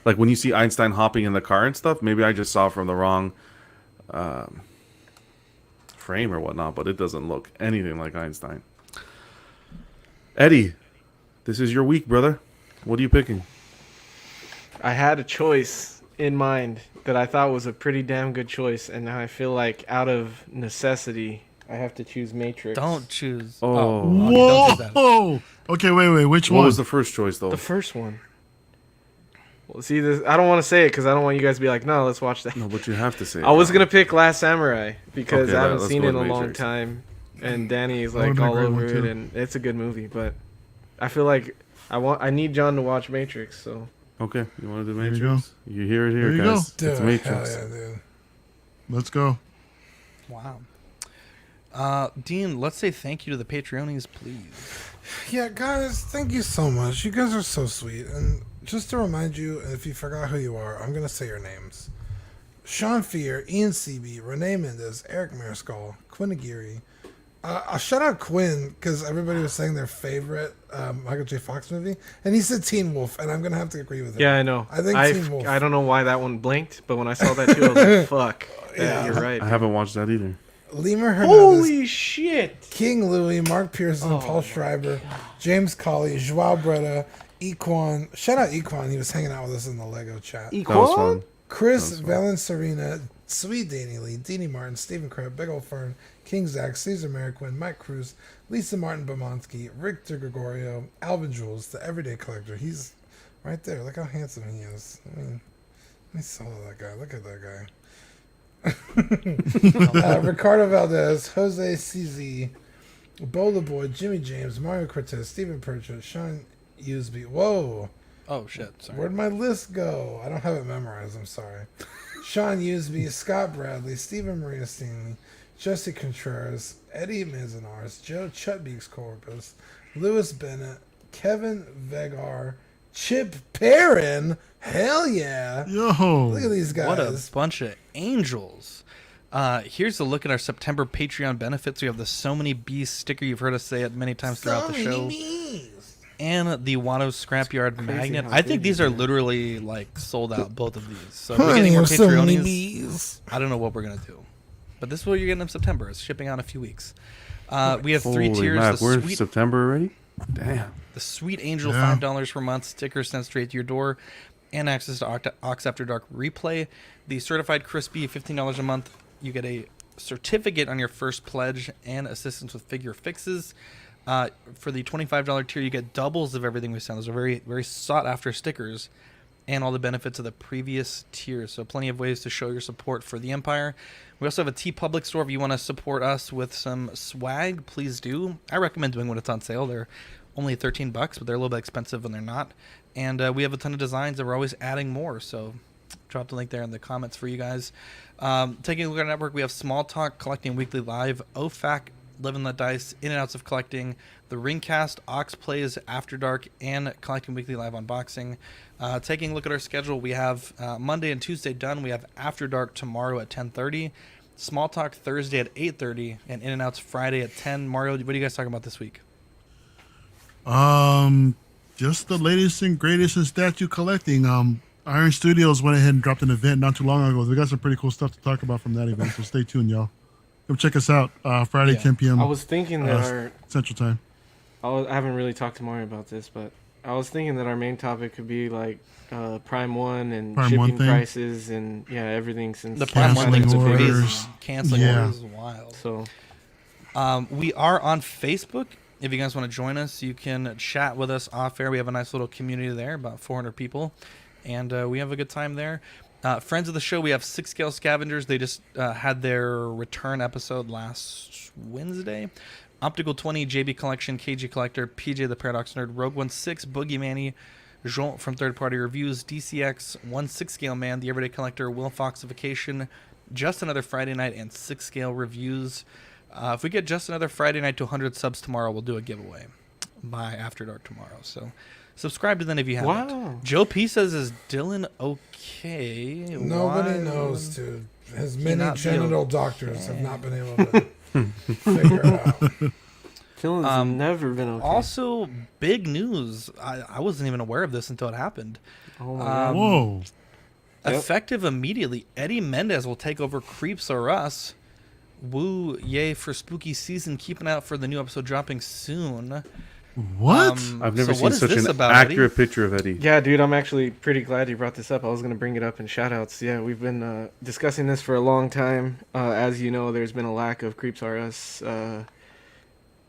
like when you see Einstein hopping in the car and stuff. Maybe I just saw from the wrong frame or whatnot, but it doesn't look anything like Einstein. Eddie, this is your week, brother. What are you picking? I had a choice in mind that I thought was a pretty damn good choice, and now I feel like out of necessity, I have to choose Matrix. Don't choose. Oh. Don't do that. Whoa! Okay, wait. Which one? What was the first choice, though? The first one. Well, see, this, I don't want to say it because I don't want you guys to be like, no, let's watch that. No, but you have to say it. I was going to pick Last Samurai because Okay, I haven't let's seen go it in a with long Matrix. time, and Danny is That would've like been a all great over one, it, too. and it's a good movie, but I feel like I need John to watch Matrix, so... Okay, you want to do There you Matrix? You hear it here, There you guys. Dude, It's Matrix. hell yeah, dude. Let's go. Wow. Dean, let's say thank you to the Patreonies, please. Yeah, guys, thank you so much. You guys are so sweet. And just to remind you, if you forgot who you are, I'm going to say your names. Sean Fear, Ian CB, Renee Mendez, Eric Mariscal, Quinn Aguirre. I'll shout out Quinn because everybody was saying their favorite Michael J. Fox movie. And he said Teen Wolf, and I'm going to have to agree with him. Yeah, I know. I think Teen Wolf. I don't know why that one blinked, but when I saw that too, I was like, fuck. Yeah. You're right. I haven't watched that either. Lemur Hernandez, Holy shit! King Louie, Mark Pearson, Paul Schreiber, James Colley, Joao Bretta, Equan. Shout out Equan. He was hanging out with us in the Lego chat. That was fun. Chris Valencerina, Sweet Danny Lee, Deanie Martin, Stephen Crab, Big Ol' Fern, King Zach, Caesar Mariquin, Mike Cruz, Lisa Martin Bomonsky, Rick DeGregorio, Alvin Jules, the Everyday Collector. He's right there. Look how handsome he is. I mean, let me solo that guy. Look at that guy. Ricardo Valdez, Jose CZ, Bola Boy, Jimmy James, Mario Cortez, Stephen Purchase, Sean Usby. Whoa. Oh, shit. Sorry. Where'd my list go? I don't have it memorized. I'm sorry. Sean Usby, Scott Bradley, Stephen Maria Stanley, Jesse Contreras, Eddie Manzanares, Joe Chutbeeks Corpus, Lewis Bennett, Kevin Vegar, Chip Perrin. Hell yeah. Yo. Look at these guys. What a bunch of angels. Here's a look at our September Patreon benefits. We have the So Many Bees sticker. You've heard us say it many times throughout the show. And the Watto Scrapyard magnet. I think these are literally like sold out, both of these. So if we're getting more Patreonies, I don't know what we're going to do. But this is what you're getting in September. It's shipping out in a few weeks. We have 3 tiers. Map, we're September already? Damn. The Sweet Angel, $5 per month. Sticker sent straight to your door. And access to Ox After Dark replay. The Certified Crispy, $15 a month. You get a certificate on your first pledge and assistance with figure fixes. For the $25 tier, you get doubles of everything we send. Those are very, very sought after stickers and all the benefits of the previous tiers. So plenty of ways to show your support for the Empire. We also have a TeePublic store. If you want to support us with some swag, please do. I recommend doing when it's on sale. They're only $13, but they're a little bit expensive when they're not. And we have a ton of designs that we're always adding more. So drop the link there in the comments for you guys. Taking a look at our network, we have Small Talk, Collecting Weekly Live, OFAC, Living the Dice, In and Outs of Collecting, the Ringcast, Ox Plays, After Dark, and Collecting Weekly Live Unboxing. Taking a look at our schedule, we have Monday and Tuesday done. We have After Dark tomorrow at 10:30, Small Talk Thursday at 8:30, and In and Outs Friday at 10. Mario, what are you guys talking about this week? Just the latest and greatest in statue collecting. Iron Studios went ahead and dropped an event not too long ago. We got some pretty cool stuff to talk about from that event, so stay tuned, y'all. Come check us out Friday, 10 p.m. I was thinking that Central Time. I haven't really talked to Mario about this, but I was thinking that our main topic could be like Prime 1 and shipping prices and everything since the Prime 1 thing is crazy. Canceling orders is wild. So we are on Facebook. If you guys want to join us, you can chat with us off air. We have a nice little community there, about 400 people, and we have a good time there. Friends of the show, we have 6 Scale Scavengers. They just had their return episode last Wednesday. Optical 20, JB Collection, KG Collector, PJ the Paradox Nerd, Rogue 16, Boogie Manny, Jean from Third Party Reviews, DCX, 16 Scale Man, The Everyday Collector, Will Foxification, Just Another Friday Night, and 6 Scale Reviews. If we get Just Another Friday Night to 100 subs tomorrow, we'll do a giveaway by After Dark tomorrow. So subscribe to them if you haven't. Wow. Joe P says, is Dylan okay? Nobody knows, dude. His many genital doctors have not been able to figure it out. Dylan's never been okay. Also, big news. I wasn't even aware of this until it happened. Oh my God. Whoa. Effective immediately, Eddie Mendez will take over Creeps Or Us. Woo, yay for spooky season. Keep an eye out for the new episode dropping soon. What? I've never seen such an accurate picture of Eddie. Yeah, dude, I'm actually pretty glad you brought this up. I was going to bring it up in shoutouts. Yeah, we've been discussing this for a long time. As you know, there's been a lack of Creeps R Us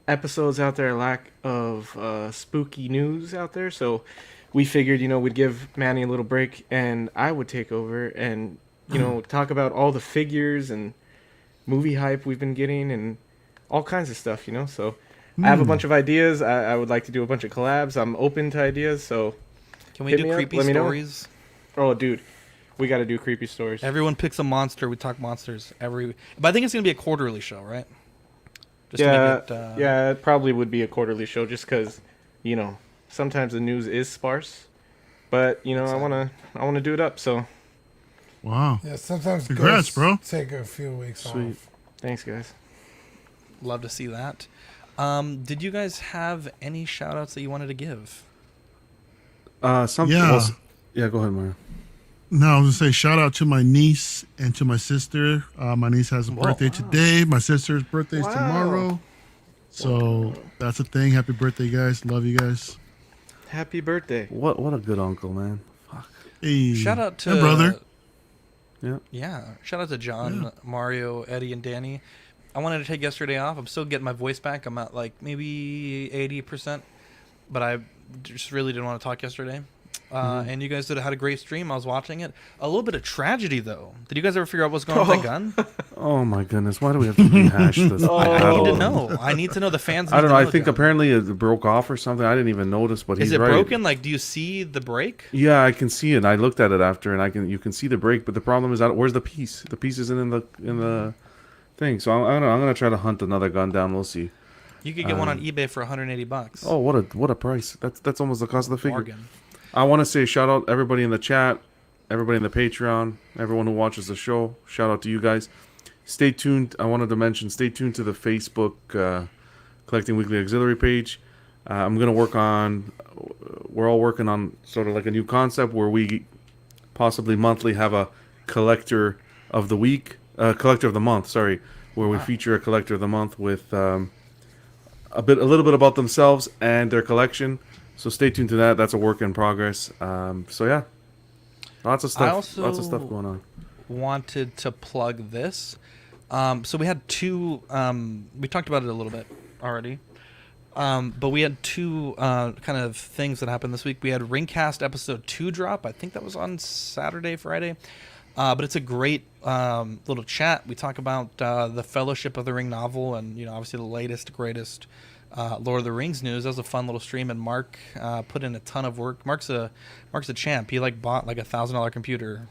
episodes out there, a lack of spooky news out there. So we figured, we'd give Manny a little break and I would take over and, talk about all the figures and movie hype we've been getting and all kinds of stuff, So I have a bunch of ideas. I would like to do a bunch of collabs. I'm open to ideas, so can we do creepy stories? Oh, dude, we got to do creepy stories. Everyone picks a monster. We talk monsters but I think it's going to be a quarterly show, right? Just it probably would be a quarterly show just because, sometimes the news is sparse. But, I want to do it up, so. Wow. Yeah, sometimes congrats, bro. Take a few weeks off. Thanks, guys. Love to see that. Did you guys have any shout outs that you wanted to give? Something else. Yeah, go ahead, Mario. No, I was going to say shout out to my niece and to my sister. My niece has a birthday today. My sister's birthday is tomorrow. So that's a thing. Happy birthday, guys. Love you guys. Happy birthday. What a good uncle, man. Fuck. Hey, shout out to my brother. Yeah. Shout out to John, Mario, Eddie, and Danny. I wanted to take yesterday off. I'm still getting my voice back. I'm at like maybe 80%, but I just really didn't want to talk yesterday. And you guys had a great stream. I was watching it. A little bit of tragedy, though. Did you guys ever figure out what's going on with that gun? Oh my goodness! Why do we have to rehash this? I need to know. I need to know. The fans. I don't know. I think apparently it broke off or something. I didn't even notice. But is he's it right. broken? Like, do you see the break? Yeah, I can see it. I looked at it after, and you can see the break. But the problem is, where's the piece? The piece isn't in the thing. So I don't know. I'm gonna try to hunt another gun down. We'll see. You could get one on eBay for $180. Oh, what a price! That's almost the cost of the figure. Bargain. I want to say shout out everybody in the chat, everybody in the Patreon, everyone who watches the show. Shout out to you guys. Stay tuned. I wanted to mention, stay tuned to the Facebook Collecting Weekly Auxiliary page. I'm gonna work on. We're all working on sort of like a new concept where we possibly monthly have a collector of the week, collector of the month. Sorry, where we feature a collector of the month with a little bit about themselves and their collection. So stay tuned to that. That's a work in progress. So yeah, lots of stuff. Lots of stuff going on. Wanted to plug this. So we had two. We talked about it a little bit already. But we had two kind of things that happened this week. We had Ringcast episode 2 drop. I think that was on Saturday, Friday. But it's a great little chat. We talk about the Fellowship of the Ring novel and, obviously the latest, greatest Lord of the Rings news. That was a fun little stream, and Mark put in a ton of work. Mark's a champ. He bought like $1,000 computer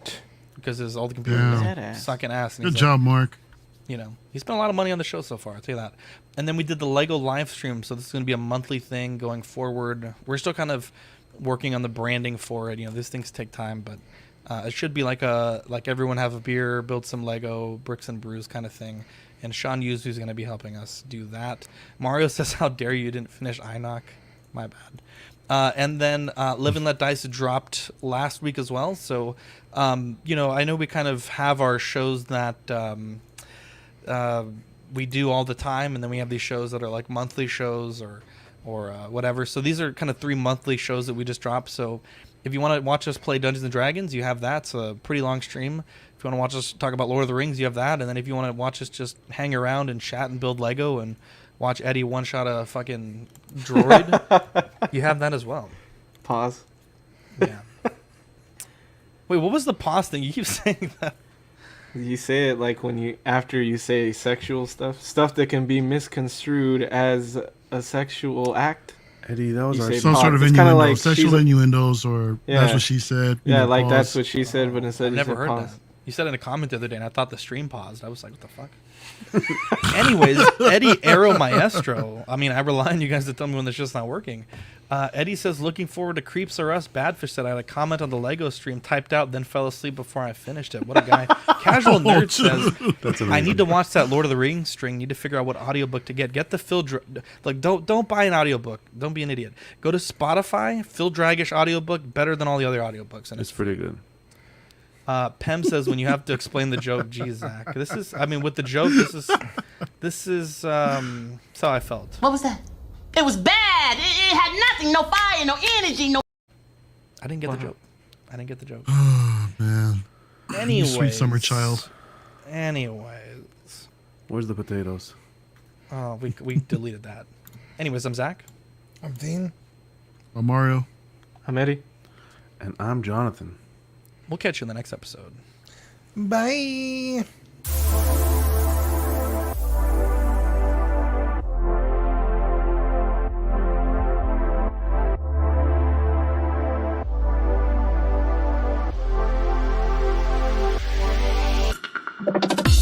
because his old computer was sucking ass. And Good job, Mark. He spent a lot of money on the show so far, I'll tell you that. And then we did the Lego live stream, so this is going to be a monthly thing going forward. We're still kind of working on the branding for it. These things take time, but it should be like everyone have a beer, build some Lego, bricks and brews kind of thing. And Sean Yuzu's going to be helping us do that. Mario says, how dare you didn't finish Inoc. My bad. And then Live and Let Dice dropped last week as well. So, I know we kind of have our shows that we do all the time, and then we have these shows that are like monthly shows or whatever. So these are kind of 3 monthly shows that we just dropped. So if you want to watch us play Dungeons and Dragons, you have that. It's a pretty long stream. If you want to watch us talk about Lord of the Rings, you have that. And then if you want to watch us just hang around and chat and build Lego and watch Eddie one-shot a fucking droid, you have that as well. Pause. Yeah. Wait, what was the pause thing? You keep saying that. You say it like after you say sexual stuff that can be misconstrued as a sexual act. Eddie, that was some sort of innuendo, like sexual innuendos, or that's what she said. Like pause. That's what she said, but instead I never heard pause. That. You said in a comment the other day, and I thought the stream paused. I was like, what the fuck? Anyways, Eddie Aero Maestro. I mean, I rely on you guys to tell me when the show's not working. Eddie says, looking forward to Creeps R Us. Badfish said, I had a comment on the Lego stream, typed out, then fell asleep before I finished it. What a guy. Casual Nerd says, I need to watch that Lord of the Rings string. Need to figure out what audiobook to get. Get the Phil... don't buy an audiobook. Don't be an idiot. Go to Spotify. Phil Dragish audiobook. Better than all the other audiobooks. And it's pretty good. Pem says, when you have to explain the joke, geez, Zach. This is... I mean, with the joke, this is how I felt. What was that? It was bad. It had nothing, no fire, no energy, no... I didn't get the joke. I didn't get the joke. Oh, man. Anyways. You sweet summer child. Anyways. Where's the potatoes? Oh, we deleted that. Anyways, I'm Zach. I'm Dean. I'm Mario. I'm Eddie. And I'm Jonathan. We'll catch you in the next episode. Bye.